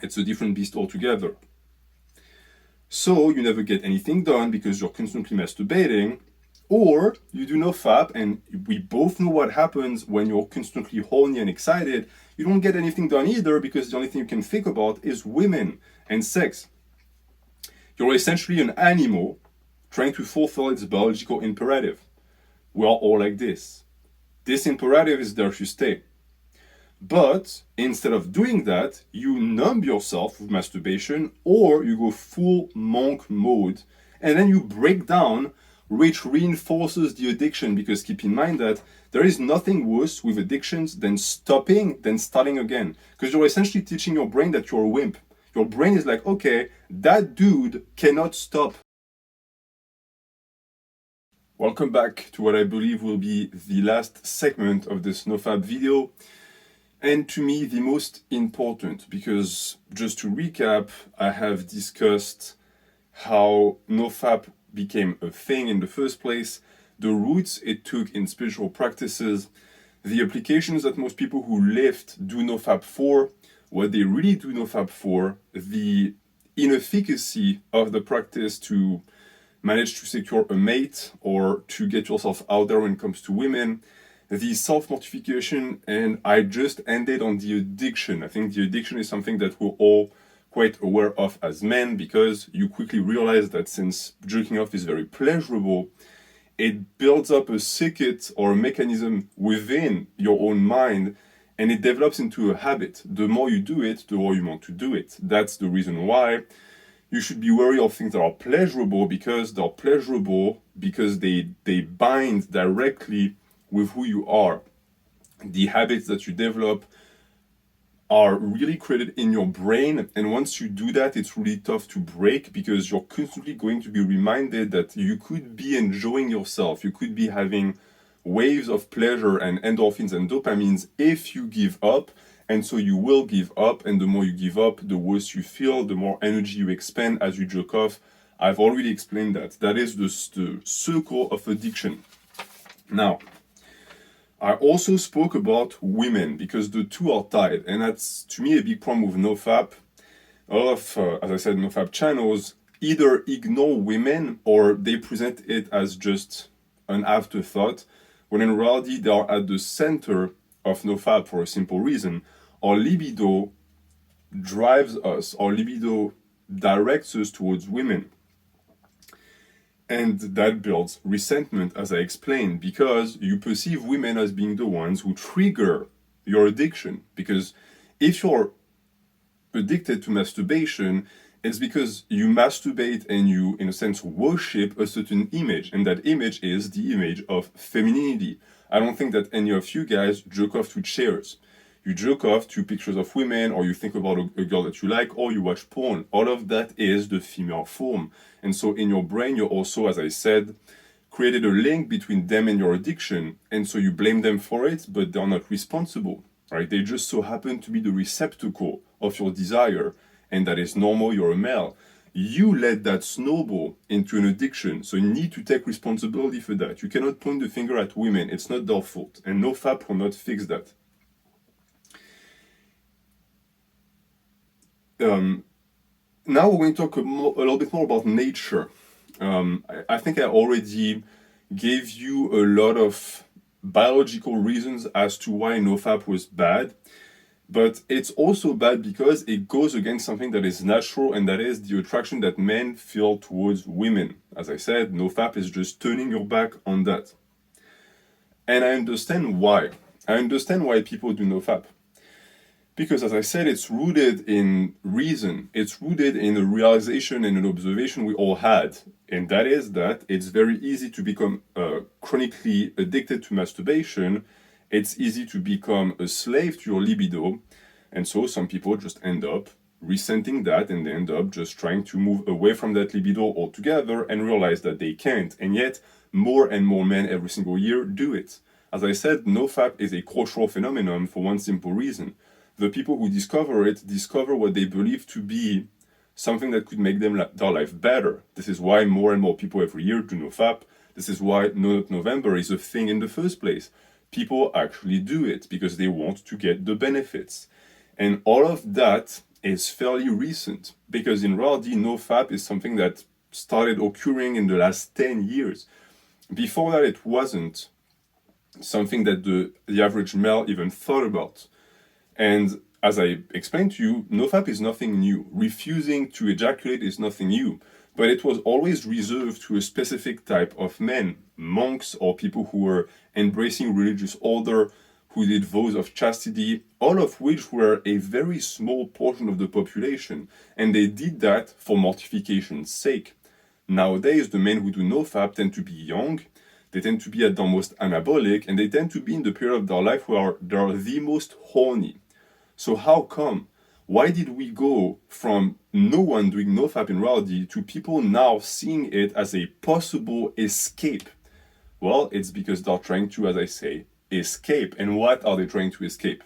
A: It's a different beast altogether. So you never get anything done because you're constantly masturbating, or you do NoFap, and we both know what happens when you're constantly horny and excited. You don't get anything done either, because the only thing you can think about is women and sex. You're essentially an animal trying to fulfill its biological imperative. We are all like this. This imperative is there to stay. But instead of doing that, you numb yourself with masturbation, or you go full monk mode, and then you break down, which reinforces the addiction, because keep in mind that there is nothing worse with addictions than stopping, than starting again. Because you're essentially teaching your brain that you're a wimp. Your brain is like, okay, that dude cannot stop. Welcome back to what I believe will be the last segment of this NoFap video. And to me, the most important, because just to recap, I have discussed how NoFap became a thing in the first place, the roots it took in spiritual practices, the applications that most people who left do NoFap for, what they really do NoFap for, the inefficacy of the practice to manage to secure a mate or to get yourself out there when it comes to women, the self-mortification, and I just ended on the addiction. I think the addiction is something that we're all quite aware of as men, because you quickly realize that since jerking off is very pleasurable, it builds up a circuit or a mechanism within your own mind, and it develops into a habit. The more you do it, the more you want to do it. That's the reason why you should be wary of things that are pleasurable, because they're pleasurable because they bind directly with who you are. The habits that you develop are really created in your brain, and once you do that, it's really tough to break, because you're constantly going to be reminded that you could be enjoying yourself, you could be having waves of pleasure and endorphins and dopamines if you give up. And so you will give up, and the more you give up, the worse you feel, the more energy you expend as you jerk off. I've already explained that. That is the circle of addiction. Now, I also spoke about women, because the two are tied, and that's, to me, a big problem with NoFap. A lot of, as I said, NoFap channels either ignore women, or they present it as just an afterthought, when in reality they are at the center of NoFap for a simple reason. Our libido drives us, our libido directs us towards women. And that builds resentment, as I explained, because you perceive women as being the ones who trigger your addiction. Because if you're addicted to masturbation, it's because you masturbate and you, in a sense, worship a certain image, and that image is the image of femininity. I don't think that any of you guys jerk off to chairs. You jerk off to pictures of women, or you think about a girl that you like, or you watch porn. All of that is the female form. And so in your brain, you're also, as I said, created a link between them and your addiction, and so you blame them for it, but they're not responsible, right? They just so happen to be the receptacle of your desire, and that is normal, you're a male. You let that snowball into an addiction, so you need to take responsibility for that. You cannot point the finger at women, it's not their fault, and NoFap will not fix that. Now we're going to talk a little bit more about nature. I think I already gave you a lot of biological reasons as to why NoFap was bad, but it's also bad because it goes against something that is natural, and that is the attraction that men feel towards women. As I said, NoFap is just turning your back on that. And I understand why. I understand why people do NoFap. Because, as I said, it's rooted in reason. It's rooted in a realization and an observation we all had. And that is that it's very easy to become chronically addicted to masturbation. It's easy to become a slave to your libido. And so some people just end up resenting that, and they end up just trying to move away from that libido altogether and realize that they can't. And yet, more and more men every single year do it. As I said, NoFap is a cultural phenomenon for one simple reason. The people who discover it discover what they believe to be something that could make them their life better. This is why more and more people every year do NoFap. This is why No Nut November is a thing in the first place. People actually do it because they want to get the benefits. And all of that is fairly recent, because in reality, NoFap is something that started occurring in the last 10 years. Before that, it wasn't something that the average male even thought about. And as I explained to you, NoFap is nothing new. Refusing to ejaculate is nothing new. But it was always reserved to a specific type of men, monks or people who were embracing religious order, who did vows of chastity, all of which were a very small portion of the population. And they did that for mortification's sake. Nowadays, the men who do NoFap tend to be young, they tend to be at their most anabolic, and they tend to be in the period of their life where they are the most horny. So how come? Why did we go from no one doing NoFap in reality to people now seeing it as a possible escape? Well, it's because they're trying to, as I say, escape. And what are they trying to escape?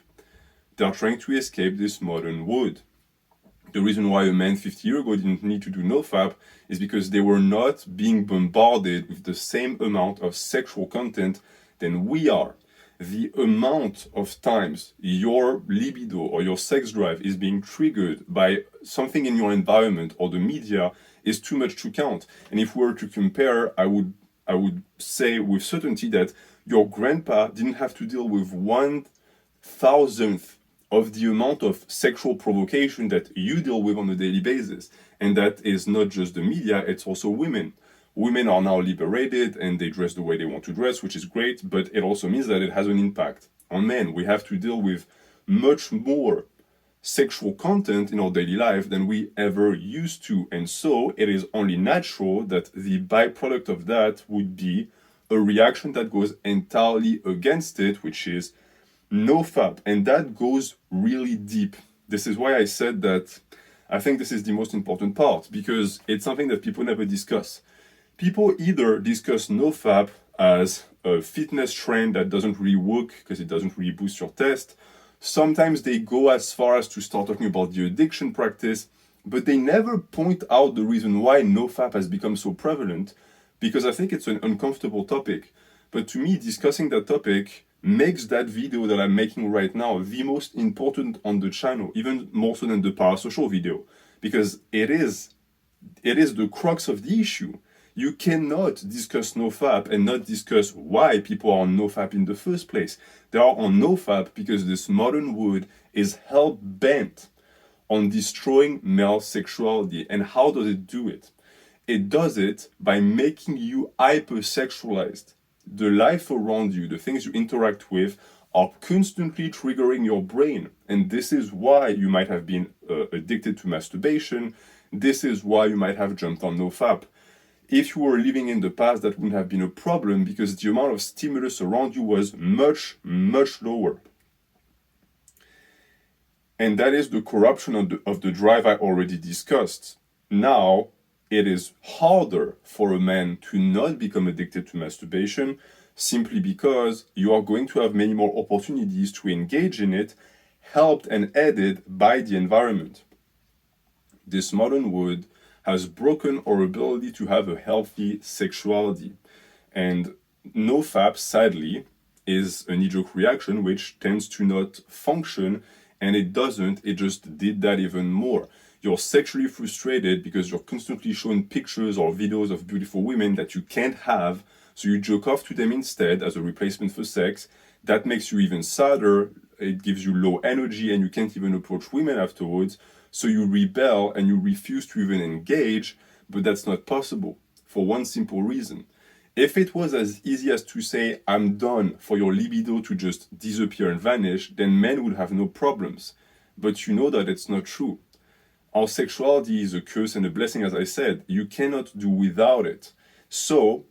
A: They're trying to escape this modern world. The reason why a man 50 years ago didn't need to do NoFap is because they were not being bombarded with the same amount of sexual content than we are. The amount of times your libido or your sex drive is being triggered by something in your environment or the media is too much to count. And if we were to compare, I would say with certainty that your grandpa didn't have to deal with 1,000th of the amount of sexual provocation that you deal with on a daily basis. And that is not just the media, it's also women. Women are now liberated and they dress the way they want to dress, which is great, but it also means that it has an impact on men. We have to deal with much more sexual content in our daily life than we ever used to. And so it is only natural that the byproduct of that would be a reaction that goes entirely against it, which is NoFap. And that goes really deep. This is why I said that I think this is the most important part, because it's something that people never discuss. People either discuss NoFap as a fitness trend that doesn't really work because it doesn't really boost your test. Sometimes they go as far as to start talking about the addiction practice, but they never point out the reason why NoFap has become so prevalent, because I think it's an uncomfortable topic. But to me, discussing that topic makes that video that I'm making right now the most important on the channel, even more so than the parasocial video, because it is the crux of the issue. You cannot discuss NoFap and not discuss why people are on NoFap in the first place. They are on NoFap because this modern world is hell-bent on destroying male sexuality. And how does it do it? It does it by making you hypersexualized. The life around you, the things you interact with, are constantly triggering your brain. And this is why you might have been addicted to masturbation. This is why you might have jumped on NoFap. If you were living in the past, that wouldn't have been a problem because the amount of stimulus around you was much, much lower. And that is the corruption of the drive I already discussed. Now, it is harder for a man to not become addicted to masturbation simply because you are going to have many more opportunities to engage in it, helped and aided by the environment. This modern world has broken our ability to have a healthy sexuality. And NoFap, sadly, is a knee-jerk reaction which tends to not function, and it doesn't, it just did that even more. You're sexually frustrated because you're constantly shown pictures or videos of beautiful women that you can't have, so you jerk off to them instead as a replacement for sex. That makes you even sadder, it gives you low energy, and you can't even approach women afterwards. So you rebel and you refuse to even engage, but that's not possible for one simple reason. If it was as easy as to say, I'm done, for your libido to just disappear and vanish, then men would have no problems. But you know that it's not true. Our sexuality is a curse and a blessing, as I said. You cannot do without it. So,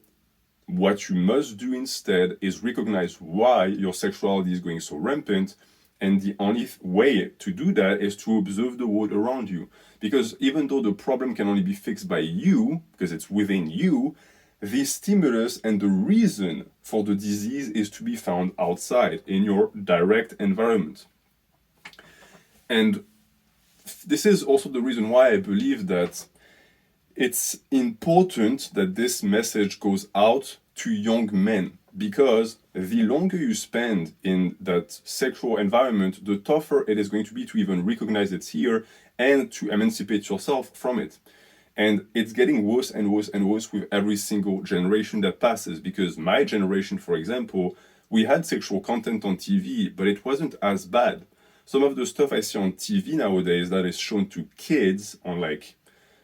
A: what you must do instead is recognize why your sexuality is going so rampant, and the only way to do that is to observe the world around you. Because even though the problem can only be fixed by you, because it's within you, the stimulus and the reason for the disease is to be found outside, in your direct environment. And this is also the reason why I believe that it's important that this message goes out to young men, because the longer you spend in that sexual environment, the tougher it is going to be to even recognize it's here and to emancipate yourself from it. And it's getting worse and worse and worse with every single generation that passes, because my generation, for example, we had sexual content on TV, but it wasn't as bad. Some of the stuff I see on TV nowadays that is shown to kids on like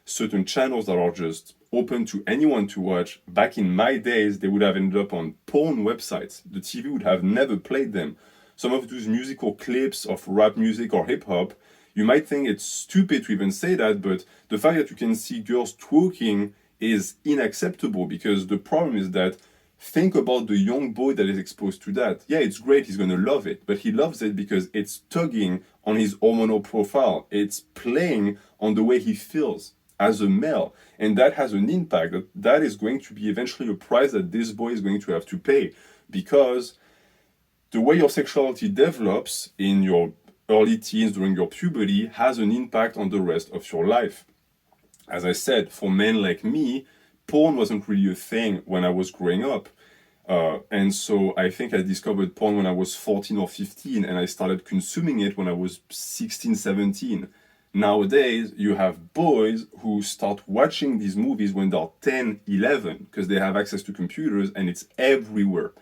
A: certain channels that are just open to anyone to watch, back in my days, they would have ended up on porn websites. The TV would have never played them. Some of those musical clips of rap music or hip hop, you might think it's stupid to even say that, but the fact that you can see girls twerking is unacceptable, because the problem is that think about the young boy that is exposed to that. Yeah, it's great, he's gonna love it, but he loves it because it's tugging on his hormonal profile. It's playing on the way he feels as a male, and that has an impact. That is going to be eventually a price that this boy is going to have to pay, because the way your sexuality develops in your early teens, during your puberty, has an impact on the rest of your life. As I said, for men like me, porn wasn't really a thing when I was growing up. And so I think I discovered porn when I was 14 or 15, and I started consuming it when I was 16, 17. Nowadays, you have boys who start watching these movies when they're 10, 11, because they have access to computers and it's everywhere.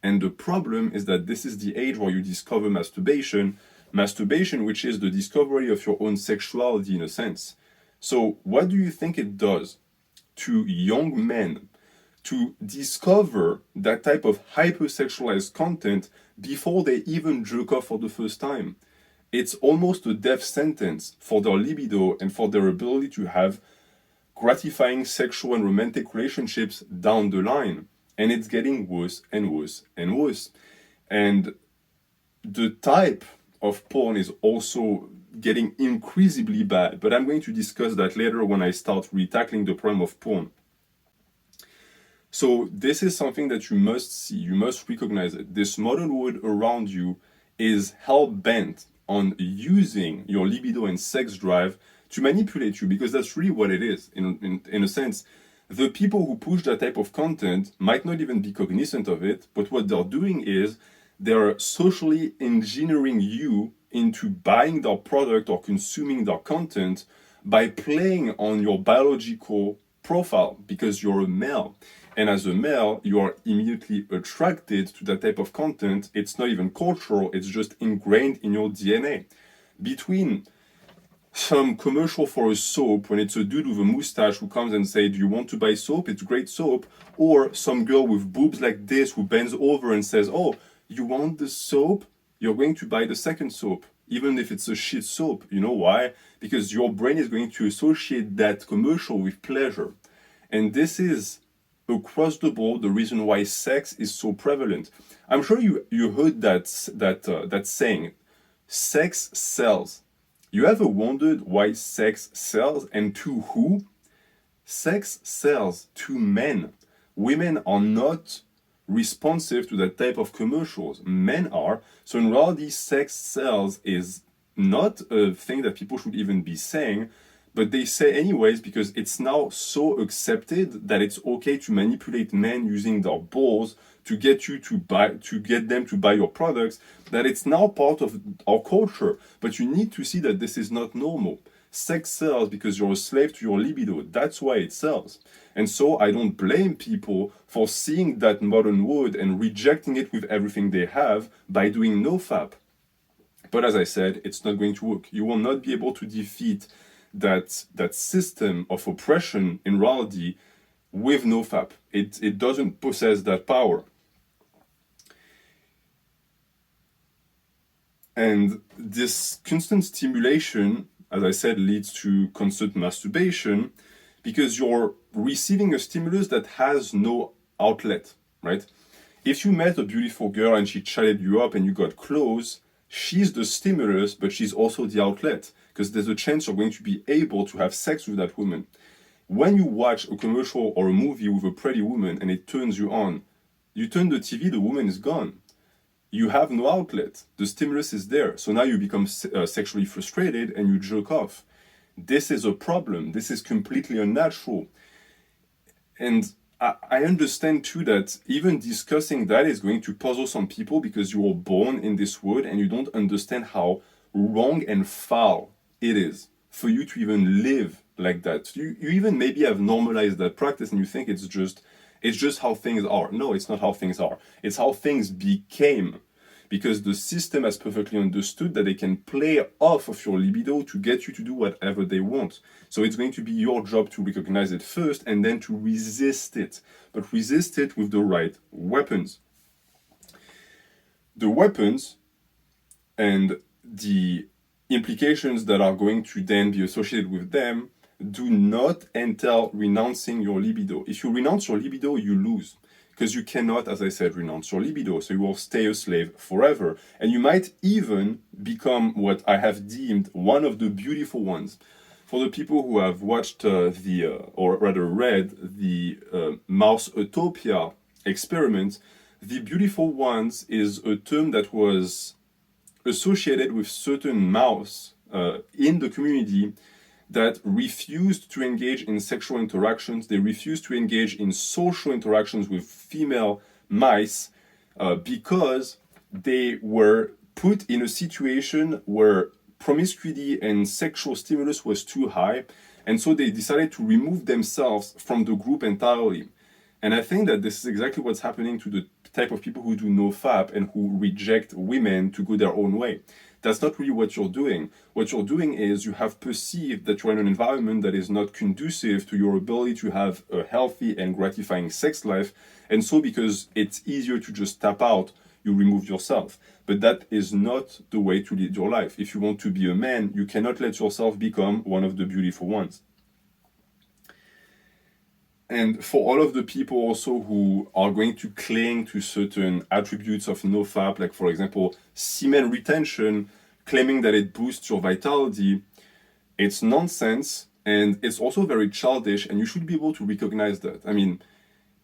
A: And the problem is that this is the age where you discover masturbation, which is the discovery of your own sexuality in a sense. So what do you think it does to young men to discover that type of hypersexualized content before they even jerk off for the first time? It's almost a death sentence for their libido and for their ability to have gratifying sexual and romantic relationships down the line. And it's getting worse and worse and worse. And the type of porn is also getting increasingly bad, but I'm going to discuss that later when I start re-tackling the problem of porn. So this is something that you must see, you must recognize it. This modern world around you is hell-bent on using your libido and sex drive to manipulate you, because that's really what it is, in a sense. The people who push that type of content might not even be cognizant of it, but what they're doing is they're socially engineering you into buying their product or consuming their content by playing on your biological profile, because you're a male. And as a male, you are immediately attracted to that type of content. It's not even cultural, it's just ingrained in your DNA. Between some commercial for a soap when it's a dude with a mustache who comes and says, do you want to buy soap? It's great soap. Or some girl with boobs like this who bends over and says, oh, you want the soap? You're going to buy the second soap, even if it's a shit soap. You know why? Because your brain is going to associate that commercial with pleasure. And this is across the board the reason why sex is so prevalent. I'm sure you heard that saying, sex sells. You ever wondered why sex sells and to who? Sex sells to men. Women are not responsive to that type of commercials. Men are. So in reality, sex sells is not a thing that people should even be saying, but they say anyways because it's now so accepted that it's okay to manipulate men using their balls to get them to buy your products, that it's now part of our culture. But you need to see that this is not normal. Sex sells because you're a slave to your libido. That's why it sells. And so I don't blame people for seeing that modern wood and rejecting it with everything they have by doing NoFap. But as I said, it's not going to work. You will not be able to defeat that system of oppression in reality with NoFap. It doesn't possess that power. And this constant stimulation, as I said, leads to constant masturbation because you're receiving a stimulus that has no outlet, right? If you met a beautiful girl and she chatted you up and you got close, she's the stimulus, but she's also the outlet because there's a chance you're going to be able to have sex with that woman. When you watch a commercial or a movie with a pretty woman and it turns you on, you turn the TV, the woman is gone. You have no outlet. The stimulus is there. So now you become sexually frustrated and you jerk off. This is a problem. This is completely unnatural. And I understand too that even discussing that is going to puzzle some people because you were born in this world and you don't understand how wrong and foul it is for you to even live like that. You even maybe have normalized that practice and you think it's just how things are. No, it's not how things are. It's how things became. Because the system has perfectly understood that they can play off of your libido to get you to do whatever they want. So it's going to be your job to recognize it first and then to resist it. But resist it with the right weapons. The weapons and the implications that are going to then be associated with them do not entail renouncing your libido. If you renounce your libido, you lose. Because you cannot, as I said, renounce your libido. So you will stay a slave forever. And you might even become what I have deemed one of the beautiful ones. For the people who have watched or rather read the mouse utopia experiment, the beautiful ones is a term that was associated with certain mouse in the community that refused to engage in sexual interactions. They refused to engage in social interactions with female mice because they were put in a situation where promiscuity and sexual stimulus was too high, and so they decided to remove themselves from the group entirely. And I think that this is exactly what's happening to the type of people who do NoFap and who reject women to go their own way. That's not really what you're doing. What you're doing is you have perceived that you're in an environment that is not conducive to your ability to have a healthy and gratifying sex life. And so because it's easier to just tap out, you remove yourself. But that is not the way to lead your life. If you want to be a man, you cannot let yourself become one of the beautiful ones. And for all of the people also who are going to cling to certain attributes of NoFap, like for example, semen retention, claiming that it boosts your vitality, it's nonsense and it's also very childish, and you should be able to recognize that. I mean,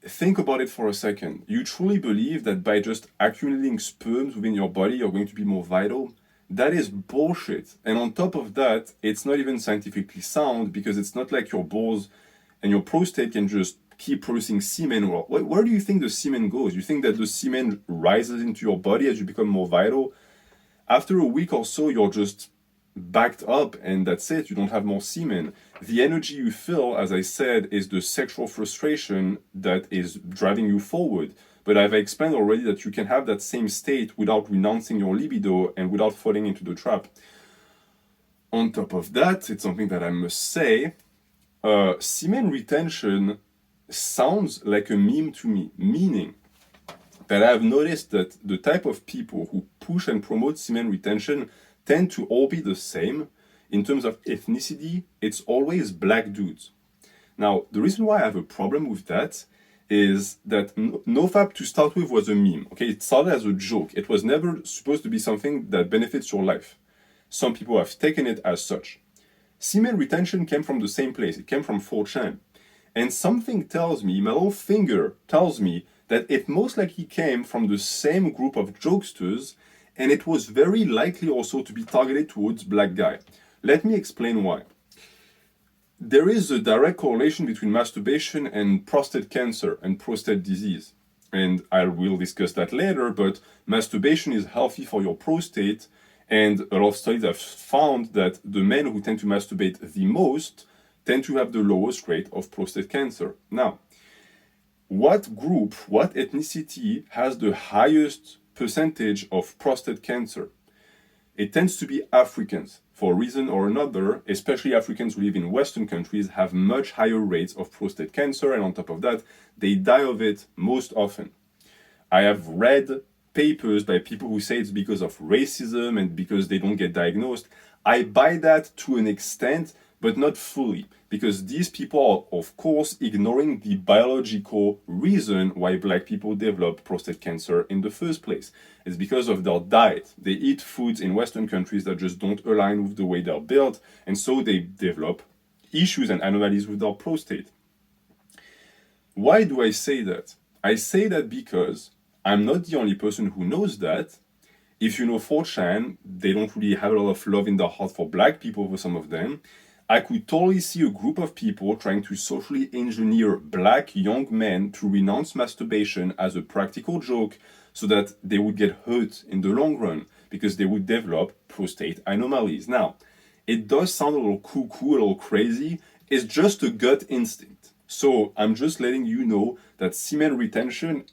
A: think about it for a second. You truly believe that by just accumulating sperms within your body, you're going to be more vital? That is bullshit. And on top of that, it's not even scientifically sound because it's not like your balls and your prostate can just keep producing semen. Well, where do you think the semen goes? You think that the semen rises into your body as you become more vital? After a week or so, you're just backed up and that's it. You don't have more semen. The energy you feel, as I said, is the sexual frustration that is driving you forward. But I've explained already that you can have that same state without renouncing your libido and without falling into the trap. On top of that, it's something that I must say, semen retention sounds like a meme to me, meaning that I have noticed that the type of people who push and promote semen retention tend to all be the same. In terms of ethnicity, it's always black dudes. Now, the reason why I have a problem with that is that NoFap to start with was a meme, okay? It started as a joke. It was never supposed to be something that benefits your life. Some people have taken it as such. Semen retention came from the same place. It came from 4chan. And something tells me, my little finger tells me, that it most likely came from the same group of jokesters, and it was very likely also to be targeted towards black guy. Let me explain why. There is a direct correlation between masturbation and prostate cancer and prostate disease. And I will discuss that later, but masturbation is healthy for your prostate, and a lot of studies have found that the men who tend to masturbate the most tend to have the lowest rate of prostate cancer. Now, what group, what ethnicity has the highest percentage of prostate cancer? It tends to be Africans. For a reason or another, especially Africans who live in Western countries have much higher rates of prostate cancer, and on top of that, they die of it most often. I have read papers by people who say it's because of racism and because they don't get diagnosed. I buy that to an extent, but not fully, because these people are, of course, ignoring the biological reason why black people develop prostate cancer in the first place. It's because of their diet. They eat foods in Western countries that just don't align with the way they're built, and so they develop issues and anomalies with their prostate. Why do I say that? I say that because I'm not the only person who knows that. If you know 4chan, they don't really have a lot of love in their heart for black people, for some of them. I could totally see a group of people trying to socially engineer black young men to renounce masturbation as a practical joke so that they would get hurt in the long run because they would develop prostate anomalies. Now, it does sound a little cuckoo, a little crazy. It's just a gut instinct. So I'm just letting you know that semen retention,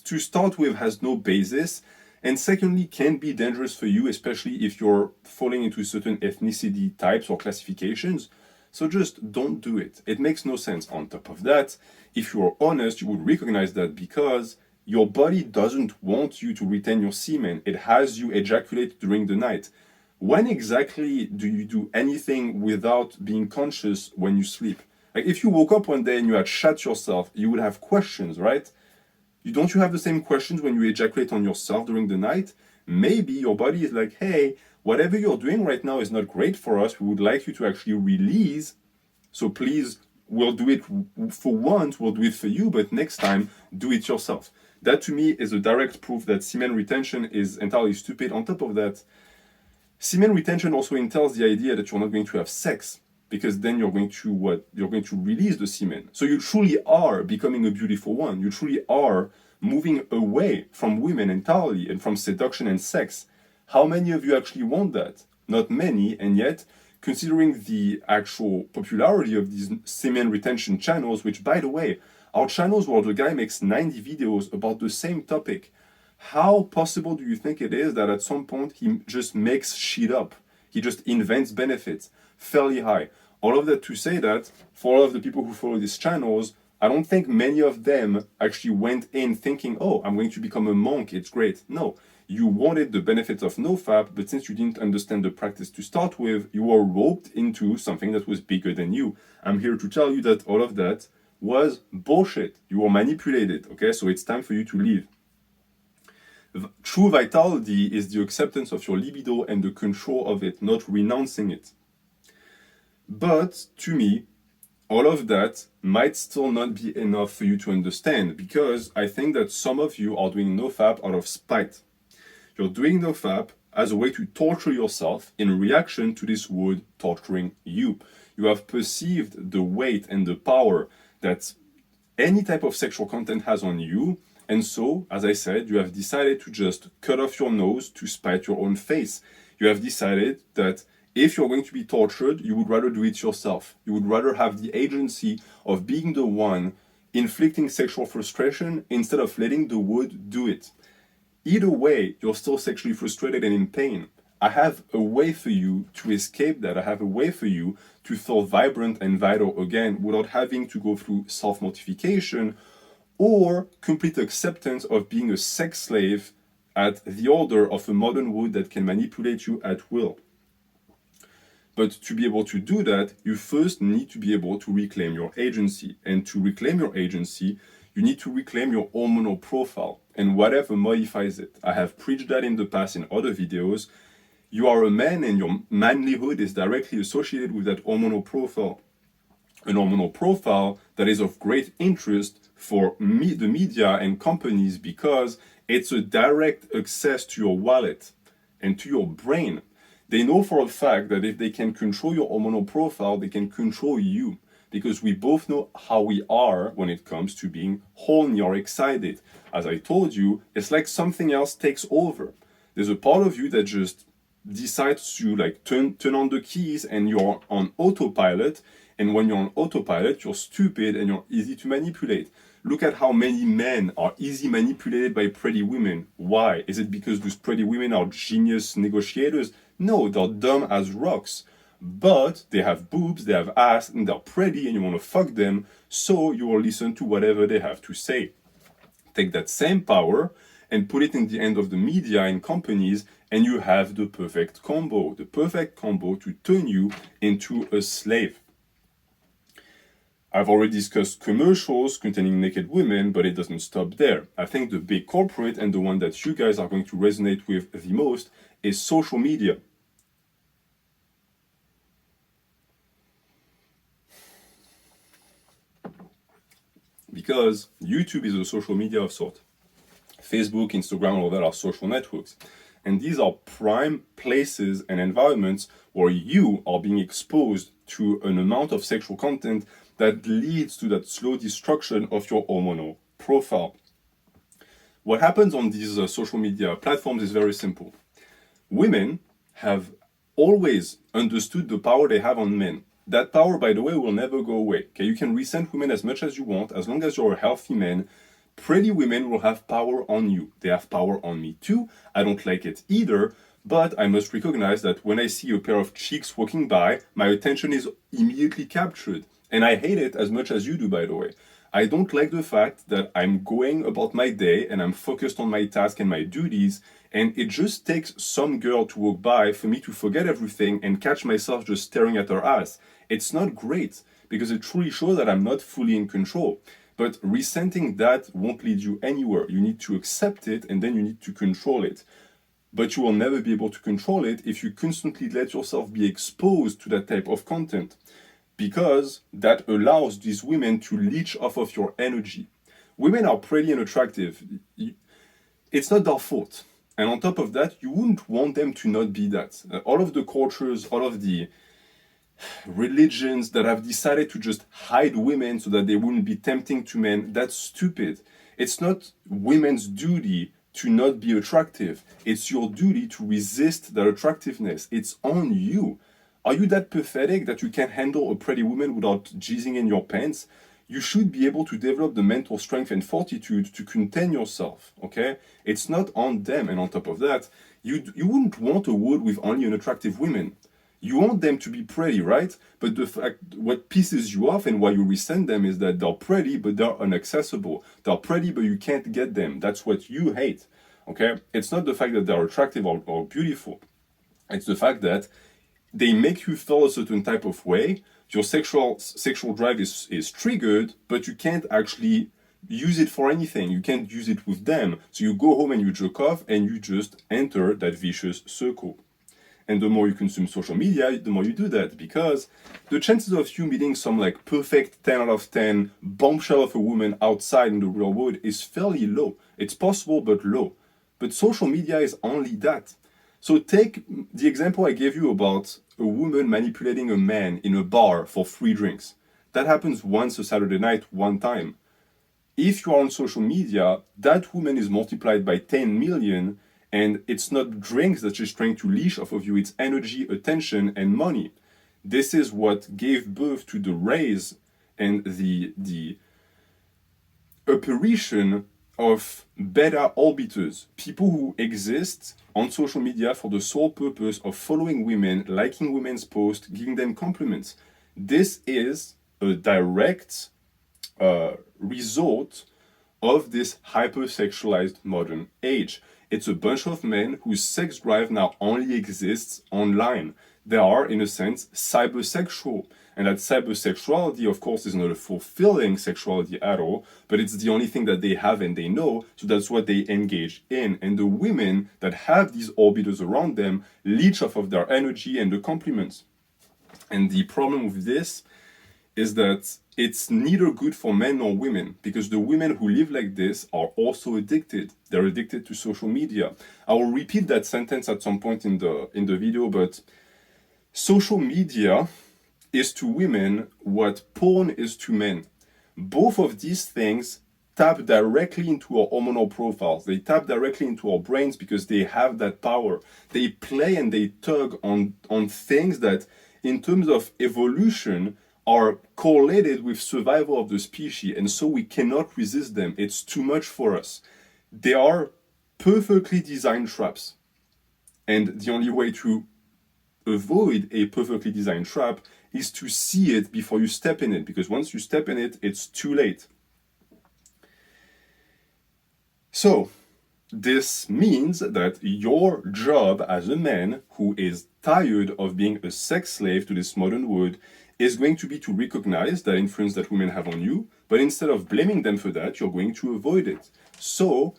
A: to start with, has no basis, and secondly, can be dangerous for you, especially if you're falling into certain ethnicity types or classifications. So just don't do it. It makes no sense. On top of that, if you're honest, you would recognize that because your body doesn't want you to retain your semen. It has you ejaculate during the night. When exactly do you do anything without being conscious when you sleep? Like if you woke up one day and you had shat yourself, you would have questions, right? Don't you have the same questions when you ejaculate on yourself during the night? Maybe your body is like, hey, whatever you're doing right now is not great for us. We would like you to actually release. So please, we'll do it for once, we'll do it for you, but next time, do it yourself. That to me is a direct proof that semen retention is entirely stupid. On top of that, semen retention also entails the idea that you're not going to have sex, because then you're going to what? You're going to release the semen. So you truly are becoming a beautiful one. You truly are moving away from women entirely and from seduction and sex. How many of you actually want that? Not many, and yet, considering the actual popularity of these semen retention channels, which by the way, are channels where the guy makes 90 videos about the same topic, how possible do you think it is that at some point he just makes shit up? He just invents benefits fairly high. All of that to say that for all of the people who follow these channels, I don't think many of them actually went in thinking, oh, I'm going to become a monk, it's great. No, you wanted the benefits of NoFap, but since you didn't understand the practice to start with, you were roped into something that was bigger than you. I'm here to tell you that all of that was bullshit. You were manipulated, okay? So it's time for you to leave. True vitality is the acceptance of your libido and the control of it, not renouncing it. But to me, all of that might still not be enough for you to understand, because I think that some of you are doing NoFap out of spite. You're doing NoFap as a way to torture yourself in reaction to this word torturing you. You have perceived the weight and the power that any type of sexual content has on you, and so, as I said, you have decided to just cut off your nose to spite your own face. You have decided that if you're going to be tortured, you would rather do it yourself. You would rather have the agency of being the one inflicting sexual frustration instead of letting the wood do it. Either way, you're still sexually frustrated and in pain. I have a way for you to escape that. I have a way for you to feel vibrant and vital again without having to go through self-mortification or complete acceptance of being a sex slave at the order of a modern wood that can manipulate you at will. But to be able to do that, you first need to be able to reclaim your agency. And to reclaim your agency, you need to reclaim your hormonal profile and whatever modifies it. I have preached that in the past in other videos. You are a man and your manlyhood is directly associated with that hormonal profile. An hormonal profile that is of great interest for the media and companies because it's a direct access to your wallet and to your brain. They know for a fact that if they can control your hormonal profile, they can control you. Because we both know how we are when it comes to being horny or excited. As I told you, it's like something else takes over. There's a part of you that just decides to like turn on the keys and you're on autopilot. And when you're on autopilot, you're stupid and you're easy to manipulate. Look at how many men are easy manipulated by pretty women. Why? Is it because those pretty women are genius negotiators? No, they're dumb as rocks. But they have boobs, they have ass, and they're pretty and you want to fuck them, so you will listen to whatever they have to say. Take that same power and put it in the hand of the media and companies, and you have the perfect combo to turn you into a slave. I've already discussed commercials containing naked women, but it doesn't stop there. I think the big culprit, and the one that you guys are going to resonate with the most, is social media. Because YouTube is a social media of sort. Facebook, Instagram, all that are social networks. And these are prime places and environments where you are being exposed to an amount of sexual content that leads to that slow destruction of your hormonal profile. What happens on these social media platforms is very simple. Women have always understood the power they have on men. That power, by the way, will never go away. Okay, you can resent women as much as you want, as long as you're a healthy man. Pretty women will have power on you. They have power on me too. I don't like it either, but I must recognize that when I see a pair of cheeks walking by, my attention is immediately captured. And I hate it as much as you do, by the way. I don't like the fact that I'm going about my day and I'm focused on my task and my duties, and it just takes some girl to walk by for me to forget everything and catch myself just staring at her ass. It's not great, because it truly shows that I'm not fully in control. But resenting that won't lead you anywhere. You need to accept it and then you need to control it. But you will never be able to control it if you constantly let yourself be exposed to that type of content. Because that allows these women to leech off of your energy. Women are pretty and attractive. It's not their fault. And on top of that, you wouldn't want them to not be that. All of the cultures, all of the religions that have decided to just hide women so that they wouldn't be tempting to men, that's stupid. It's not women's duty to not be attractive. It's your duty to resist that attractiveness. It's on you. Are you that pathetic that you can't handle a pretty woman without jizzing in your pants? You should be able to develop the mental strength and fortitude to contain yourself, okay? It's not on them. And on top of that, you wouldn't want a world with only unattractive women. You want them to be pretty, right? But the fact, what pisses you off and why you resent them is that they're pretty, but they're inaccessible. They're pretty, but you can't get them. That's what you hate, okay? It's not the fact that they're attractive or beautiful. It's the fact that they make you feel a certain type of way. Your sexual drive is triggered, but you can't actually use it for anything. You can't use it with them. So you go home and you jerk off and you just enter that vicious circle. And the more you consume social media, the more you do that, because the chances of you meeting some like perfect 10 out of 10 bombshell of a woman outside in the real world is fairly low. It's possible, but low. But social media is only that. So take the example I gave you about a woman manipulating a man in a bar for free drinks. That happens once a Saturday night, one time. If you are on social media, that woman is multiplied by 10 million, and it's not drinks that she's trying to leash off of you, it's energy, attention, and money. This is what gave birth to the rise and the apparition of beta orbiters, people who exist on social media for the sole purpose of following women, liking women's posts, giving them compliments. This is a direct result of this hypersexualized modern age. It's a bunch of men whose sex drive now only exists online. They are, in a sense, cybersexual. And that cybersexuality, of course, is not a fulfilling sexuality at all, but it's the only thing that they have and they know, so that's what they engage in. And the women that have these orbiters around them leech off of their energy and the compliments. And the problem with this is that it's neither good for men nor women, because the women who live like this are also addicted. They're addicted to social media. I will repeat that sentence at some point in the video, but social media is to women what porn is to men. Both of these things tap directly into our hormonal profiles. They tap directly into our brains because they have that power. They play and they tug on things that, in terms of evolution, are correlated with survival of the species, and so we cannot resist them. It's too much for us. They are perfectly designed traps. And the only way to avoid a perfectly designed trap is to see it before you step in it, because once you step in it, it's too late. So, this means that your job as a man who is tired of being a sex slave to this modern world is going to be to recognize that influence that women have on you, but instead of blaming them for that, you're going to avoid it. So,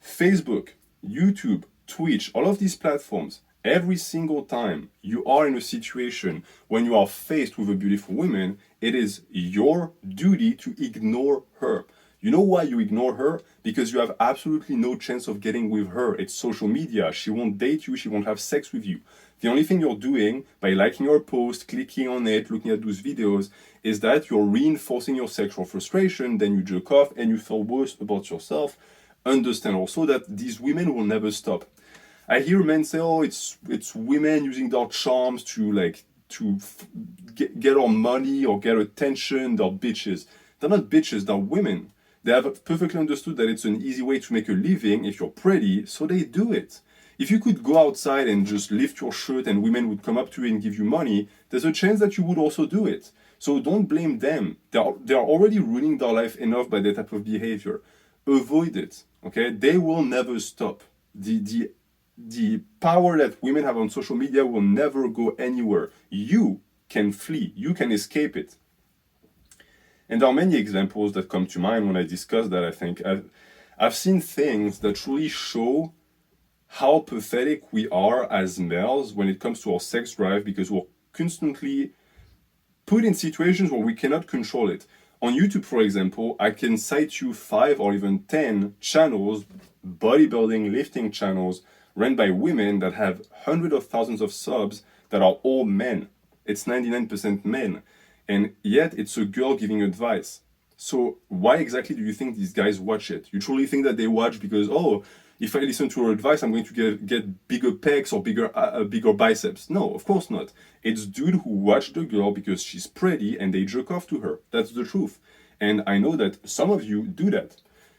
A: Facebook, YouTube, Twitch, all of these platforms, every single time you are in a situation when you are faced with a beautiful woman, it is your duty to ignore her. You know why you ignore her? Because you have absolutely no chance of getting with her. It's social media. She won't date you. She won't have sex with you. The only thing you're doing by liking her post, clicking on it, looking at those videos, is that you're reinforcing your sexual frustration, then you jerk off and you feel worse about yourself. Understand also that these women will never stop. I hear men say, oh, it's women using their charms to get our money or get attention. They're bitches. They're not bitches, they're women. They have perfectly understood that it's an easy way to make a living if you're pretty, so they do it. If you could go outside and just lift your shirt and women would come up to you and give you money, there's a chance that you would also do it. So don't blame them. They are already ruining their life enough by that type of behavior. Avoid it, okay? They will never stop. The power that women have on social media will never go anywhere. You can flee. You can escape it. And there are many examples that come to mind when I discuss that. I think I've seen things that truly show how pathetic we are as males when it comes to our sex drive, because we're constantly put in situations where we cannot control it. On YouTube, for example, I can cite you 5 or even 10 channels, bodybuilding, lifting channels, run by women that have hundreds of thousands of subs that are all men. It's 99% men. And yet it's a girl giving advice. So why exactly do you think these guys watch it? You truly think that they watch because, oh, if I listen to her advice, I'm going to get bigger pecs or bigger biceps? No, of course not. It's dude who watch the girl because she's pretty and they jerk off to her. That's the truth. And I know that some of you do that.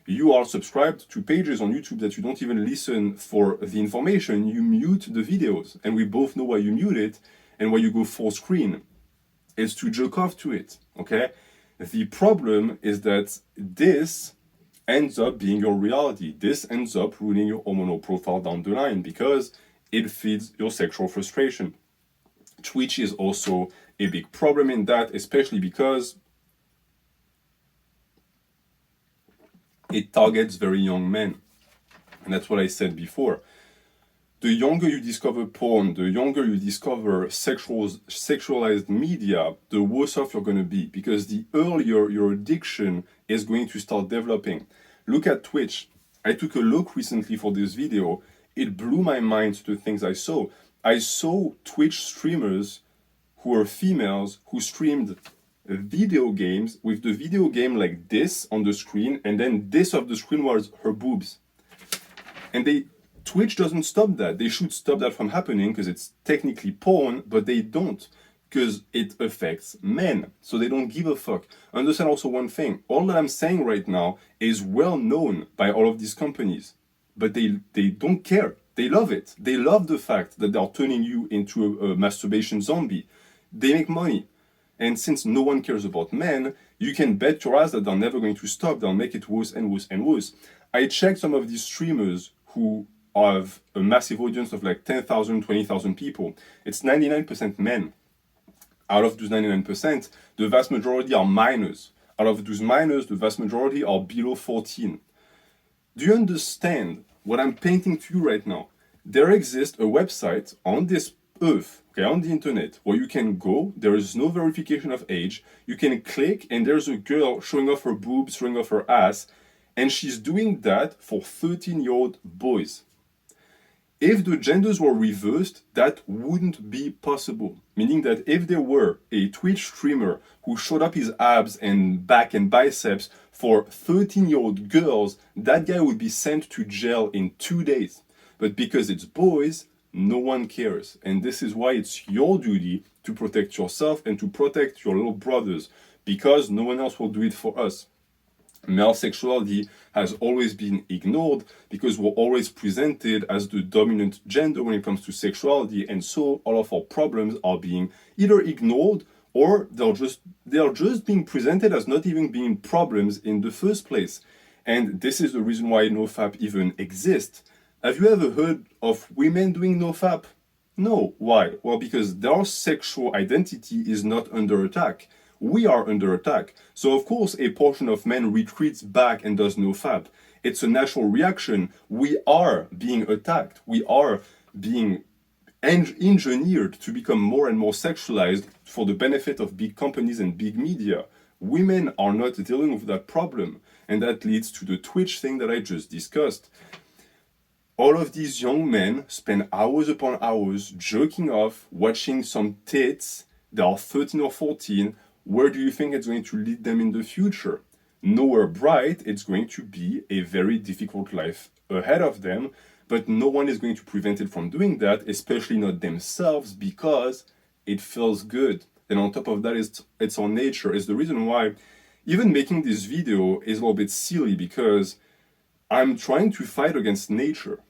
A: You are subscribed to pages on YouTube that you don't even listen for the information. You mute the videos. And we both know why you mute it and why you go full screen. It's to jerk off to it, okay? The problem is that this ends up being your reality. This ends up ruining your hormonal profile down the line because it feeds your sexual frustration. Twitch is also a big problem in that, especially because it targets very young men. And that's what I said before. The younger you discover porn, the younger you discover sexualized media, the worse off you're going to be, because the earlier your addiction is going to start developing. Look at Twitch. I took a look recently for this video. It blew my mind to the things I saw. I saw Twitch streamers who were females who streamed video games with the video game like this on the screen, and then this of the screen was her boobs. And Twitch doesn't stop that. They should stop that from happening because it's technically porn, but they don't. because it affects men. So they don't give a fuck. Understand also one thing. All that I'm saying right now is well known by all of these companies. But they don't care. They love it. They love the fact that they're turning you into a masturbation zombie. They make money. And since no one cares about men, you can bet your ass that they're never going to stop. They'll make it worse and worse and worse. I checked some of these streamers who have a massive audience of like 10,000, 20,000 people. It's 99% men. Out of those 99%, the vast majority are minors. Out of those minors, the vast majority are below 14. Do you understand what I'm painting to you right now? There exists a website on this earth, okay, on the internet, where you can go, there is no verification of age, you can click and there's a girl showing off her boobs, showing off her ass, and she's doing that for 13-year-old boys. If the genders were reversed, that wouldn't be possible. Meaning that if there were a Twitch streamer who showed up his abs and back and biceps for 13-year-old girls, that guy would be sent to jail in 2 days. But because it's boys, no one cares. And this is why it's your duty to protect yourself and to protect your little brothers, because no one else will do it for us. Male sexuality has always been ignored because we're always presented as the dominant gender when it comes to sexuality, and so all of our problems are being either ignored or they're just being presented as not even being problems in the first place. And this is the reason why NoFap even exists. Have you ever heard of women doing NoFap? No. Why? Well, because their sexual identity is not under attack. We are under attack. So of course a portion of men retreats back and does NoFap. It's a natural reaction. We are being attacked. We are being engineered to become more and more sexualized for the benefit of big companies and big media. Women are not dealing with that problem, and that leads to the Twitch thing that I just discussed. All of these young men spend hours upon hours jerking off, watching some tits. They are 13 or 14. Where do you think it's going to lead them in the future? Nowhere bright. It's going to be a very difficult life ahead of them, but no one is going to prevent it from doing that, especially not themselves, because it feels good. And on top of that, it's our nature. It's the reason why even making this video is a little bit silly, because I'm trying to fight against nature.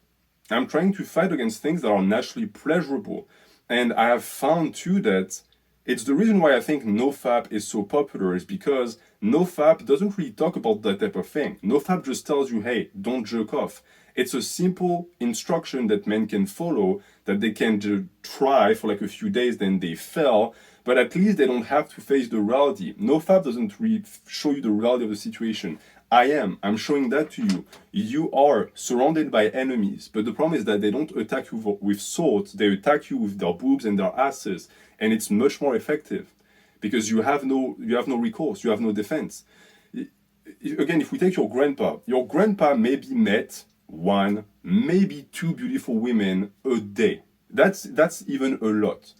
A: I'm trying to fight against things that are naturally pleasurable. And I have found too that it's the reason why I think NoFap is so popular, is because NoFap doesn't really talk about that type of thing. NoFap just tells you, hey, don't jerk off. It's a simple instruction that men can follow, that they can try for like a few days, then they fail, but at least they don't have to face the reality. NoFap doesn't really show you the reality of the situation. I'm showing that to you. You are surrounded by enemies, but the problem is that they don't attack you with swords, they attack you with their boobs and their asses. And it's much more effective because you have no recourse, you have no defense. Again, if we take your grandpa maybe met one, maybe two beautiful women a day. That's even a lot.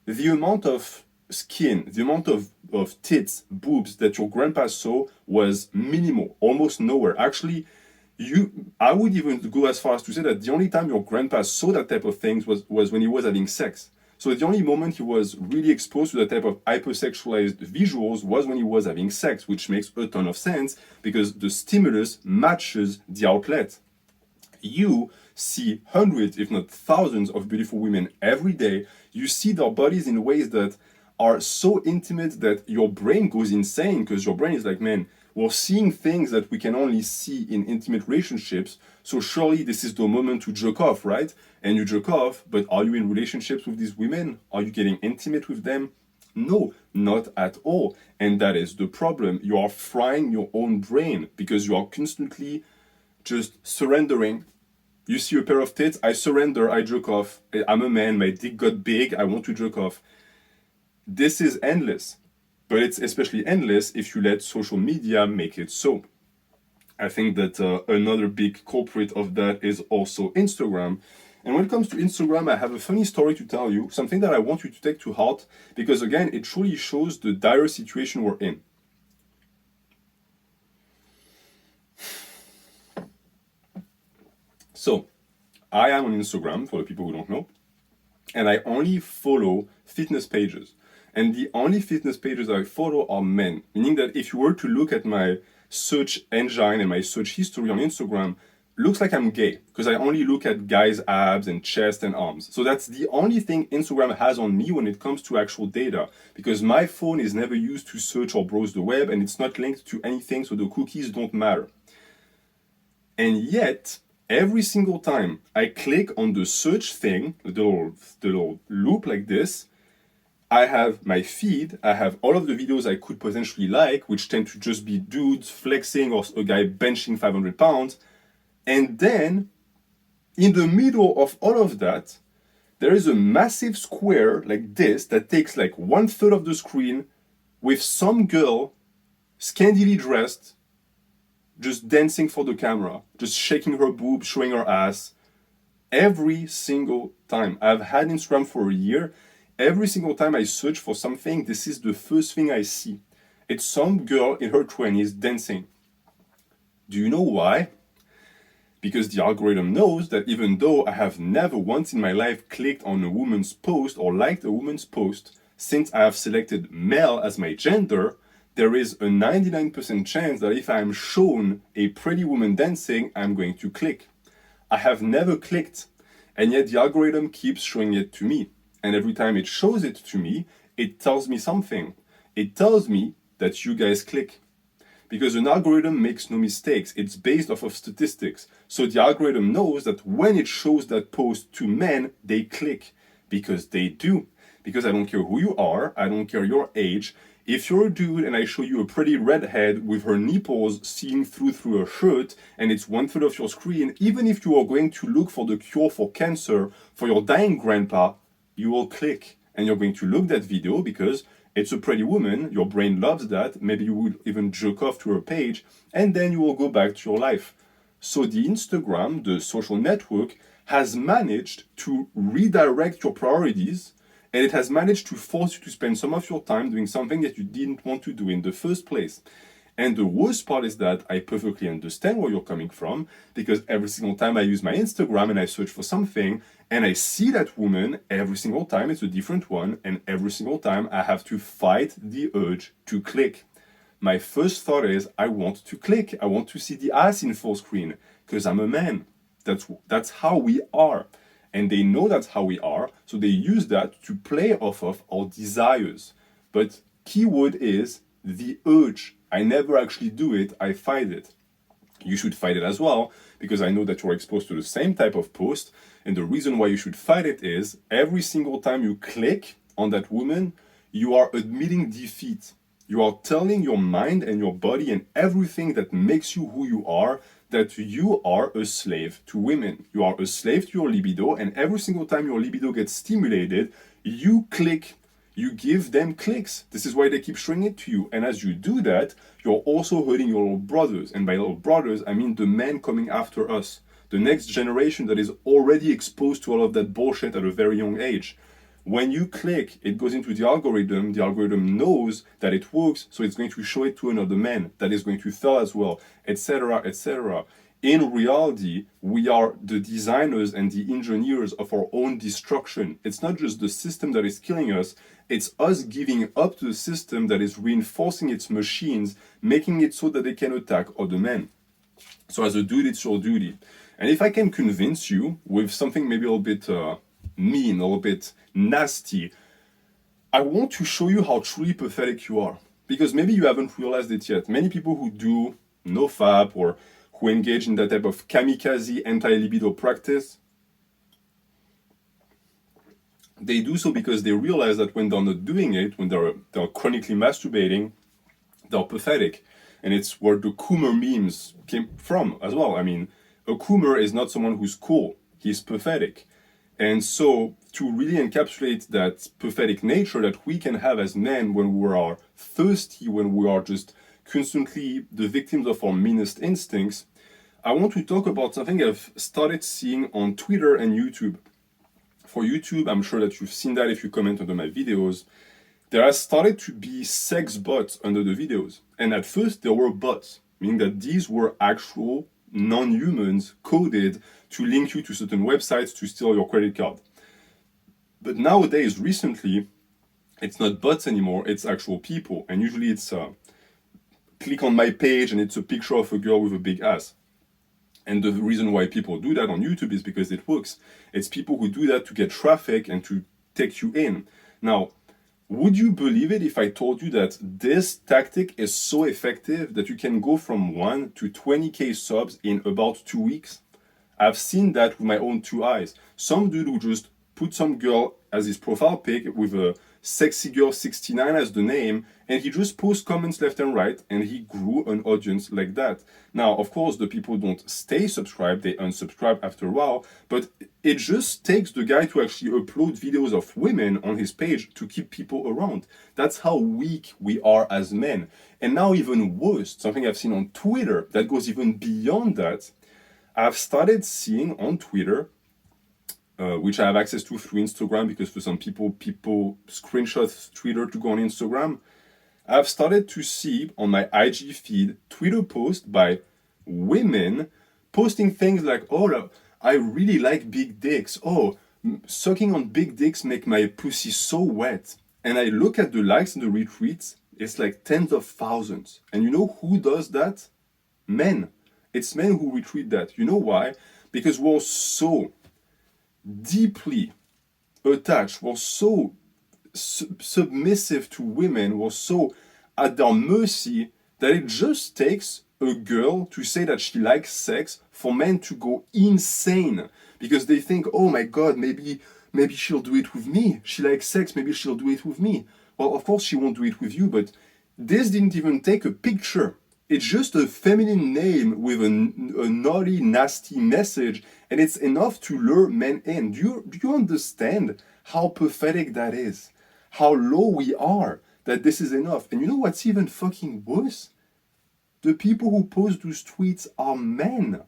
A: The amount of skin, the amount of tits, boobs that your grandpa saw was minimal, almost nowhere. Actually, I would even go as far as to say that the only time your grandpa saw that type of things was when he was having sex. So the only moment he was really exposed to that type of hypersexualized visuals was when he was having sex, which makes a ton of sense because the stimulus matches the outlet. You see hundreds, if not thousands, of beautiful women every day. You see their bodies in ways that are so intimate that your brain goes insane, because your brain is like, man, we're seeing things that we can only see in intimate relationships, so surely this is the moment to jerk off, right? And you jerk off, but are you in relationships with these women? Are you getting intimate with them? No, not at all. And that is the problem. You are frying your own brain because you are constantly just surrendering. You see a pair of tits, I surrender, I jerk off. I'm a man, my dick got big, I want to jerk off. This is endless. But it's especially endless if you let social media make it so. I think that another big culprit of that is also Instagram. And when it comes to Instagram, I have a funny story to tell you, something that I want you to take to heart, because again, it truly shows the dire situation we're in. So, I am on Instagram, for the people who don't know, and I only follow fitness pages. And the only fitness pages I follow are men. Meaning that if you were to look at my search engine and my search history on Instagram, looks like I'm gay because I only look at guys' abs and chest and arms. So that's the only thing Instagram has on me when it comes to actual data, because my phone is never used to search or browse the web and it's not linked to anything, so the cookies don't matter. And yet, every single time I click on the search thing, the little loop like this, I have my feed, I have all of the videos I could potentially like, which tend to just be dudes flexing or a guy benching 500 pounds. And then, in the middle of all of that, there is a massive square like this that takes like 1/3 of the screen with some girl scantily dressed, just dancing for the camera, just shaking her boob, showing her ass. Every single time. I've had Instagram for a year. Every single time I search for something, this is the first thing I see. It's some girl in her 20s dancing. Do you know why? Because the algorithm knows that even though I have never once in my life clicked on a woman's post or liked a woman's post, since I have selected male as my gender, there is a 99% chance that if I am shown a pretty woman dancing, I'm going to click. I have never clicked, and yet the algorithm keeps showing it to me. And every time it shows it to me, it tells me something. It tells me that you guys click. Because an algorithm makes no mistakes. It's based off of statistics. So the algorithm knows that when it shows that post to men, they click. Because they do. Because I don't care who you are. I don't care your age. If you're a dude and I show you a pretty redhead with her nipples seen through her shirt and it's 1/3 of your screen, even if you are going to look for the cure for cancer for your dying grandpa, you will click and you're going to look that video because it's a pretty woman, your brain loves that, maybe you will even jerk off to her page, and then you will go back to your life. So the Instagram, the social network, has managed to redirect your priorities, and it has managed to force you to spend some of your time doing something that you didn't want to do in the first place. And the worst part is that I perfectly understand where you're coming from, because every single time I use my Instagram and I search for something, and I see that woman, every single time it's a different one, and every single time I have to fight the urge to click. My first thought is, I want to click. I want to see the ass in full screen, because I'm a man. That's how we are. And they know that's how we are, so they use that to play off of our desires. But keyword is the urge. I never actually do it, I fight it. You should fight it as well, because I know that you're exposed to the same type of post, and the reason why you should fight it is every single time you click on that woman, you are admitting defeat. You are telling your mind and your body and everything that makes you who you are that you are a slave to women. You are a slave to your libido, and every single time your libido gets stimulated, you click. You give them clicks. This is why they keep showing it to you. And as you do that, you're also hurting your little brothers. And by little brothers, I mean the men coming after us. The next generation that is already exposed to all of that bullshit at a very young age. When you click, it goes into the algorithm knows that it works, so it's going to show it to another man that is going to sell as well, etc., etc. In reality, we are the designers and the engineers of our own destruction. It's not just the system that is killing us, it's us giving up to the system that is reinforcing its machines, making it so that they can attack other men. So as a dude, it's your duty. And if I can convince you with something maybe a little bit mean, a little bit nasty, I want to show you how truly pathetic you are. Because maybe you haven't realized it yet. Many people who do NoFap or who engage in that type of kamikaze anti-libido practice, they do so because they realize that when they're not doing it, when they're chronically masturbating, they're pathetic. And it's where the coomer memes came from as well. I mean, a coomer is not someone who's cool. He's pathetic. And so to really encapsulate that pathetic nature that we can have as men when we are thirsty, when we are just constantly the victims of our meanest instincts, I want to talk about something I've started seeing on Twitter and YouTube. For YouTube, I'm sure that you've seen that if you comment under my videos. There has started to be sex bots under the videos. And at first, there were bots, meaning that these were actual non-humans coded to link you to certain websites to steal your credit card. But nowadays, recently, It's not bots anymore, it's actual people. And usually it's click on my page and it's a picture of a girl with a big ass. And the reason why people do that on YouTube is because it works. It's people who do that to get traffic and to take you in. Now, would you believe it if I told you that this tactic is so effective that you can go from 1 to 20k subs in about 2 weeks? I've seen that with my own 2 eyes. Some dude who just put some girl as his profile pic with a sexy girl 69 as the name, and he just posts comments left and right, and he grew an audience like that. Now, of course, the people don't stay subscribed, they unsubscribe after a while, but it just takes the guy to actually upload videos of women on his page to keep people around. That's how weak we are as men. And now even worse, something I've seen on Twitter that goes even beyond that, I've started seeing on Twitter, which I have access to through Instagram, because for some people screenshot Twitter to go on Instagram. I've started to see on my IG feed Twitter posts by women posting things like, oh, I really like big dicks. Oh, sucking on big dicks make my pussy so wet. And I look at the likes and the retweets, it's like tens of thousands. And you know who does that? Men. It's men who retweet that. You know why? Because we're so deeply attached, we're so submissive to women, we're so at their mercy that it just takes a girl to say that she likes sex for men to go insane, because they think, oh my god, maybe she'll do it with me. She likes sex, maybe she'll do it with me. Well, of course she won't do it with you, but this didn't even take a picture. It's just a feminine name with a naughty, nasty message, and it's enough to lure men in. Do you understand how pathetic that is? How low we are, that this is enough. And you know what's even fucking worse? The people who post those tweets are men.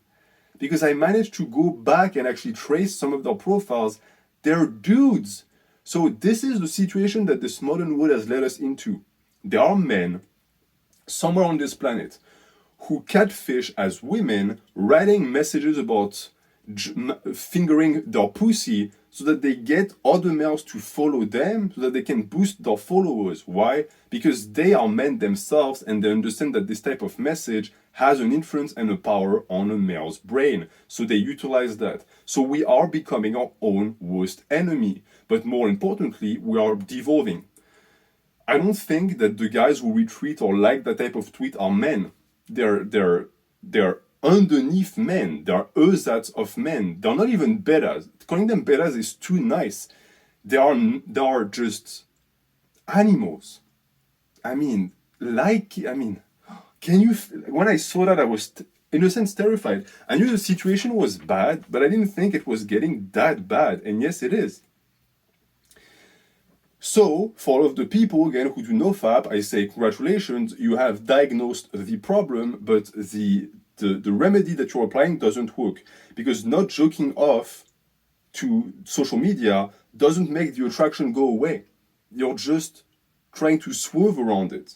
A: Because I managed to go back and actually trace some of their profiles. They're dudes. So this is the situation that this modern world has led us into. There are men somewhere on this planet who catfish as women, writing messages about fingering their pussy so that they get other males to follow them, so that they can boost their followers. Why? Because they are men themselves and they understand that this type of message has an influence and a power on a male's brain. So they utilize that. So we are becoming our own worst enemy. But more importantly, we are devolving. I don't think that the guys who retweet or like that type of tweet are men. They're underneath men. They're ersatz of men. They're not even betas. Calling them betas is too nice. They are just animals. Can you? When I saw that, I was in a sense terrified. I knew the situation was bad, but I didn't think it was getting that bad. And yes, it is. So, for all of the people, again, who do NoFap, I say congratulations, you have diagnosed the problem, but the remedy that you're applying doesn't work. Because not joking off to social media doesn't make the attraction go away. You're just trying to swerve around it.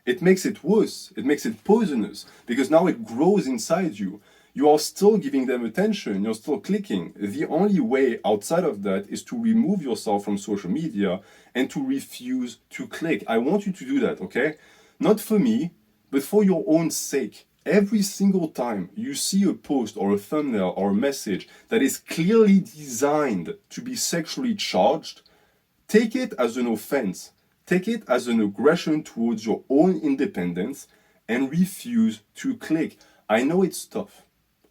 A: It makes it worse. It makes it poisonous, because now it grows inside you. You are still giving them attention, you're still clicking. The only way outside of that is to remove yourself from social media and to refuse to click. I want you to do that, okay? Not for me, but for your own sake. Every single time you see a post or a thumbnail or a message that is clearly designed to be sexually charged, take it as an offense. Take it as an aggression towards your own independence and refuse to click. I know it's tough.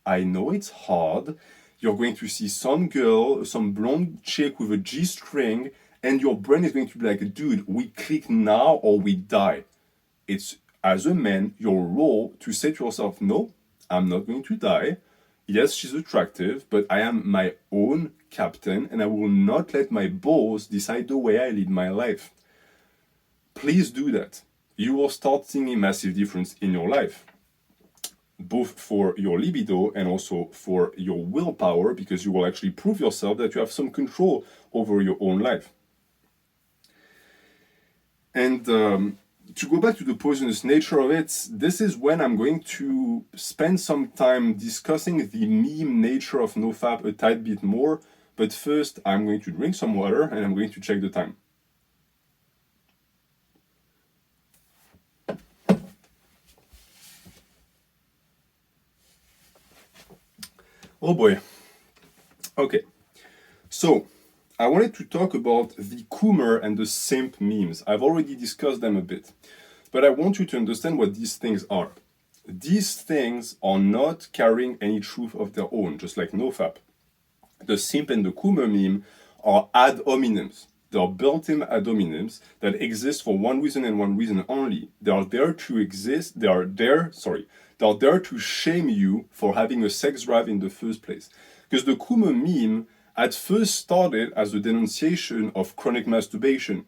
A: I know it's hard. You're going to see some girl, some blonde chick with a G-string, and your brain is going to be like, dude, we click now or we die. It's, as a man, your role to say to yourself, no, I'm not going to die. Yes, she's attractive, but I am my own captain and I will not let my balls decide the way I lead my life. Please do that. You will start seeing a massive difference in your life, both for your libido and also for your willpower, because you will actually prove yourself that you have some control over your own life. And to go back to the poisonous nature of it, this is when I'm going to spend some time discussing the meme nature of NoFap a tad bit more. But first, I'm going to drink some water and I'm going to check the time. Oh boy. Okay. So, I wanted to talk about the coomer and the simp memes. I've already discussed them a bit. But I want you to understand what these things are. These things are not carrying any truth of their own, just like NoFap. The simp and the coomer meme are ad hominems. They are built-in ad hominems that exist for one reason and one reason only. They are there to exist, they are there to shame you for having a sex drive in the first place. Because the coomer meme at first started as a denunciation of chronic masturbation,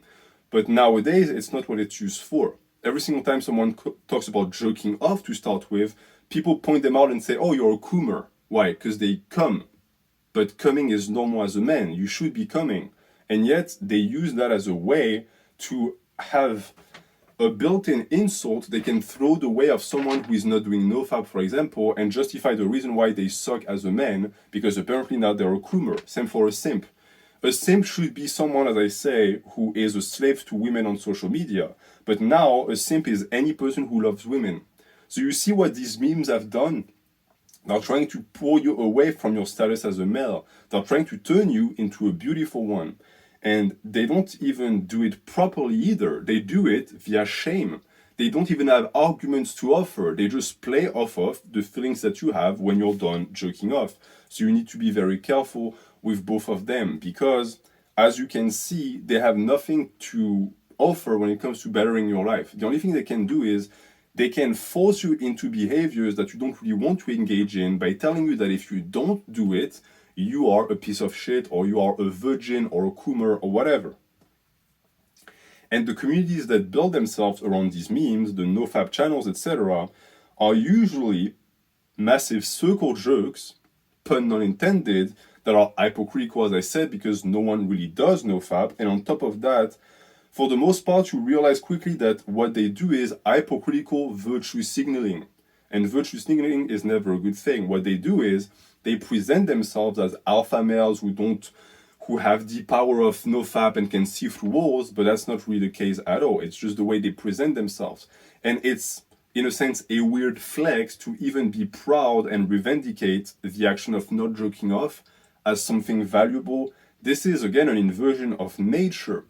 A: but nowadays it's not what it's used for. Every single time someone talks about jerking off to start with, people point them out and say, oh, you're a coomer. Why? Because they come. But coming is normal as a man. You should be coming. And yet they use that as a way to have a built-in insult they can throw the way of someone who is not doing NoFap, for example, and justify the reason why they suck as a man, because apparently now they're a coomer. Same for a simp. A simp should be someone, as I say, who is a slave to women on social media. But now a simp is any person who loves women. So you see what these memes have done? They're trying to pull you away from your status as a male. They're trying to turn you into a beautiful one. And they don't even do it properly either. They do it via shame. They don't even have arguments to offer. They just play off of the feelings that you have when you're done jerking off. So you need to be very careful with both of them, because as you can see, they have nothing to offer when it comes to bettering your life. The only thing they can do is they can force you into behaviors that you don't really want to engage in by telling you that if you don't do it, you are a piece of shit, or you are a virgin, or a coomer, or whatever. And the communities that build themselves around these memes, the NoFap channels, etc., are usually massive circle jerks, pun not intended, that are hypocritical, as I said, because no one really does NoFap. And on top of that, for the most part, you realize quickly that what they do is hypocritical virtue signaling. And virtue signaling is never a good thing. What they do is they present themselves as alpha males who have the power of NoFap and can see through walls, but that's not really the case at all. It's just the way they present themselves. And it's, in a sense, a weird flex to even be proud and revindicate the action of not jerking off as something valuable. This is, again, an inversion of nature.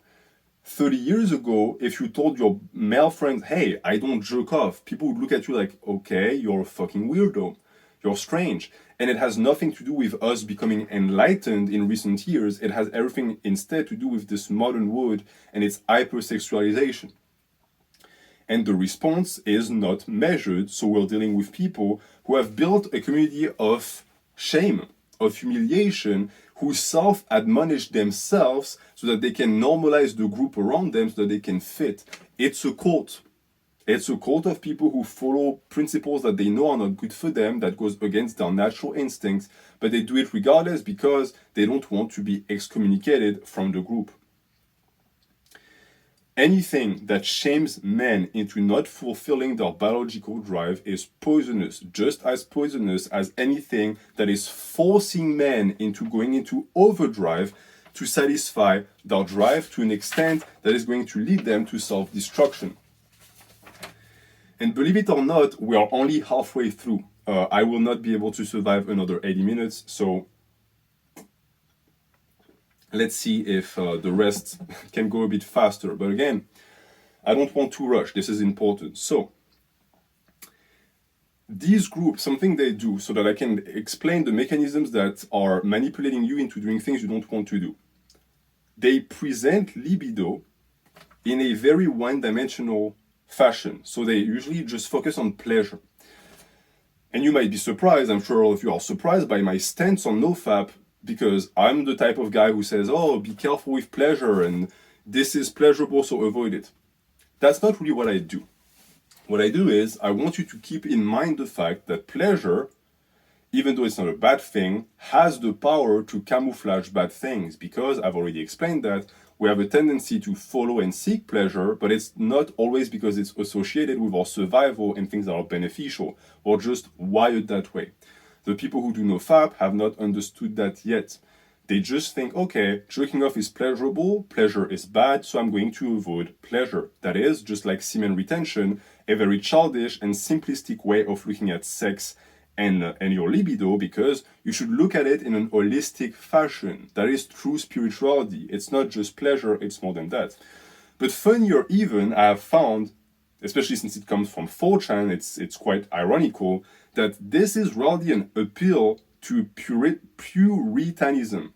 A: 30 years ago, if you told your male friends, hey, I don't jerk off, people would look at you like, okay, you're a fucking weirdo. You're strange. And it has nothing to do with us becoming enlightened in recent years. It has everything instead to do with this modern world and its hypersexualization. And the response is not measured, so we're dealing with people who have built a community of shame, of humiliation, who self-admonish themselves so that they can normalize the group around them so that they can fit. It's a cult. It's a cult of people who follow principles that they know are not good for them, that goes against their natural instincts, but they do it regardless because they don't want to be excommunicated from the group. Anything that shames men into not fulfilling their biological drive is poisonous, just as poisonous as anything that is forcing men into going into overdrive to satisfy their drive to an extent that is going to lead them to self-destruction. And believe it or not, we are only halfway through. I will not be able to survive another 80 minutes, so let's see if the rest can go a bit faster. But again, I don't want to rush. This is important. So, these groups, something they do so that I can explain the mechanisms that are manipulating you into doing things you don't want to do. They present libido in a very one-dimensional fashion. So they usually just focus on pleasure. And you might be surprised, I'm sure all of you are surprised by my stance on NoFap, because I'm the type of guy who says, oh, be careful with pleasure, and this is pleasurable, so avoid it. That's not really what I do. What I do is, I want you to keep in mind the fact that pleasure, even though it's not a bad thing, has the power to camouflage bad things, because I've already explained that we have a tendency to follow and seek pleasure, but it's not always because it's associated with our survival and things that are beneficial, or just wired that way. The people who do NoFap have not understood that yet. They just think, okay, jerking off is pleasurable, pleasure is bad, so I'm going to avoid pleasure. That is, just like semen retention, a very childish and simplistic way of looking at sex and your libido, because you should look at it in an holistic fashion. That is true spirituality. It's not just pleasure, it's more than that. But funnier even, I have found, especially since it comes from 4chan, it's quite ironical, that this is rather an appeal to Puritanism,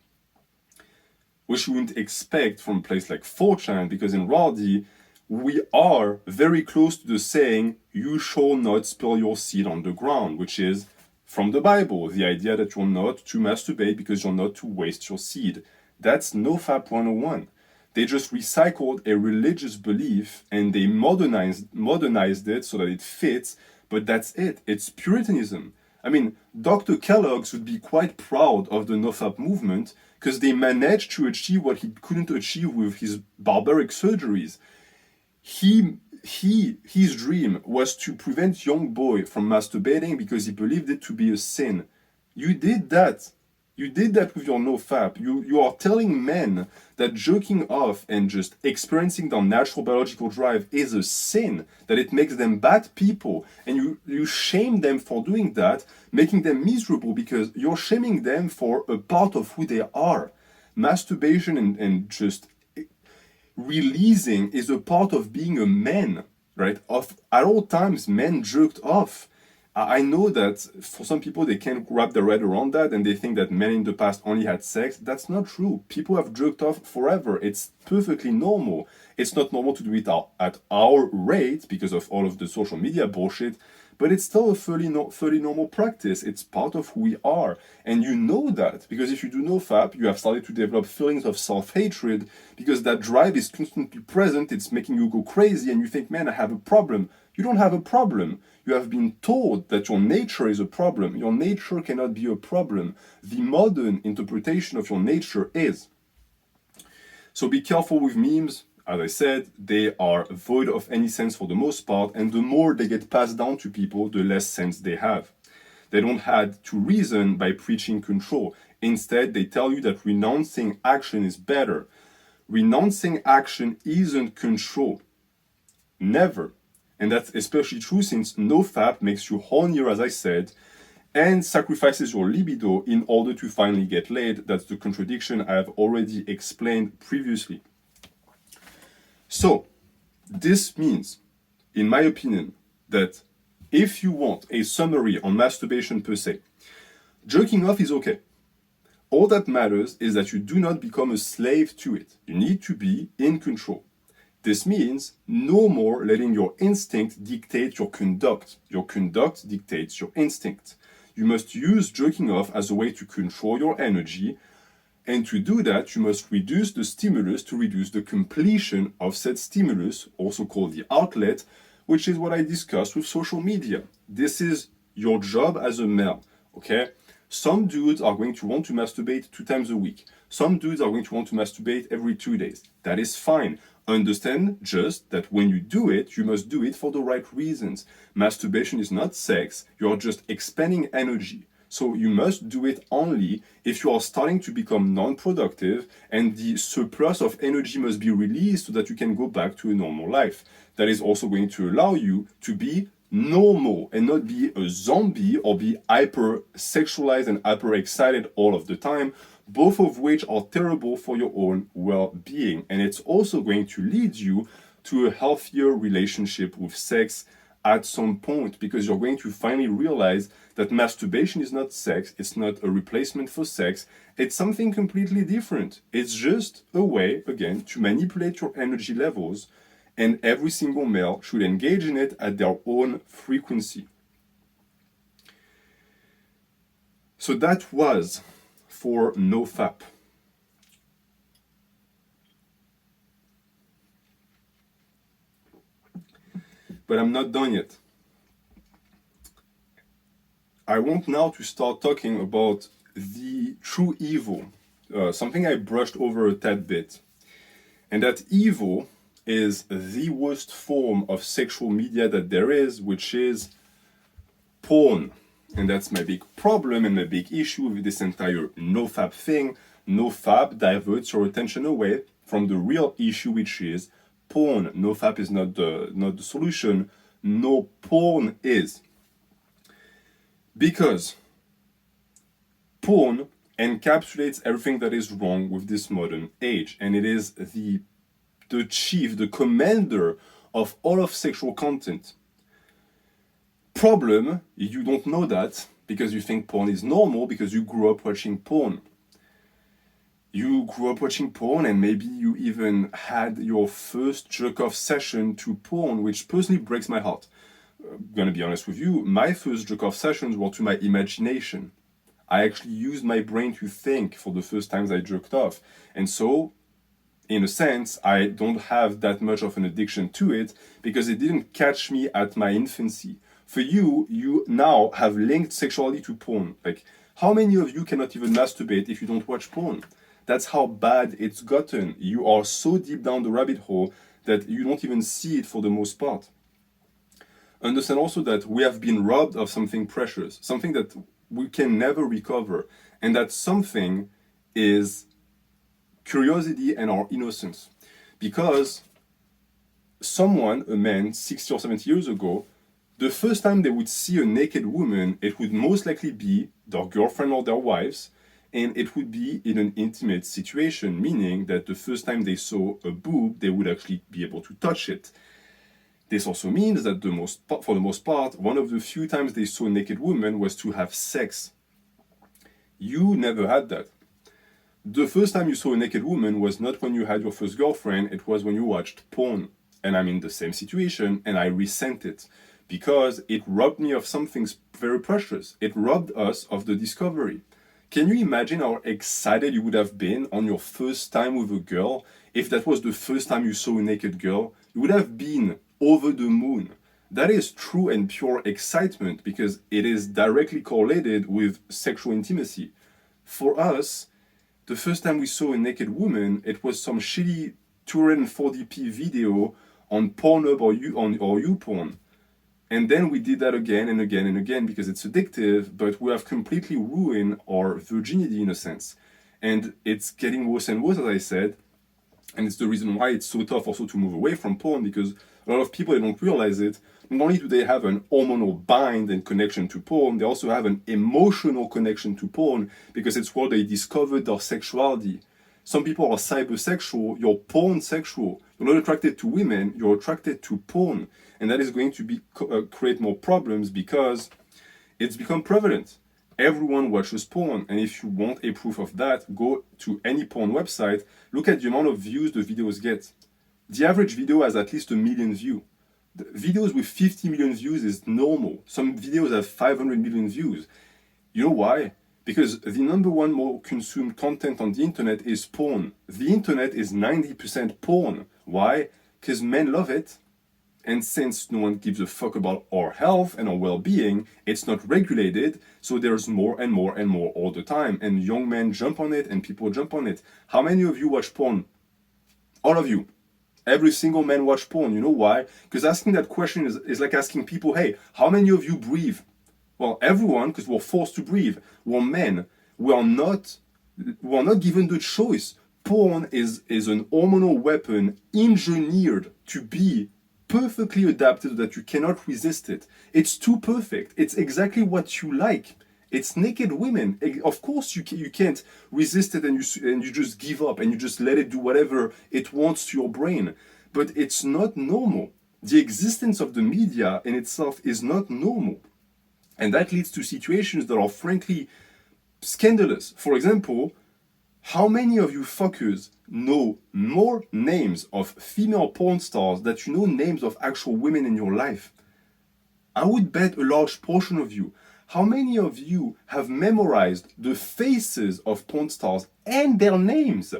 A: which you wouldn't expect from a place like 4chan, because in Radi, we are very close to the saying, you shall not spill your seed on the ground, which is from the Bible, the idea that you're not to masturbate because you're not to waste your seed. That's NoFap 101. They just recycled a religious belief and they modernized it so that it fits, but that's it. It's Puritanism. I mean, Dr. Kellogg's would be quite proud of the NoFap movement because they managed to achieve what he couldn't achieve with his barbaric surgeries. His dream was to prevent young boy from masturbating because he believed it to be a sin. You did that. You did that with your NoFap. You are telling men that jerking off and just experiencing their natural biological drive is a sin, that it makes them bad people, and you shame them for doing that, making them miserable because you're shaming them for a part of who they are. Masturbation and just releasing is a part of being a man, right? At all times, men jerked off. I know that for some people, they can't wrap their head around that and they think that men in the past only had sex. That's not true. People have jerked off forever. It's perfectly normal. It's not normal to do it at our rate because of all of the social media bullshit, but it's still a fairly normal practice. It's part of who we are. And you know that because if you do NoFap, you have started to develop feelings of self-hatred because that drive is constantly present. It's making you go crazy and you think, man, I have a problem. You don't have a problem. You have been told that your nature is a problem. Your nature cannot be a problem. The modern interpretation of your nature is. So be careful with memes. As I said, they are void of any sense for the most part, and the more they get passed down to people, the less sense they have. They don't have to reason by preaching control. Instead, they tell you that renouncing action is better. Renouncing action isn't control. Never. And that's especially true since NoFap makes you hornier, as I said, and sacrifices your libido in order to finally get laid. That's the contradiction I have already explained previously. So, this means, in my opinion, that if you want a summary on masturbation per se, jerking off is okay. All that matters is that you do not become a slave to it. You need to be in control. This means no more letting your instinct dictate your conduct. Your conduct dictates your instinct. You must use jerking off as a way to control your energy, and to do that, you must reduce the stimulus to reduce the completion of said stimulus, also called the outlet, which is what I discussed with social media. This is your job as a male, okay? Some dudes are going to want to masturbate 2 times a week. Some dudes are going to want to masturbate every 2 days. That is fine. Understand just that when you do it, you must do it for the right reasons. Masturbation is not sex, you are just expending energy. So you must do it only if you are starting to become non-productive and the surplus of energy must be released so that you can go back to a normal life. That is also going to allow you to be normal and not be a zombie or be hyper-sexualized and hyper-excited all of the time, both of which are terrible for your own well-being. And it's also going to lead you to a healthier relationship with sex at some point, because you're going to finally realize that masturbation is not sex, it's not a replacement for sex, it's something completely different. It's just a way, again, to manipulate your energy levels, and every single male should engage in it at their own frequency. So that was for NoFap. But I'm not done yet. I want now to start talking about the true evil, something I brushed over a tad bit. And that evil is the worst form of sexual media that there is, which is porn. And that's my big problem and my big issue with this entire NoFap thing. NoFap diverts your attention away from the real issue, which is porn. NoFap is not the solution. No, porn is. Because porn encapsulates everything that is wrong with this modern age, and it is the chief, the commander of all of sexual content. Problem, you don't know that because you think porn is normal because you grew up watching porn. You grew up watching porn and maybe you even had your first jerk-off session to porn, which personally breaks my heart. I'm gonna be honest with you, my first jerk-off sessions were to my imagination. I actually used my brain to think for the first times I jerked off. And so, in a sense, I don't have that much of an addiction to it because it didn't catch me at my infancy. For you, you now have linked sexuality to porn. Like, how many of you cannot even masturbate if you don't watch porn? That's how bad it's gotten. You are so deep down the rabbit hole that you don't even see it for the most part. Understand also that we have been robbed of something precious, something that we can never recover, and that something is curiosity and our innocence. Because someone, a man 60 or 70 years ago, the first time they would see a naked woman, it would most likely be their girlfriend or their wives, and it would be in an intimate situation, meaning that the first time they saw a boob, they would actually be able to touch it. This also means that for the most part, one of the few times they saw a naked woman was to have sex. You never had that. The first time you saw a naked woman was not when you had your first girlfriend, it was when you watched porn. And I'm in the same situation, and I resent it. Because it robbed me of something very precious. It robbed us of the discovery. Can you imagine how excited you would have been on your first time with a girl if that was the first time you saw a naked girl? You would have been over the moon. That is true and pure excitement because it is directly correlated with sexual intimacy. For us, the first time we saw a naked woman, it was some shitty 240p video on Pornhub or YouPorn. And then we did that again and again and again because it's addictive, but we have completely ruined our virginity in a sense. And it's getting worse and worse, as I said. And it's the reason why it's so tough also to move away from porn, because a lot of people, they don't realize it. Not only do they have an hormonal bind and connection to porn, they also have an emotional connection to porn because it's where they discovered their sexuality. Some people are cybersexual, you're porn sexual. You're not attracted to women, you're attracted to porn. And that is going to create more problems because it's become prevalent. Everyone watches porn, and if you want a proof of that, go to any porn website, look at the amount of views the videos get. The average video has at least 1 million views. The videos with 50 million views is normal. Some videos have 500 million views. You know why? Because the number one more consumed content on the internet is porn. The internet is 90% porn. Why? Because men love it. And since no one gives a fuck about our health and our well-being, it's not regulated, so there's more and more and more all the time. And young men jump on it and people jump on it. How many of you watch porn? All of you. Every single man watch porn. You know why? Because asking that question is like asking people, hey, how many of you breathe? Well, everyone, because we're forced to breathe. We're men. We are not given the choice. Porn is an hormonal weapon engineered to be perfectly adapted so that you cannot resist it. It's too perfect. It's exactly what you like. It's naked women. Of course you can't resist it and you just give up and you just let it do whatever it wants to your brain. But it's not normal. The existence of the media in itself is not normal. And that leads to situations that are frankly scandalous. For example, how many of you fuckers know more names of female porn stars than you know names of actual women in your life? I would bet a large portion of you. How many of you have memorized the faces of porn stars and their names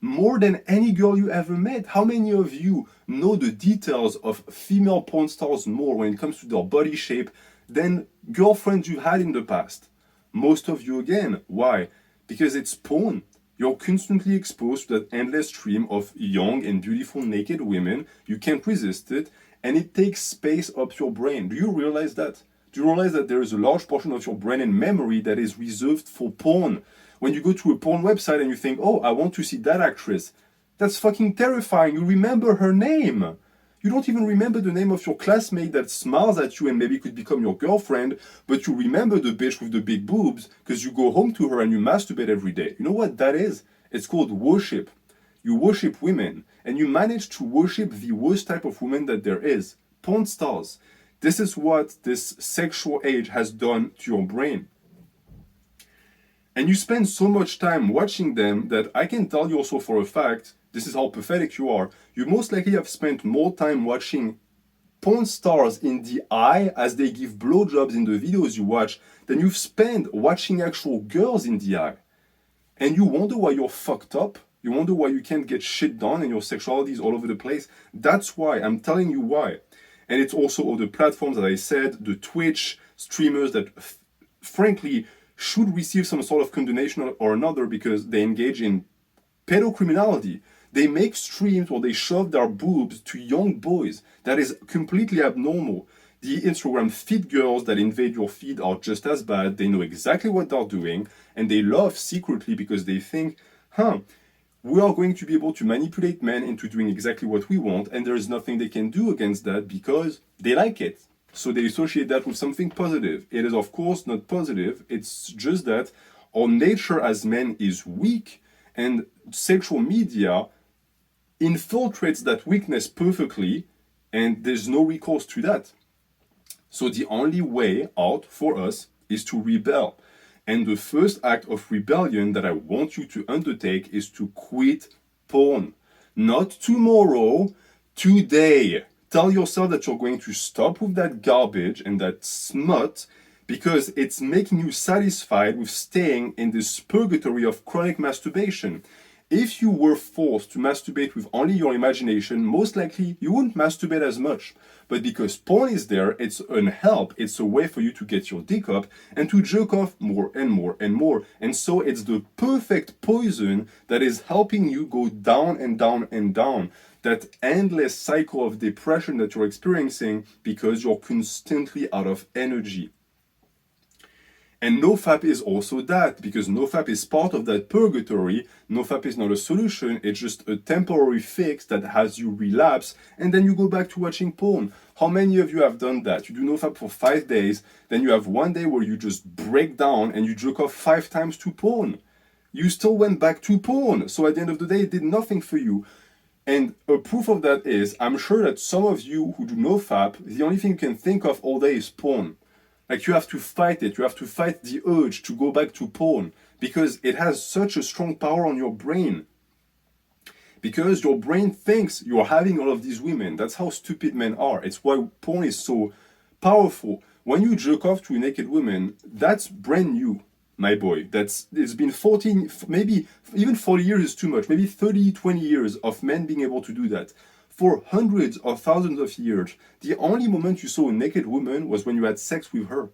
A: more than any girl you ever met? How many of you know the details of female porn stars more when it comes to their body shape than girlfriends you've had in the past? Most of you again. Why? Because it's porn. You're constantly exposed to that endless stream of young and beautiful naked women. You can't resist it, and it takes space up your brain. Do you realize that? Do you realize that there is a large portion of your brain and memory that is reserved for porn? When you go to a porn website and you think, oh, I want to see that actress, that's fucking terrifying. You remember her name. You don't even remember the name of your classmate that smiles at you and maybe could become your girlfriend, but you remember the bitch with the big boobs because you go home to her and you masturbate every day. You know what that is? It's called worship. You worship women, and you manage to worship the worst type of woman that there is, porn stars. This is what this sexual age has done to your brain. And you spend so much time watching them that I can tell you also for a fact, this is how pathetic you are, you most likely have spent more time watching porn stars in the eye as they give blowjobs in the videos you watch than you've spent watching actual girls in the eye. And you wonder why you're fucked up. You wonder why you can't get shit done and your sexuality is all over the place. That's why. I'm telling you why. And it's also all the platforms that I said, the Twitch streamers that frankly should receive some sort of condemnation or another because they engage in pedocriminality. They make streams where they shove their boobs to young boys. That is completely abnormal. The Instagram feed girls that invade your feed are just as bad. They know exactly what they're doing and they love secretly because they think, we are going to be able to manipulate men into doing exactly what we want, and there is nothing they can do against that because they like it. So they associate that with something positive. It is, of course, not positive. It's just that our nature as men is weak, and sexual media infiltrates that weakness perfectly, and there's no recourse to that. So the only way out for us is to rebel. And the first act of rebellion that I want you to undertake is to quit porn. Not tomorrow, today. Tell yourself that you're going to stop with that garbage and that smut because it's making you satisfied with staying in this purgatory of chronic masturbation. If you were forced to masturbate with only your imagination, most likely you wouldn't masturbate as much. But because porn is there, it's an help, it's a way for you to get your dick up and to jerk off more and more and more. And so it's the perfect poison that is helping you go down and down and down. That endless cycle of depression that you're experiencing because you're constantly out of energy. And NoFap is also that, because NoFap is part of that purgatory. NoFap is not a solution, it's just a temporary fix that has you relapse, and then you go back to watching porn. How many of you have done that? You do NoFap for 5 days, then you have one day where you just break down and you jerk off 5 times to porn. You still went back to porn, so at the end of the day it did nothing for you. And a proof of that is, I'm sure that some of you who do NoFap, the only thing you can think of all day is porn. Like you have to fight it, you have to fight the urge to go back to porn because it has such a strong power on your brain. Because your brain thinks you're having all of these women. That's how stupid men are. It's why porn is so powerful. When you jerk off to a naked woman, that's brand new, my boy. It's been 14, maybe even 40 years is too much, maybe 30, 20 years of men being able to do that. For hundreds of thousands of years, the only moment you saw a naked woman was when you had sex with her.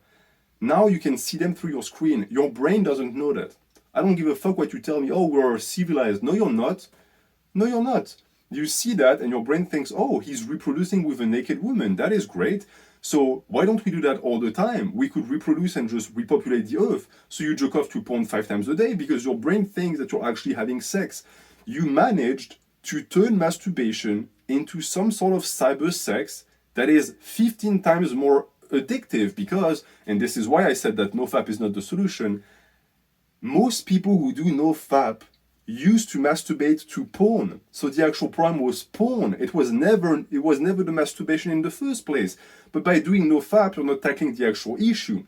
A: Now you can see them through your screen. Your brain doesn't know that. I don't give a fuck what you tell me. Oh, we're civilized. No, you're not. No, you're not. You see that and your brain thinks, oh, he's reproducing with a naked woman. That is great. So why don't we do that all the time? We could reproduce and just repopulate the earth. So you jerk off to porn 5 times a day because your brain thinks that you're actually having sex. You managed to turn masturbation into some sort of cyber sex that is 15 times more addictive because, and this is why I said that NoFap is not the solution, most people who do NoFap used to masturbate to porn. So the actual problem was porn. It was never the masturbation in the first place. But by doing NoFap, you're not tackling the actual issue.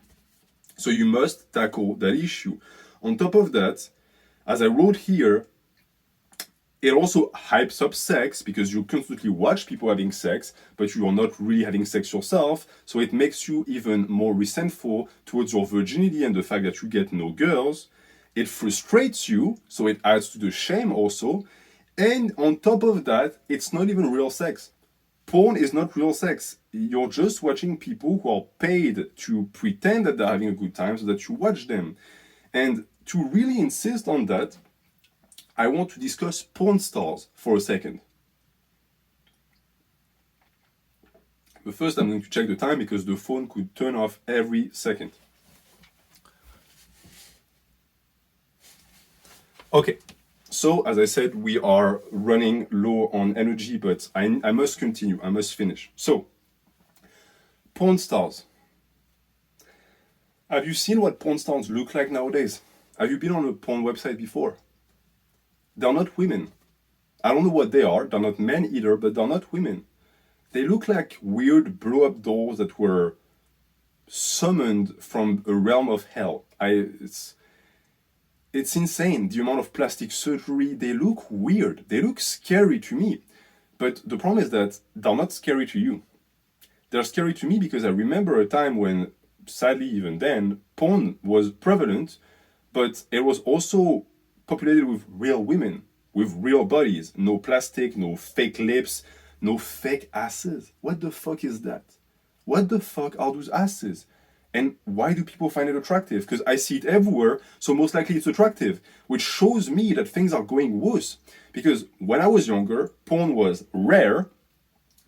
A: So you must tackle that issue. On top of that, as I wrote here, it also hypes up sex because you constantly watch people having sex, but you are not really having sex yourself. So it makes you even more resentful towards your virginity and the fact that you get no girls. It frustrates you, so it adds to the shame also. And on top of that, it's not even real sex. Porn is not real sex. You're just watching people who are paid to pretend that they're having a good time so that you watch them. And to really insist on that, I want to discuss porn stars for a second. But first I'm going to check the time because the phone could turn off every second. Okay, So, as I said, we are running low on energy, but I must continue, I must finish. So, porn stars. Have you seen what porn stars look like nowadays? Have you been on a porn website before? They're not women. I don't know what they are. They're not men either, but they're not women. They look like weird blow-up dolls that were summoned from a realm of hell. It's insane, the amount of plastic surgery. They look weird. They look scary to me. But the problem is that they're not scary to you. They're scary to me because I remember a time when, sadly even then, porn was prevalent, but it was also populated with real women, with real bodies. No plastic, no fake lips, no fake asses. What the fuck is that? What the fuck are those asses? And why do people find it attractive? Because I see it everywhere, so most likely it's attractive, which shows me that things are going worse. Because when I was younger, porn was rare,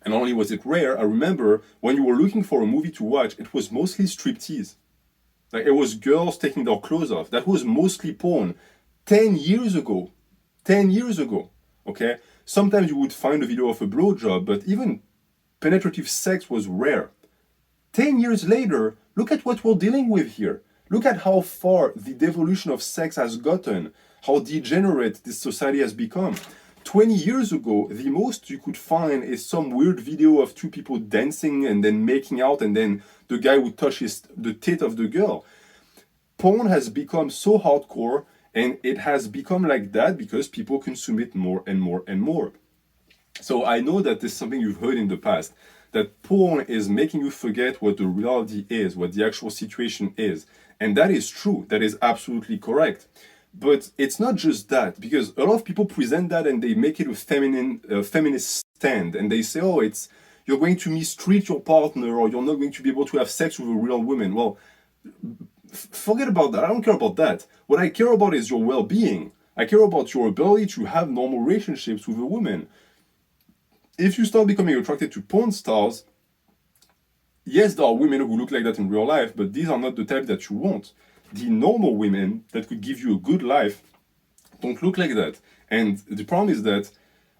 A: and not only was it rare, I remember when you were looking for a movie to watch, it was mostly striptease. Like, it was girls taking their clothes off. That was mostly porn 10 years ago. 10 years ago, okay? Sometimes you would find a video of a blowjob, but even penetrative sex was rare. 10 years later, look at what we're dealing with here. Look at how far the devolution of sex has gotten, how degenerate this society has become. 20 years ago, the most you could find is some weird video of two people dancing and then making out, and then the guy would touch the tit of the girl. Porn has become so hardcore, and it has become like that because people consume it more and more and more. So I know that this is something you've heard in the past, that porn is making you forget what the reality is, what the actual situation is. And that is true. That is absolutely correct. But it's not just that, because a lot of people present that and they make it a feminist stand, and they say, oh, you're going to mistreat your partner, or you're not going to be able to have sex with a real woman. Well, forget about that. I don't care about that. What I care about is your well-being. I care about your ability to have normal relationships with a woman. If you start becoming attracted to porn stars, yes, there are women who look like that in real life, but these are not the type that you want. The normal women that could give you a good life don't look like that. And the problem is that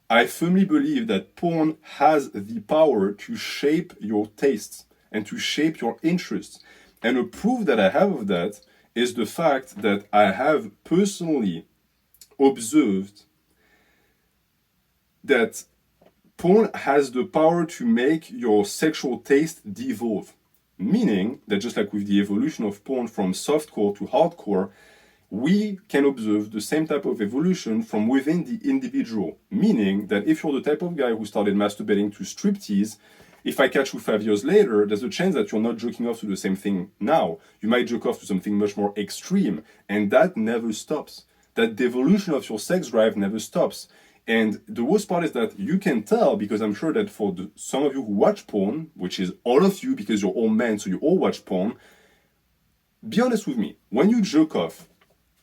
A: I firmly believe that porn has the power to shape your tastes and to shape your interests. And a proof that I have of that is the fact that I have personally observed that porn has the power to make your sexual taste devolve. Meaning that just like with the evolution of porn from softcore to hardcore, we can observe the same type of evolution from within the individual. Meaning that if you're the type of guy who started masturbating to striptease, if I catch you 5 years later, there's a chance that you're not jerking off to the same thing now. You might jerk off to something much more extreme, and that never stops. That devolution of your sex drive never stops. And the worst part is that you can tell, because I'm sure that for some of you who watch porn, which is all of you because you're all men, so you all watch porn, be honest with me. When you jerk off,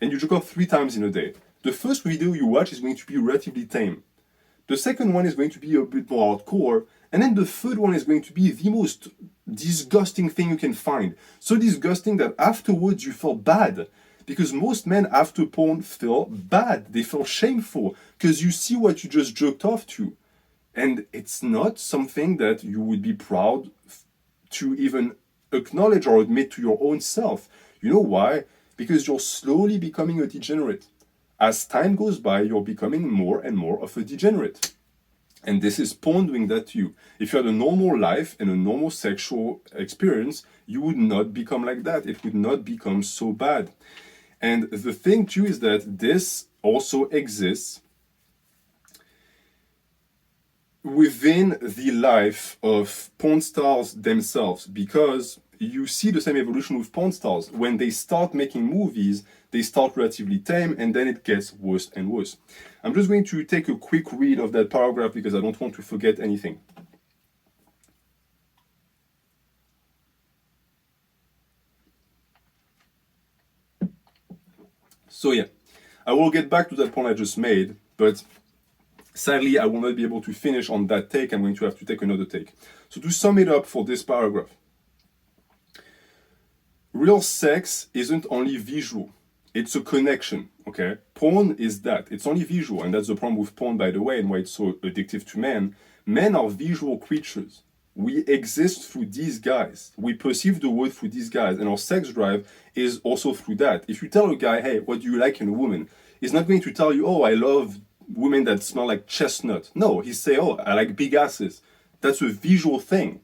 A: and you jerk off 3 times in a day, the first video you watch is going to be relatively tame. The second one is going to be a bit more hardcore, and then the third one is going to be the most disgusting thing you can find. So disgusting that afterwards you feel bad. Because most men after porn feel bad, they feel shameful, because you see what you just jerked off to. And it's not something that you would be proud to even acknowledge or admit to your own self. You know why? Because you're slowly becoming a degenerate. As time goes by, you're becoming more and more of a degenerate. And this is porn doing that to you. If you had a normal life and a normal sexual experience, you would not become like that. It would not become so bad. And the thing too is that this also exists within the life of porn stars themselves, because you see the same evolution with porn stars. When they start making movies, they start relatively tame, and then it gets worse and worse. I'm just going to take a quick read of that paragraph because I don't want to forget anything. So yeah, I will get back to that point I just made, but sadly I will not be able to finish on that take. I'm going to have to take another take. So to sum it up for this paragraph, real sex isn't only visual, It's a connection, okay? Porn is that. It's only visual, and that's the problem with porn, by the way, and why it's so addictive to men. Men are visual creatures. We exist through these guys. We perceive the world through these guys, and our sex drive is also through that. If you tell a guy, hey, what do you like in a woman? He's not going to tell you, oh, I love women that smell like chestnut. No, he say, oh, I like big asses. That's a visual thing.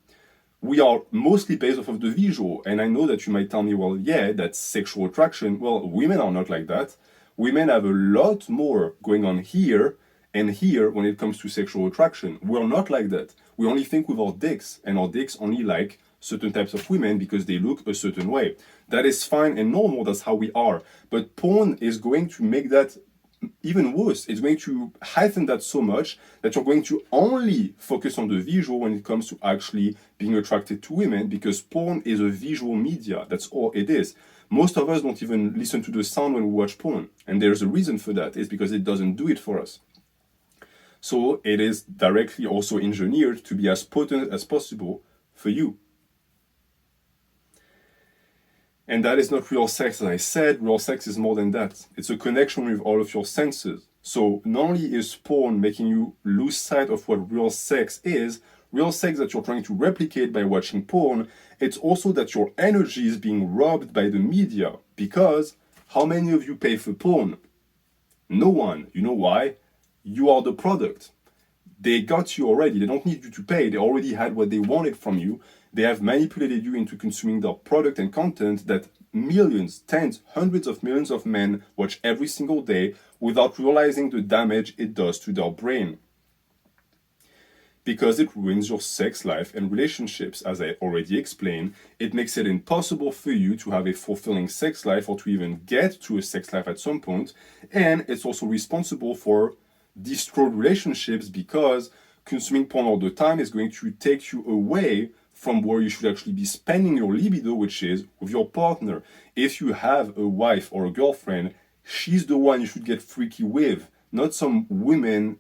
A: We are mostly based off of the visual. And I know that you might tell me, well, yeah, that's sexual attraction. Well, women are not like that. Women have a lot more going on here and here when it comes to sexual attraction. We're not like that. We only think with our dicks, and our dicks only like certain types of women because they look a certain way. That is fine and normal, that's how we are. But porn is going to make that even worse. It's going to heighten that so much that you're going to only focus on the visual when it comes to actually being attracted to women, because porn is a visual media. That's all it is. Most of us don't even listen to the sound when we watch porn. And there's a reason for that. It's because it doesn't do it for us. So it is directly also engineered to be as potent as possible for you. And that is not real sex, as I said. Real sex is more than that. It's a connection with all of your senses. So not only is porn making you lose sight of what real sex that you're trying to replicate by watching porn, it's also that your energy is being robbed by the media. Because how many of you pay for porn? No one. You know why? You are the product. They got you already. They don't need you to pay. They already had what they wanted from you. They have manipulated you into consuming their product and content that millions, tens, hundreds of millions of men watch every single day without realizing the damage it does to their brain. Because it ruins your sex life and relationships, as I already explained. It makes it impossible for you to have a fulfilling sex life or to even get to a sex life at some point. And it's also responsible for destroyed relationships, because consuming porn all the time is going to take you away from where you should actually be spending your libido, which is with your partner. If you have a wife or a girlfriend, she's the one you should get freaky with, not some women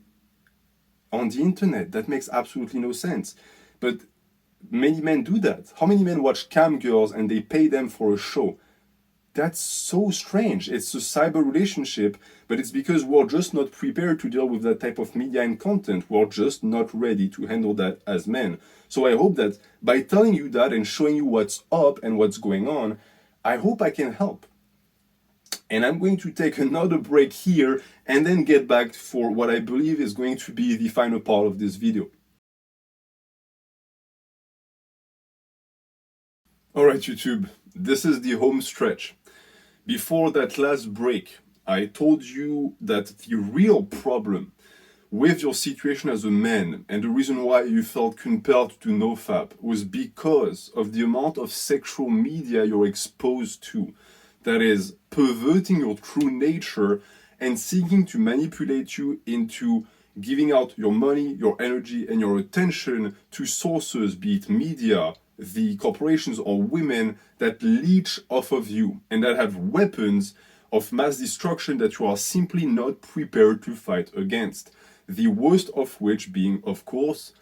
A: on the internet. That makes absolutely no sense. But many men do that. How many men watch cam girls and they pay them for a show? That's so strange. It's a cyber relationship, but it's because we're just not prepared to deal with that type of media and content. We're just not ready to handle that as men. So I hope that by telling you that and showing you what's up and what's going on, I hope I can help. And I'm going to take another break here and then get back for what I believe is going to be the final part of this video. Alright, YouTube, this is the home stretch. Before that last break, I told you that the real problem with your situation as a man and the reason why you felt compelled to NoFap was because of the amount of sexual media you're exposed to that is perverting your true nature and seeking to manipulate you into giving out your money, your energy, and your attention to sources, be it media, the corporations, or women that leech off of you and that have weapons of mass destruction that you are simply not prepared to fight against. The worst of which being, of course,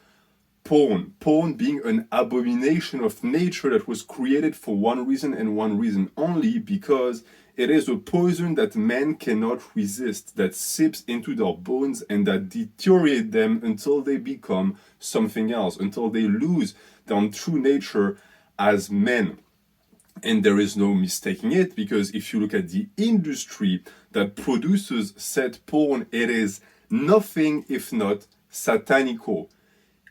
A: porn. Porn being an abomination of nature that was created for one reason and one reason only, because it is a poison that men cannot resist, that seeps into their bones and that deteriorate them until they become something else, until they lose their true nature as men. And there is no mistaking it, because if you look at the industry that produces said porn, it is nothing if not satanical.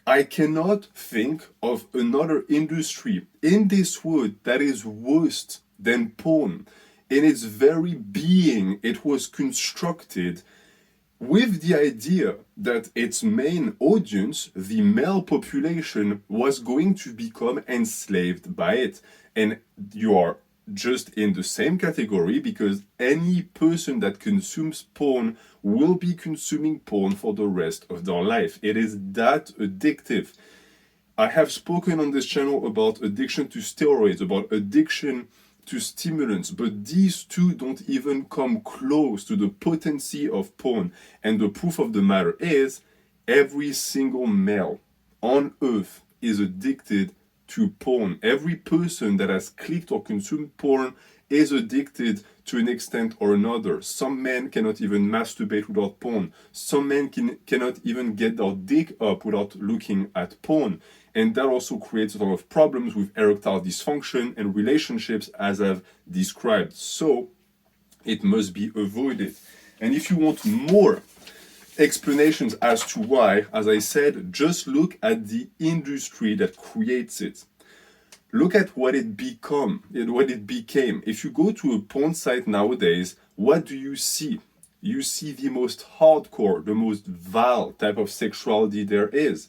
A: I cannot think of another industry in this world that is worse than porn. In its very being, it was constructed with the idea that its main audience, the male population, was going to become enslaved by it. And you are just in the same category, because any person that consumes porn will be consuming porn for the rest of their life. It is that addictive. I have spoken on this channel about addiction to steroids, about addiction to stimulants, but these two don't even come close to the potency of porn. And the proof of the matter is, every single male on earth is addicted to porn. Every person that has clicked or consumed porn is addicted to an extent or another. Some men cannot even masturbate without porn. Some men cannot even get their dick up without looking at porn. And that also creates a lot of problems with erectile dysfunction and relationships, as I've described. So it must be avoided. And if you want more explanations as to why, as I said, just look at the industry that creates it. Look at what it became. If you go to a porn site nowadays, what do you see? You see the most hardcore, the most vile type of sexuality there is.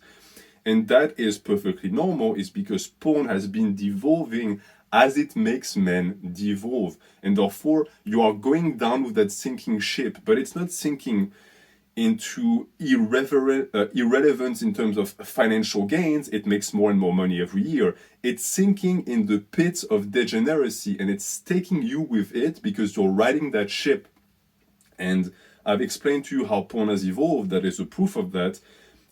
A: And that is perfectly normal. It's because porn has been devolving as it makes men devolve. And therefore, you are going down with that sinking ship. But it's not sinking into irrelevance in terms of financial gains. It makes more and more money every year. It's sinking in the pits of degeneracy, and it's taking you with it because you're riding that ship. And I've explained to you how porn has evolved. That is a proof of that.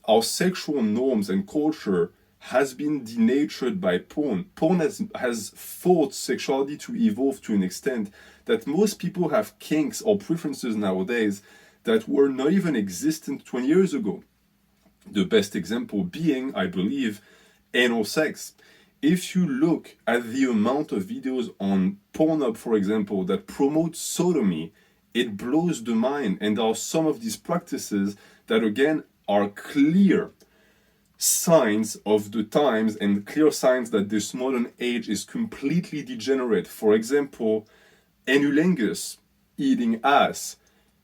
A: Our sexual norms and culture has been denatured by porn. Porn has forced sexuality to evolve to an extent that most people have kinks or preferences nowadays that were not even existent 20 years ago. The best example being, I believe, anal sex. If you look at the amount of videos on Pornhub, for example, that promote sodomy, it blows the mind. And there are some of these practices that, again, are clear signs of the times and clear signs that this modern age is completely degenerate. For example, anulengus, eating ass.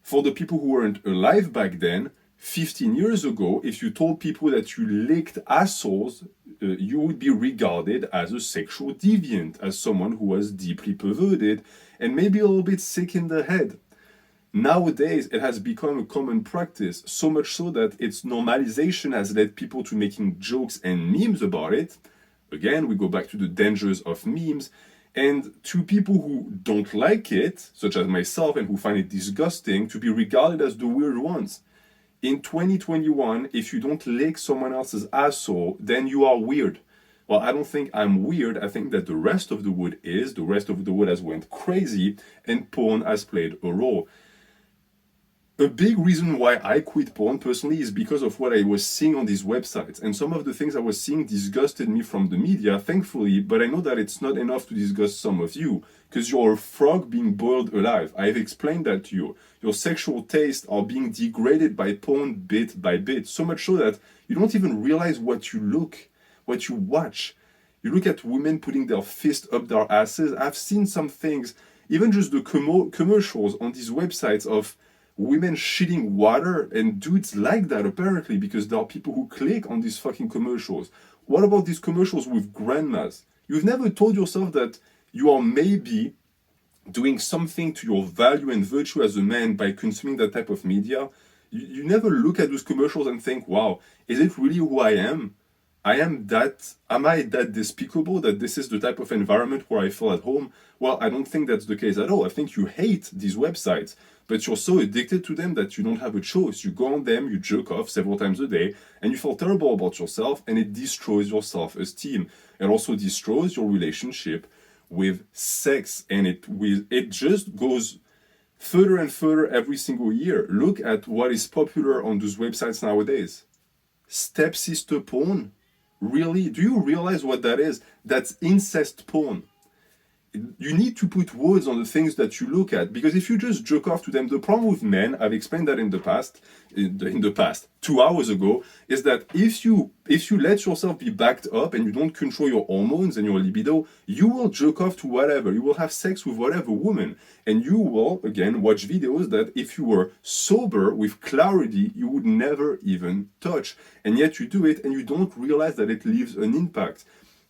A: For the people who weren't alive back then, 15 years ago, if you told people that you licked assholes, you would be regarded as a sexual deviant, as someone who was deeply perverted and maybe a little bit sick in the head. Nowadays, it has become a common practice, so much so that its normalization has led people to making jokes and memes about it. Again, we go back to the dangers of memes. And to people who don't like it, such as myself, and who find it disgusting, to be regarded as the weird ones. In 2021, if you don't lick someone else's asshole, then you are weird. Well, I don't think I'm weird. I think that the rest of the wood is. The rest of the wood has went crazy, and porn has played a role. A big reason why I quit porn personally is because of what I was seeing on these websites. And some of the things I was seeing disgusted me from the media, thankfully, but I know that it's not enough to disgust some of you, because you're a frog being boiled alive. I've explained that to you. Your sexual tastes are being degraded by porn bit by bit, so much so that you don't even realize what you watch. You look at women putting their fist up their asses. I've seen some things, even just the commercials on these websites of women shitting water, and dudes like that apparently because there are people who click on these fucking commercials. What about these commercials with grandmas? You've never told yourself that you are maybe doing something to your value and virtue as a man by consuming that type of media? You never look at those commercials and think, wow, is it really who I am? Am I that despicable that this is the type of environment where I feel at home? Well, I don't think that's the case at all. I think you hate these websites, but you're so addicted to them that you don't have a choice. You go on them, you jerk off several times a day, and you feel terrible about yourself, and it destroys your self-esteem. It also destroys your relationship with sex, and it just goes further and further every single year. Look at what is popular on those websites nowadays. Stepsister porn. Really? Do you realize what that is? That's incest porn. You need to put words on the things that you look at, because if you just jerk off to them, the problem with men, I've explained that in the past, 2 hours ago, is that if you let yourself be backed up and you don't control your hormones and your libido, you will jerk off to whatever. You will have sex with whatever woman, and you will, again, watch videos that if you were sober with clarity, you would never even touch. And yet you do it and you don't realize that it leaves an impact.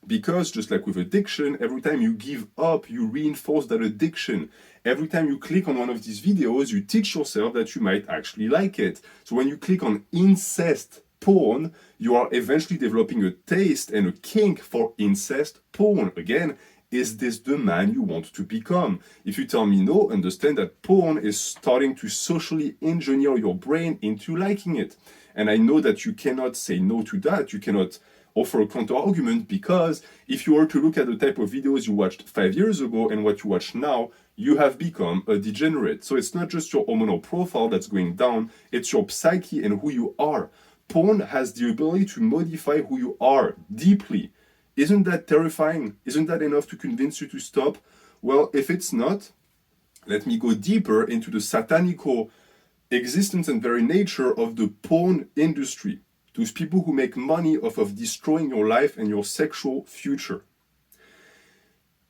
A: Because just like with addiction, every time you give up, you reinforce that addiction. Every time you click on one of these videos, you teach yourself that you might actually like it. So when you click on incest porn, you are eventually developing a taste and a kink for incest porn. Again, is this the man you want to become? If you tell me no, understand that porn is starting to socially engineer your brain into liking it. And I know that you cannot say no to that. You cannot offer a counter argument, because if you were to look at the type of videos you watched 5 years ago and what you watch now, you have become a degenerate. So it's not just your hormonal profile that's going down, it's your psyche and who you are. Porn has the ability to modify who you are deeply. Isn't that terrifying? Isn't that enough to convince you to stop? Well, if it's not, let me go deeper into the satanical existence and very nature of the porn industry. Those people who make money off of destroying your life and your sexual future.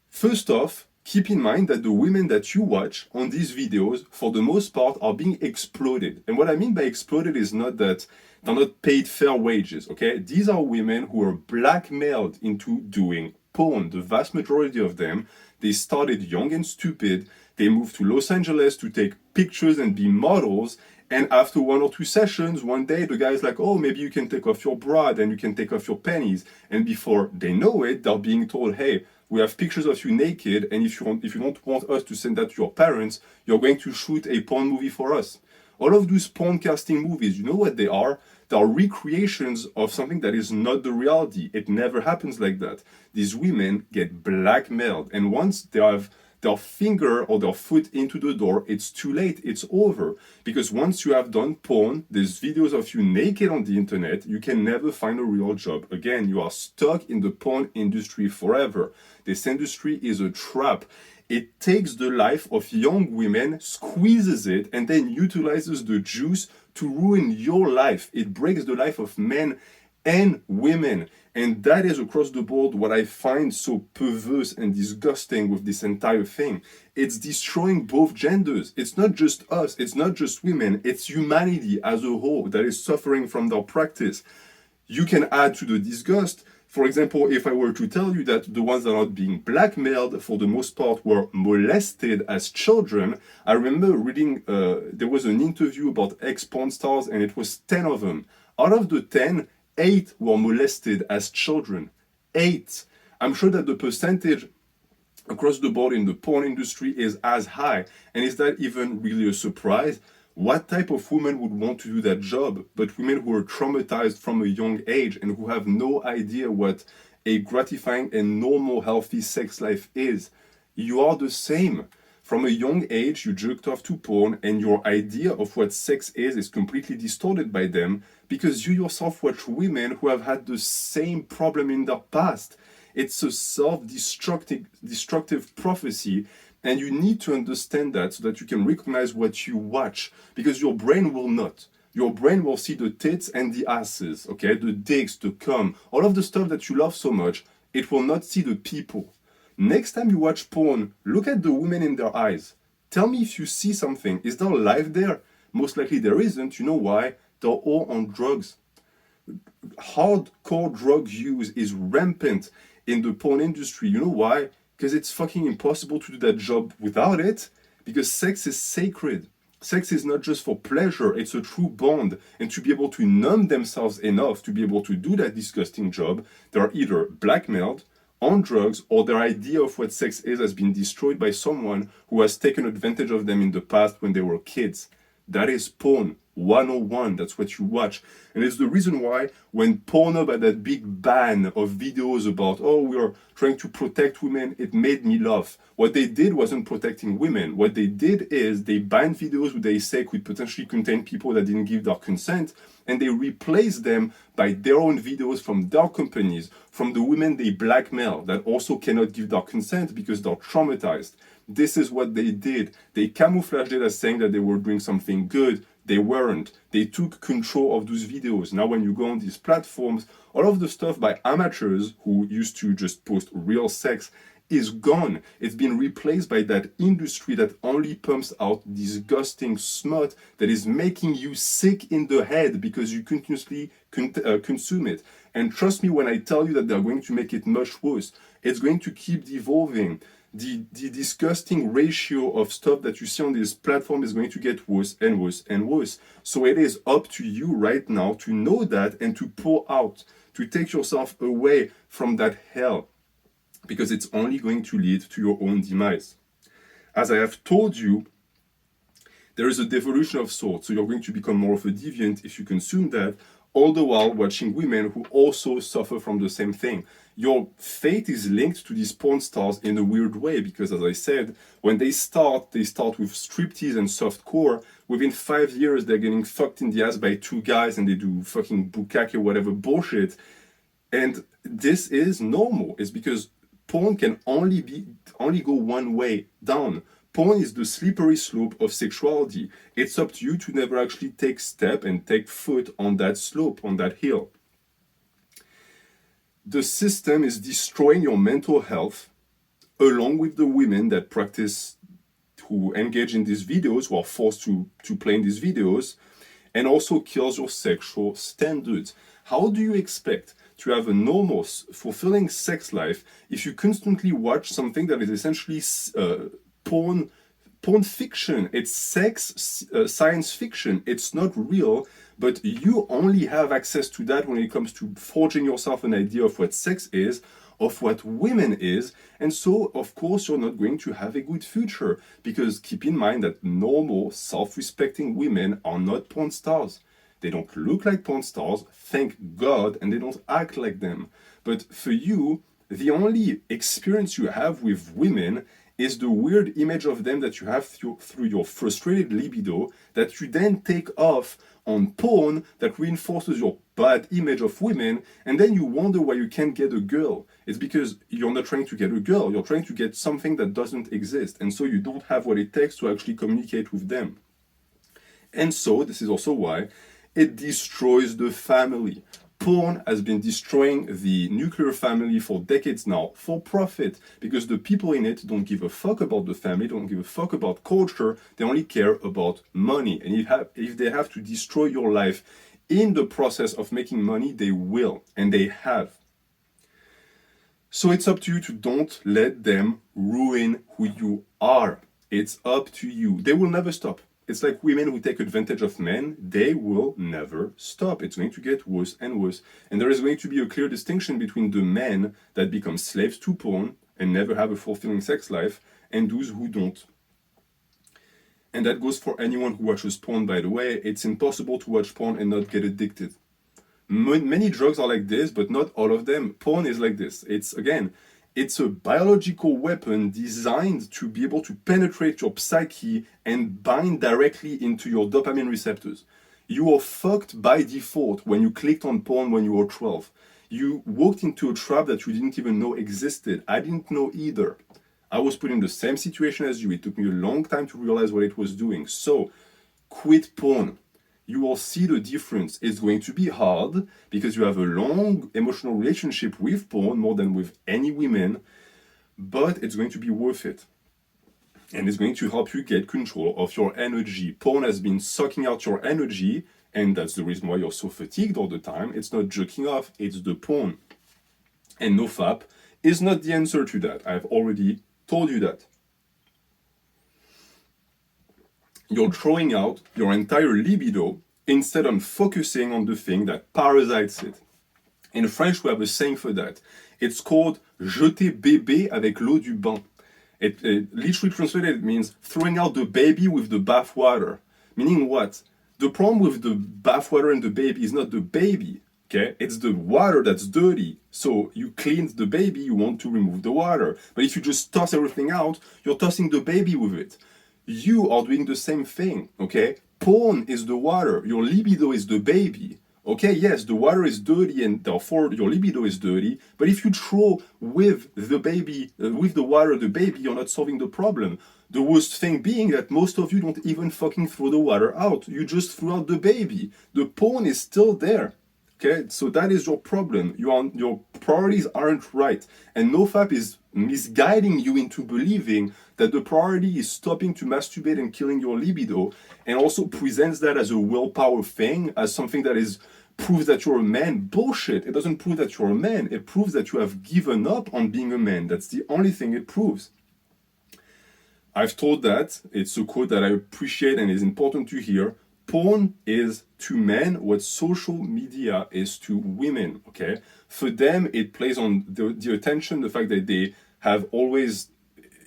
A: First off, keep in mind that the women that you watch on these videos, for the most part, are being exploited. And what I mean by exploited is not that they're not paid fair wages, okay? These are women who are blackmailed into doing porn. The vast majority of them, they started young and stupid. They moved to Los Angeles to take pictures and be models. And after 1 or 2 sessions, one day the guy's like, oh, maybe you can take off your bra, then you can take off your panties. And before they know it, they're being told, hey, we have pictures of you naked, and if you don't want us to send that to your parents, you're going to shoot a porn movie for us. All of those porn casting movies, you know what they are? They are recreations of something that is not the reality. It never happens like that. These women get blackmailed, and once they have their finger or their foot into the door, it's too late, it's over. Because once you have done porn, there's videos of you naked on the internet, you can never find a real job again. You are stuck in the porn industry forever. This industry is a trap. It takes the life of young women, squeezes it, and then utilizes the juice to ruin your life. It breaks the life of men and women. And that is across the board what I find so perverse and disgusting with this entire thing. It's destroying both genders. It's not just us, it's not just women, it's humanity as a whole that is suffering from their practice. You can add to the disgust. For example, if I were to tell you that the ones that are being blackmailed for the most part were molested as children, I remember reading, there was an interview about ex-porn stars, and it was 10 of them. Out of the 10, 8 were molested as children. 8. I'm sure that the percentage across the board in the porn industry is as high. And is that even really a surprise? What type of woman would want to do that job? But women who are traumatized from a young age and who have no idea what a gratifying and normal, healthy sex life is. You are the same. From a young age, you jerked off to porn, and your idea of what sex is completely distorted by them, because you yourself watch women who have had the same problem in their past. It's a self-destructive prophecy, and you need to understand that so that you can recognize what you watch, because your brain will not. Your brain will see the tits and the asses, okay, the dicks, the cum, all of the stuff that you love so much. It will not see the people. Next time you watch porn, look at the women in their eyes. Tell me if you see something. Is there life there? Most likely there isn't. You know why? They're all on drugs. Hardcore drug use is rampant in the porn industry. You know why? Because it's fucking impossible to do that job without it. Because sex is sacred. Sex is not just for pleasure, it's a true bond. And to be able to numb themselves enough to be able to do that disgusting job, they're either blackmailed, on drugs, or their idea of what sex is has been destroyed by someone who has taken advantage of them in the past when they were kids. That is porn 101. That's what you watch. And it's the reason why when Pornhub had that big ban of videos about, oh, we are trying to protect women, it made me laugh. What they did wasn't protecting women. What they did is they banned videos they say could potentially contain people that didn't give their consent, and they replaced them by their own videos from their companies, from the women they blackmail that also cannot give their consent because they're traumatized. This is what they did. They camouflaged it as saying that they were doing something good. They weren't. They took control of those videos. Now when you go on these platforms, all of the stuff by amateurs who used to just post real sex is gone. It's been replaced by that industry that only pumps out disgusting smut that is making you sick in the head because you continuously consume it. And trust me when I tell you that they're going to make it much worse. It's going to keep devolving. The disgusting ratio of stuff that you see on this platform is going to get worse and worse and worse. So it is up to you right now to know that and to pour out, to take yourself away from that hell, because it's only going to lead to your own demise. As I have told you, there is a devolution of sorts, so you're going to become more of a deviant if you consume that, all the while watching women who also suffer from the same thing. Your fate is linked to these porn stars in a weird way, because as I said, when they start with striptease and softcore. Within 5 years, they're getting fucked in the ass by 2 guys and they do fucking bukkake or whatever bullshit. And this is normal. It's because porn can only go one way down. Porn is the slippery slope of sexuality. It's up to you to never actually take step and take foot on that slope, on that hill. The system is destroying your mental health, along with the women that practice, who engage in these videos, who are forced to play in these videos, and also kills your sexual standards. How do you expect to have a normal, fulfilling sex life if you constantly watch something that is essentially porn fiction? It's sex science fiction. It's not real, but you only have access to that when it comes to forging yourself an idea of what sex is, of what women is, and so of course you're not going to have a good future, because keep in mind that normal, self-respecting women are not porn stars. They don't look like porn stars, thank God, and they don't act like them. But for you, the only experience you have with women is the weird image of them that you have through your frustrated libido, that you then take off on porn that reinforces your bad image of women, and then you wonder why you can't get a girl. It's because you're not trying to get a girl, you're trying to get something that doesn't exist, and so you don't have what it takes to actually communicate with them. And so this is also why it destroys the family. Porn has been destroying the nuclear family for decades now, for profit, because the people in it don't give a fuck about the family, don't give a fuck about culture, they only care about money. And if they have to destroy your life in the process of making money, they will, and they have. So it's up to you to don't let them ruin who you are. It's up to you. They will never stop. It's like women who take advantage of men, they will never stop. It's going to get worse and worse. And there is going to be a clear distinction between the men that become slaves to porn and never have a fulfilling sex life, and those who don't. And that goes for anyone who watches porn, by the way. It's impossible to watch porn and not get addicted. Many drugs are like this, but not all of them. Porn is like this. It's a biological weapon designed to be able to penetrate your psyche and bind directly into your dopamine receptors. You are fucked by default when you clicked on porn when you were 12. You walked into a trap that you didn't even know existed. I didn't know either. I was put in the same situation as you. It took me a long time to realize what it was doing. So, quit porn. You will see the difference. It's going to be hard because you have a long emotional relationship with porn, more than with any women, but it's going to be worth it. And it's going to help you get control of your energy. Porn has been sucking out your energy, and that's the reason why you're so fatigued all the time. It's not jerking off, it's the porn. And NoFap is not the answer to that. I've already told you that. You're throwing out your entire libido instead of focusing on the thing that parasites it. In French, we have a saying for that. It's called jeter bébé avec l'eau du bain. It literally translated, it means throwing out the baby with the bath water. Meaning what? The problem with the bath water and the baby is not the baby, okay? It's the water that's dirty. So you cleaned the baby, you want to remove the water. But if you just toss everything out, you're tossing the baby with it. You are doing the same thing, okay? Porn is the water, your libido is the baby. Okay, yes, the water is dirty and therefore your libido is dirty, but if you throw with the baby, with the water the baby, you're not solving the problem. The worst thing being that most of you don't even fucking throw the water out. You just throw out the baby. The porn is still there. Okay, so that is your problem. Your priorities aren't right. And NoFap is misguiding you into believing that the priority is stopping to masturbate and killing your libido, and also presents that as a willpower thing, as something that proves that you're a man. Bullshit. It doesn't prove that you're a man. It proves that you have given up on being a man. That's the only thing it proves. I've told that. It's a quote that I appreciate and is important to hear. Porn is to men what social media is to women, okay? For them, it plays on the attention, the fact that they have always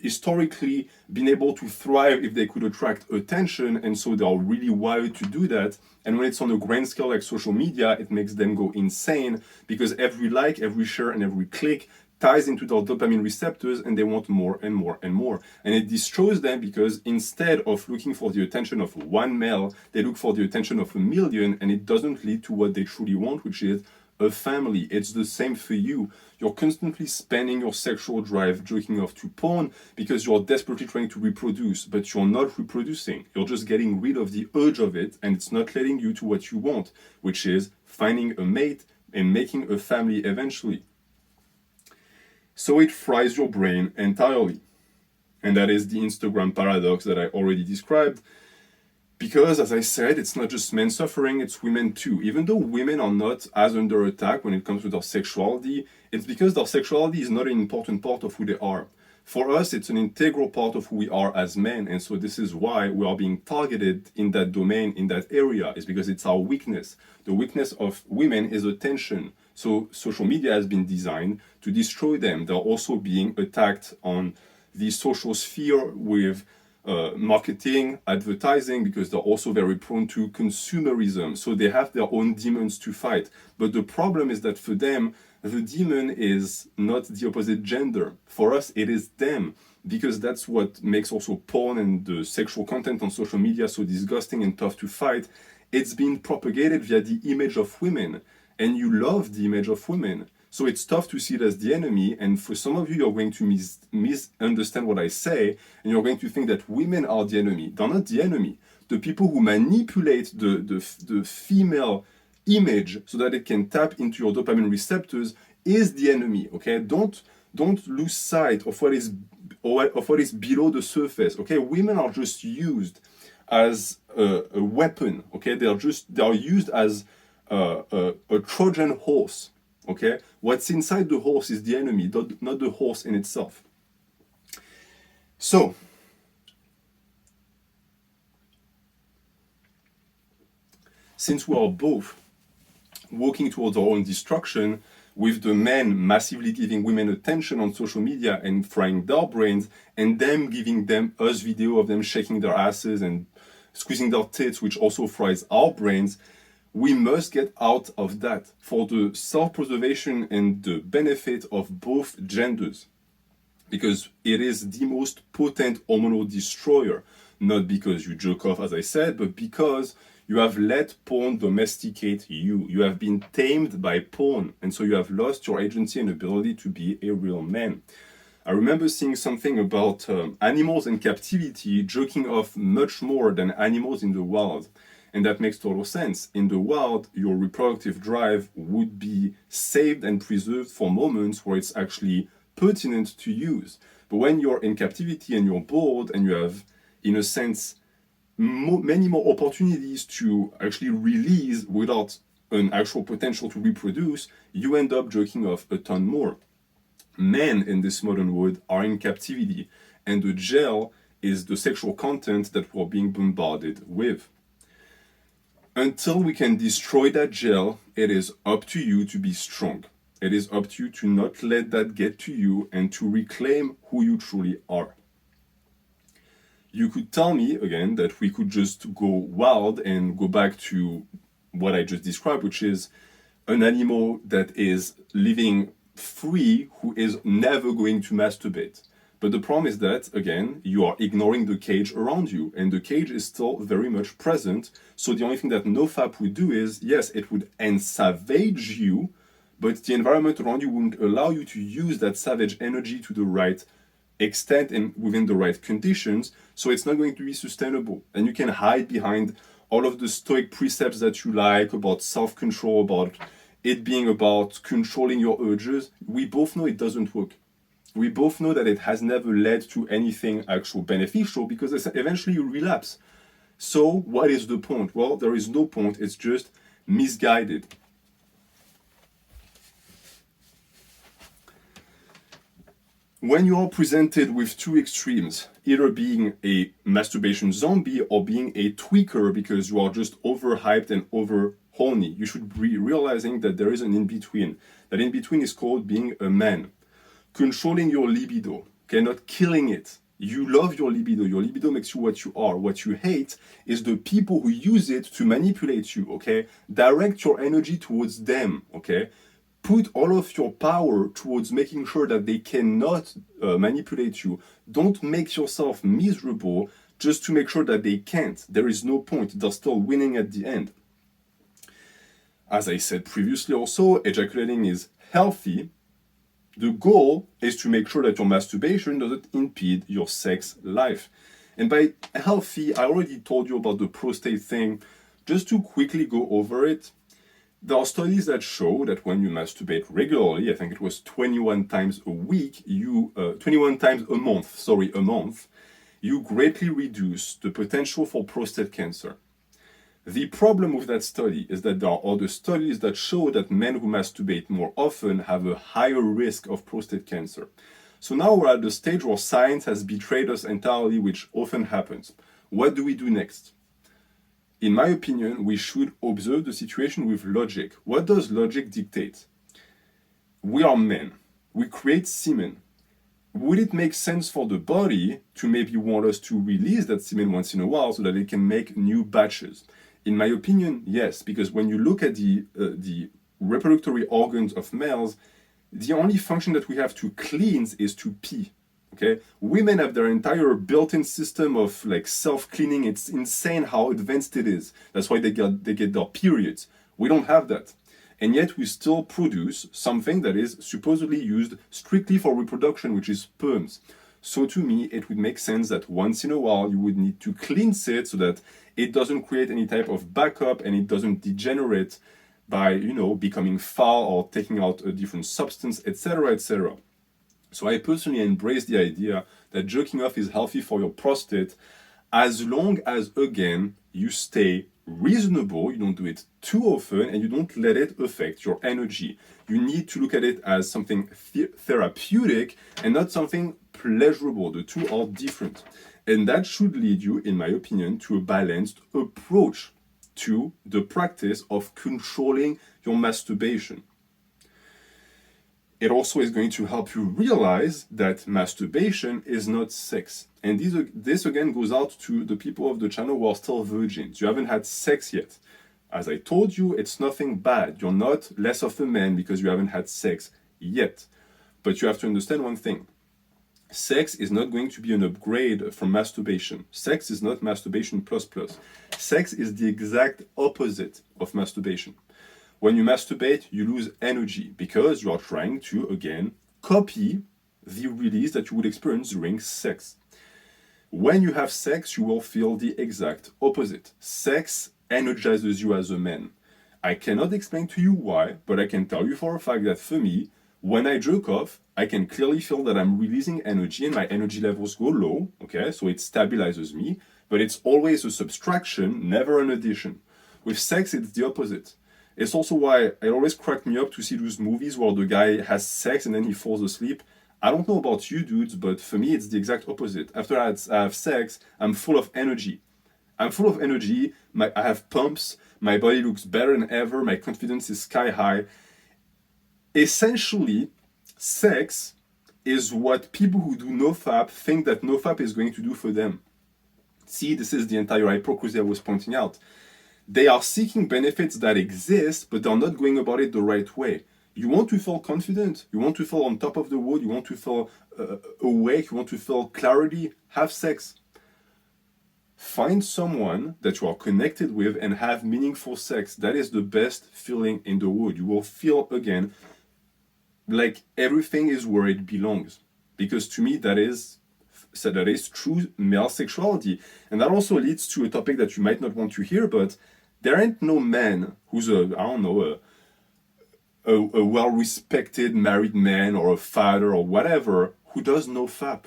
A: historically been able to thrive if they could attract attention, and so they are really wired to do that. And when it's on a grand scale like social media, it makes them go insane because every like, every share, and every click ties into their dopamine receptors, and they want more and more and more. And it destroys them because instead of looking for the attention of one male, they look for the attention of a million, and it doesn't lead to what they truly want, which is a family. It's the same for you. You're constantly spending your sexual drive jerking off to porn because you're desperately trying to reproduce, but you're not reproducing. You're just getting rid of the urge of it, and it's not leading you to what you want, which is finding a mate and making a family eventually. So it fries your brain entirely. And that is the Instagram paradox that I already described. Because, as I said, it's not just men suffering, it's women too. Even though women are not as under attack when it comes to their sexuality, it's because their sexuality is not an important part of who they are. For us, it's an integral part of who we are as men, and so this is why we are being targeted in that domain, in that area, is because it's our weakness. The weakness of women is attention. So social media has been designed to destroy them. They're also being attacked on the social sphere with marketing, advertising, because they're also very prone to consumerism. So they have their own demons to fight. But the problem is that for them, the demon is not the opposite gender. For us, it is them. Because that's what makes also porn and the sexual content on social media so disgusting and tough to fight. It's been propagated via the image of women. And you love the image of women. So it's tough to see it as the enemy, and for some of you, you're going to misunderstand what I say, and you're going to think that women are the enemy. They're not the enemy. The people who manipulate the female image so that it can tap into your dopamine receptors is the enemy, okay? Don't lose sight of what is below the surface, okay? Women are just used as a weapon, okay? They are used as a Trojan horse. Okay, what's inside the horse is the enemy, not the horse in itself. So, since we are both working towards our own destruction, with the men massively giving women attention on social media and frying their brains, and them giving us video of them shaking their asses and squeezing their tits, which also fries our brains, we must get out of that for the self-preservation and the benefit of both genders. Because it is the most potent hormonal destroyer. Not because you jerk off, as I said, but because you have let porn domesticate you. You have been tamed by porn, and so you have lost your agency and ability to be a real man. I remember seeing something about animals in captivity jerking off much more than animals in the wild. And that makes total sense. In the wild, your reproductive drive would be saved and preserved for moments where it's actually pertinent to use. But when you're in captivity and you're bored and you have, in a sense, many more opportunities to actually release without an actual potential to reproduce, you end up jerking off a ton more. Men in this modern world are in captivity, and the jail is the sexual content that we're being bombarded with. Until we can destroy that jail, it is up to you to be strong. It is up to you to not let that get to you and to reclaim who you truly are. You could tell me, again, that we could just go wild and go back to what I just described, which is an animal that is living free, who is never going to masturbate. But the problem is that, again, you are ignoring the cage around you, and the cage is still very much present. So the only thing that NoFap would do is, yes, it would ensavage you, but the environment around you wouldn't allow you to use that savage energy to the right extent and within the right conditions, so it's not going to be sustainable. And you can hide behind all of the stoic precepts that you like about self-control, about it being about controlling your urges. We both know it doesn't work. We both know that it has never led to anything actual beneficial because eventually you relapse. So what is the point? Well, there is no point, it's just misguided. When you are presented with two extremes, either being a masturbation zombie or being a tweaker because you are just overhyped and over horny, you should be realizing that there is an in-between. That in-between is called being a man. Controlling your libido, okay, not killing it. You love your libido. Your libido makes you what you are. What you hate is the people who use it to manipulate you, okay? Direct your energy towards them, okay? Put all of your power towards making sure that they cannot manipulate you. Don't make yourself miserable just to make sure that they can't. There is no point. They're still winning at the end. As I said previously also, ejaculating is healthy. The goal is to make sure that your masturbation doesn't impede your sex life. And by healthy, I already told you about the prostate thing. Just to quickly go over it, there are studies that show that when you masturbate regularly, I think it was 21 times a week, 21 times a month, you greatly reduce the potential for prostate cancer. The problem with that study is that there are other studies that show that men who masturbate more often have a higher risk of prostate cancer. So now we're at the stage where science has betrayed us entirely, which often happens. What do we do next? In my opinion, we should observe the situation with logic. What does logic dictate? We are men. We create semen. Would it make sense for the body to maybe want us to release that semen once in a while so that it can make new batches? In my opinion, yes, because when you look at the reproductory organs of males, the only function that we have to cleanse is to pee. Okay, women have their entire built-in system of like self-cleaning. It's insane how advanced it is. That's why they get their periods. We don't have that, and yet we still produce something that is supposedly used strictly for reproduction, which is sperms. So to me, it would make sense that once in a while you would need to cleanse it so that it doesn't create any type of backup and it doesn't degenerate by, becoming foul or taking out a different substance, etc., etc. So I personally embrace the idea that jerking off is healthy for your prostate as long as, again, you stay reasonable, you don't do it too often, and you don't let it affect your energy. You need to look at it as something therapeutic and not something pleasurable. The two are different. And that should lead you, in my opinion, to a balanced approach to the practice of controlling your masturbation. It also is going to help you realize that masturbation is not sex. And this again goes out to the people of the channel who are still virgins. You haven't had sex yet. As I told you, it's nothing bad. You're not less of a man because you haven't had sex yet. But you have to understand one thing. Sex is not going to be an upgrade from masturbation. Sex is not masturbation plus plus. Sex is the exact opposite of masturbation. When you masturbate, you lose energy because you are trying to, again, copy the release that you would experience during sex. When you have sex, you will feel the exact opposite. Sex energizes you as a man. I cannot explain to you why, but I can tell you for a fact that for me, when I jerk off, I can clearly feel that I'm releasing energy and my energy levels go low, okay? So it stabilizes me, but it's always a subtraction, never an addition. With sex, it's the opposite. It's also why it always cracked me up to see those movies where the guy has sex and then he falls asleep. I don't know about you dudes, but for me it's the exact opposite. After I have sex, I'm full of energy. I have pumps, my body looks better than ever, my confidence is sky high. Essentially, sex is what people who do NoFap think that NoFap is going to do for them. See, this is the entire hypocrisy I was pointing out. They are seeking benefits that exist, but they're not going about it the right way. You want to feel confident, you want to feel on top of the world, you want to feel awake, you want to feel clarity, have sex. Find someone that you are connected with and have meaningful sex. That is the best feeling in the world. You will feel, again, like everything is where it belongs. Because to me, that is true male sexuality. And that also leads to a topic that you might not want to hear, but there ain't no man who's a well-respected married man or a father or whatever who does NoFap.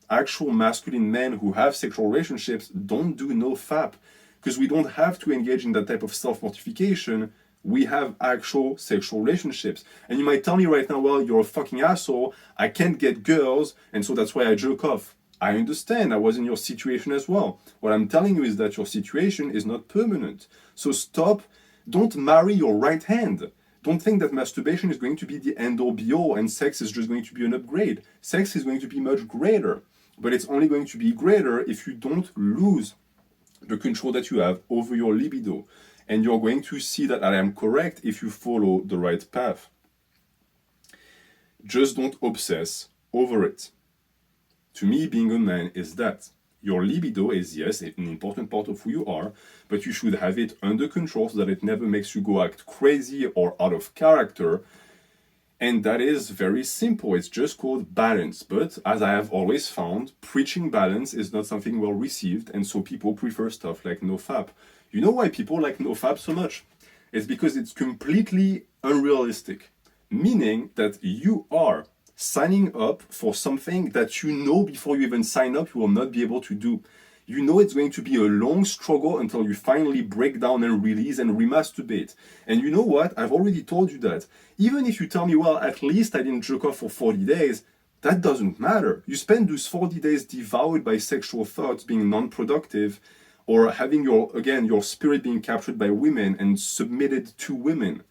A: Actual masculine men who have sexual relationships don't do NoFap because we don't have to engage in that type of self-mortification. We have actual sexual relationships. And you might tell me right now, well, you're a fucking asshole, I can't get girls, and so that's why I jerk off. I understand, I was in your situation as well. What I'm telling you is that your situation is not permanent. So don't marry your right hand. Don't think that masturbation is going to be the end-all be-all and sex is just going to be an upgrade. Sex is going to be much greater, but it's only going to be greater if you don't lose the control that you have over your libido. And you're going to see that I am correct if you follow the right path. Just don't obsess over it. To me, being a man is that. Your libido is, yes, an important part of who you are, but you should have it under control so that it never makes you go act crazy or out of character. And that is very simple. It's just called balance. But as I have always found, preaching balance is not something well received, and so people prefer stuff like NoFap. You know why people like NoFap so much? It's because it's completely unrealistic. Meaning that you are signing up for something that you know before you even sign up you will not be able to do. You know it's going to be a long struggle until you finally break down and release and remasturbate. And you know what? I've already told you that. Even if you tell me, well, at least I didn't jerk off for 40 days, that doesn't matter. You spend those 40 days devoured by sexual thoughts, being non-productive, or having your spirit being captured by women and submitted to women.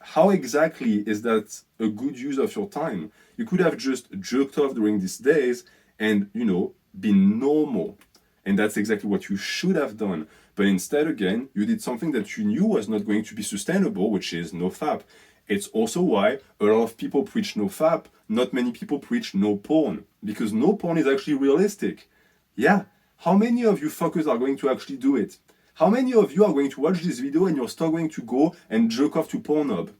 A: How exactly is that a good use of your time? You could have just jerked off during these days and, been normal. And that's exactly what you should have done. But instead, again, you did something that you knew was not going to be sustainable, which is NoFap. It's also why a lot of people preach NoFap, not many people preach no porn. Because no porn is actually realistic. Yeah, how many of you fuckers are going to actually do it? How many of you are going to watch this video and you're still going to go and jerk off to Pornhub?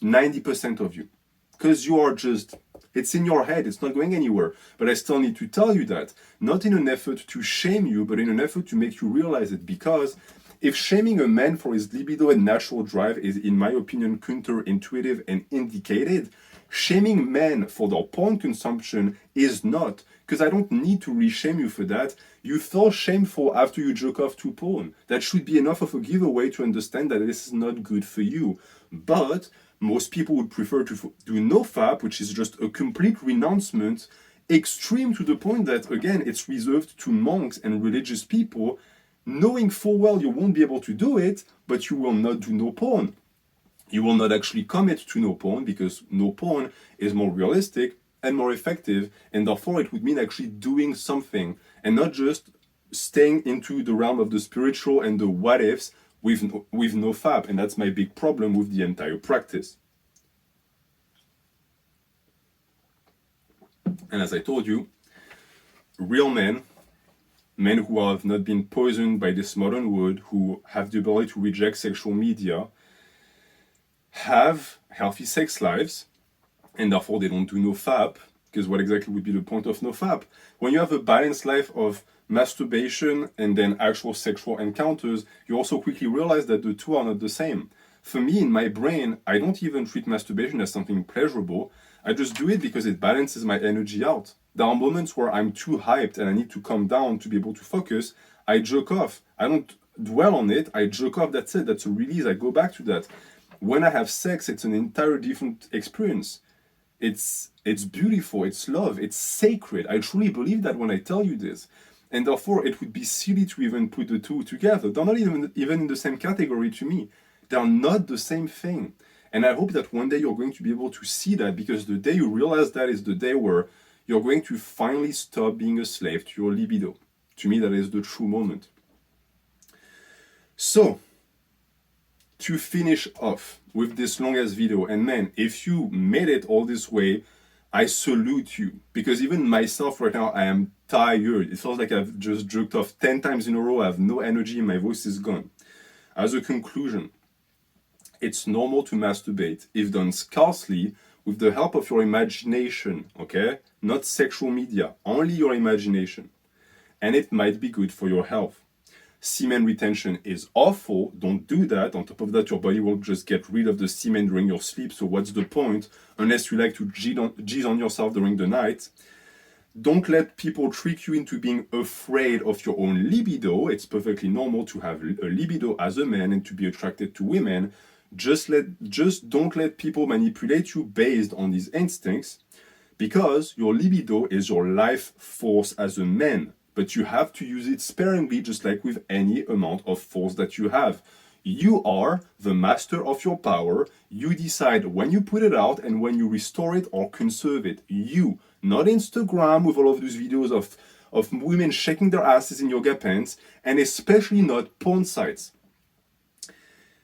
A: 90% of you. Because you are just, it's in your head, it's not going anywhere. But I still need to tell you that, not in an effort to shame you, but in an effort to make you realize it. Because if shaming a man for his libido and natural drive is, in my opinion, counterintuitive and indicated, shaming men for their porn consumption is not. Because I don't need to re-shame you for that. You feel shameful after you jerk off to porn. That should be enough of a giveaway to understand that this is not good for you. But most people would prefer to do NoFap, which is just a complete renouncement, extreme to the point that, again, it's reserved to monks and religious people, knowing full well you won't be able to do it, but you will not do no porn. You will not actually commit to no porn because no porn is more realistic and more effective, and therefore it would mean actually doing something and not just staying into the realm of the spiritual and the what ifs with NoFap. And that's my big problem with the entire practice. And as I told you, real men who have not been poisoned by this modern world, who have the ability to reject sexual media, have healthy sex lives, and therefore they don't do NoFap, because what exactly would be the point of NoFap? When you have a balanced life of masturbation and then actual sexual encounters, you also quickly realize that the two are not the same. For me, in my brain, I don't even treat masturbation as something pleasurable. I just do it because it balances my energy out. There are moments where I'm too hyped and I need to calm down to be able to focus. I jerk off. I don't dwell on it. I jerk off. That's it. That's a release. I go back to that. When I have sex, it's an entirely different experience. It's beautiful. It's love. It's sacred. I truly believe that when I tell you this. And therefore, it would be silly to even put the two together. They're not even in the same category to me. They're not the same thing. And I hope that one day you're going to be able to see that, because the day you realize that is the day where you're going to finally stop being a slave to your libido. To me, that is the true moment. So, to finish off with this long-ass video, and man, if you made it all this way, I salute you. Because even myself right now, I am tired. It feels like I've just jerked off 10 times in a row. I have no energy and my voice is gone. As a conclusion, it's normal to masturbate if done scarcely with the help of your imagination, okay? Not sexual media, only your imagination. And it might be good for your health. Semen retention is awful. Don't do that. On top of that, your body will just get rid of the semen during your sleep. So what's the point? Unless you like to jizz on yourself during the night. Don't let people trick you into being afraid of your own libido. It's perfectly normal to have a libido as a man and to be attracted to women. Just don't let people manipulate you based on these instincts, because your libido is your life force as a man. But you have to use it sparingly, just like with any amount of force that you have. You are the master of your power. You decide when you put it out and when you restore it or conserve it. You, not Instagram with all of those videos of women shaking their asses in yoga pants, and especially not porn sites.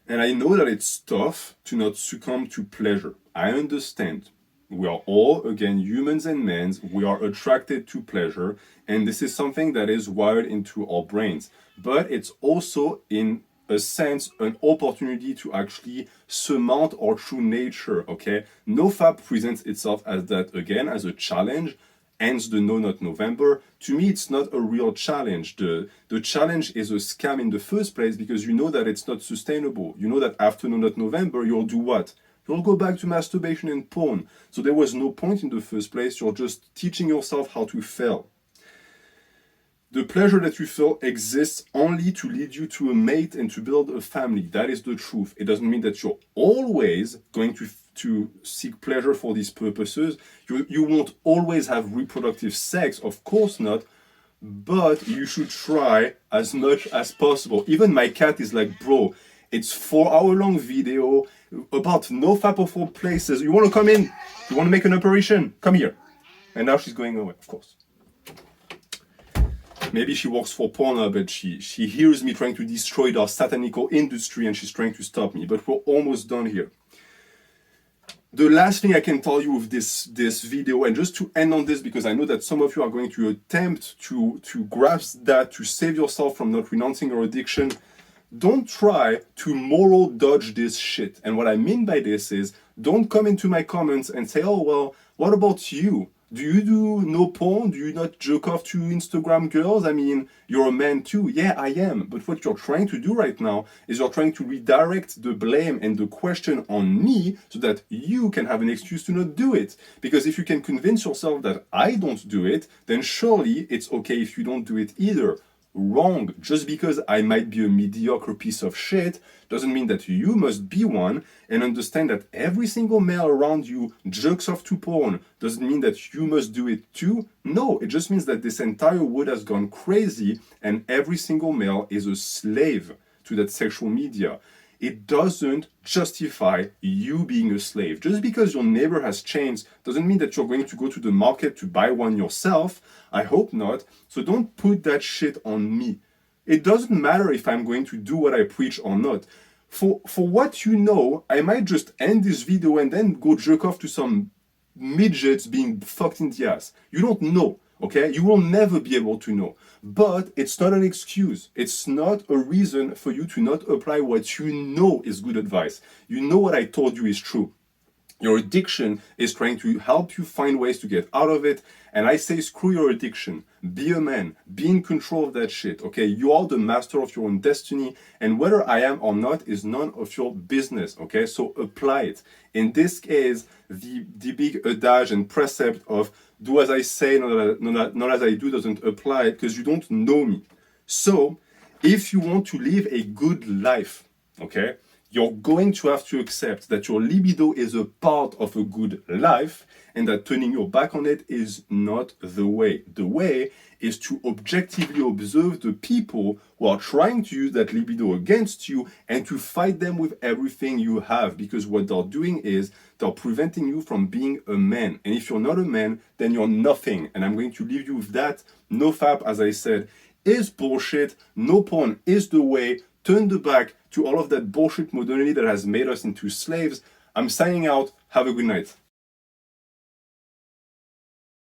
A: And I know that it's tough to not succumb to pleasure. I understand. We are all, again, humans and men. We are attracted to pleasure. And this is something that is wired into our brains. But it's also, in a sense, an opportunity to actually surmount our true nature, okay? NoFap presents itself as that, again, as a challenge. Hence the No Not November. To me, it's not a real challenge. The challenge is a scam in the first place because you know that it's not sustainable. You know that after No Not November, you'll do what? You'll go back to masturbation and porn. So there was no point in the first place. You're just teaching yourself how to fail. The pleasure that you feel exists only to lead you to a mate and to build a family. That is the truth. It doesn't mean that you're always going to seek pleasure for these purposes. You won't always have reproductive sex, of course not, but you should try as much as possible. Even my cat is like, bro, it's 4-hour-long video about NoFap of all places. You want to come in? You want to make an operation? Come here. And now she's going away, of course. Maybe she works for Pornhub, but she hears me trying to destroy the satanical industry and she's trying to stop me. But we're almost done here. The last thing I can tell you with this video, and just to end on this, because I know that some of you are going to attempt to grasp that, to save yourself from not renouncing your addiction, don't try to moral dodge this shit. And what I mean by this is, don't come into my comments and say, oh, well, what about you? Do you do no porn? Do you not jerk off to Instagram girls? I mean, you're a man too. Yeah, I am. But what you're trying to do right now is you're trying to redirect the blame and the question on me so that you can have an excuse to not do it. Because if you can convince yourself that I don't do it, then surely it's okay if you don't do it either. Wrong. Just because I might be a mediocre piece of shit doesn't mean that you must be one, and understand that every single male around you jerks off to porn doesn't mean that you must do it too. No, it just means that this entire world has gone crazy and every single male is a slave to that sexual media. It doesn't justify you being a slave. Just because your neighbor has chains doesn't mean that you're going to go to the market to buy one yourself. I hope not. So don't put that shit on me. It doesn't matter if I'm going to do what I preach or not. For what you know, I might just end this video and then go jerk off to some midgets being fucked in the ass. You don't know, okay? You will never be able to know. But it's not an excuse. It's not a reason for you to not apply what you know is good advice. You know what I told you is true. Your addiction is trying to help you find ways to get out of it. And I say, screw your addiction. Be a man. Be in control of that shit, okay? You are the master of your own destiny. And whether I am or not is none of your business, okay? So apply it. In this case, the big adage and precept of do as I say, not as I do doesn't apply because you don't know me. So if you want to live a good life, okay, you're going to have to accept that your libido is a part of a good life and that turning your back on it is not the way. The way is to objectively observe the people who are trying to use that libido against you and to fight them with everything you have, because what they're doing is they're preventing you from being a man. And if you're not a man, then you're nothing. And I'm going to leave you with that. NoFap, as I said, is bullshit. No porn is the way. Turn the back to all of that bullshit modernity that has made us into slaves. I'm signing out. Have a good night.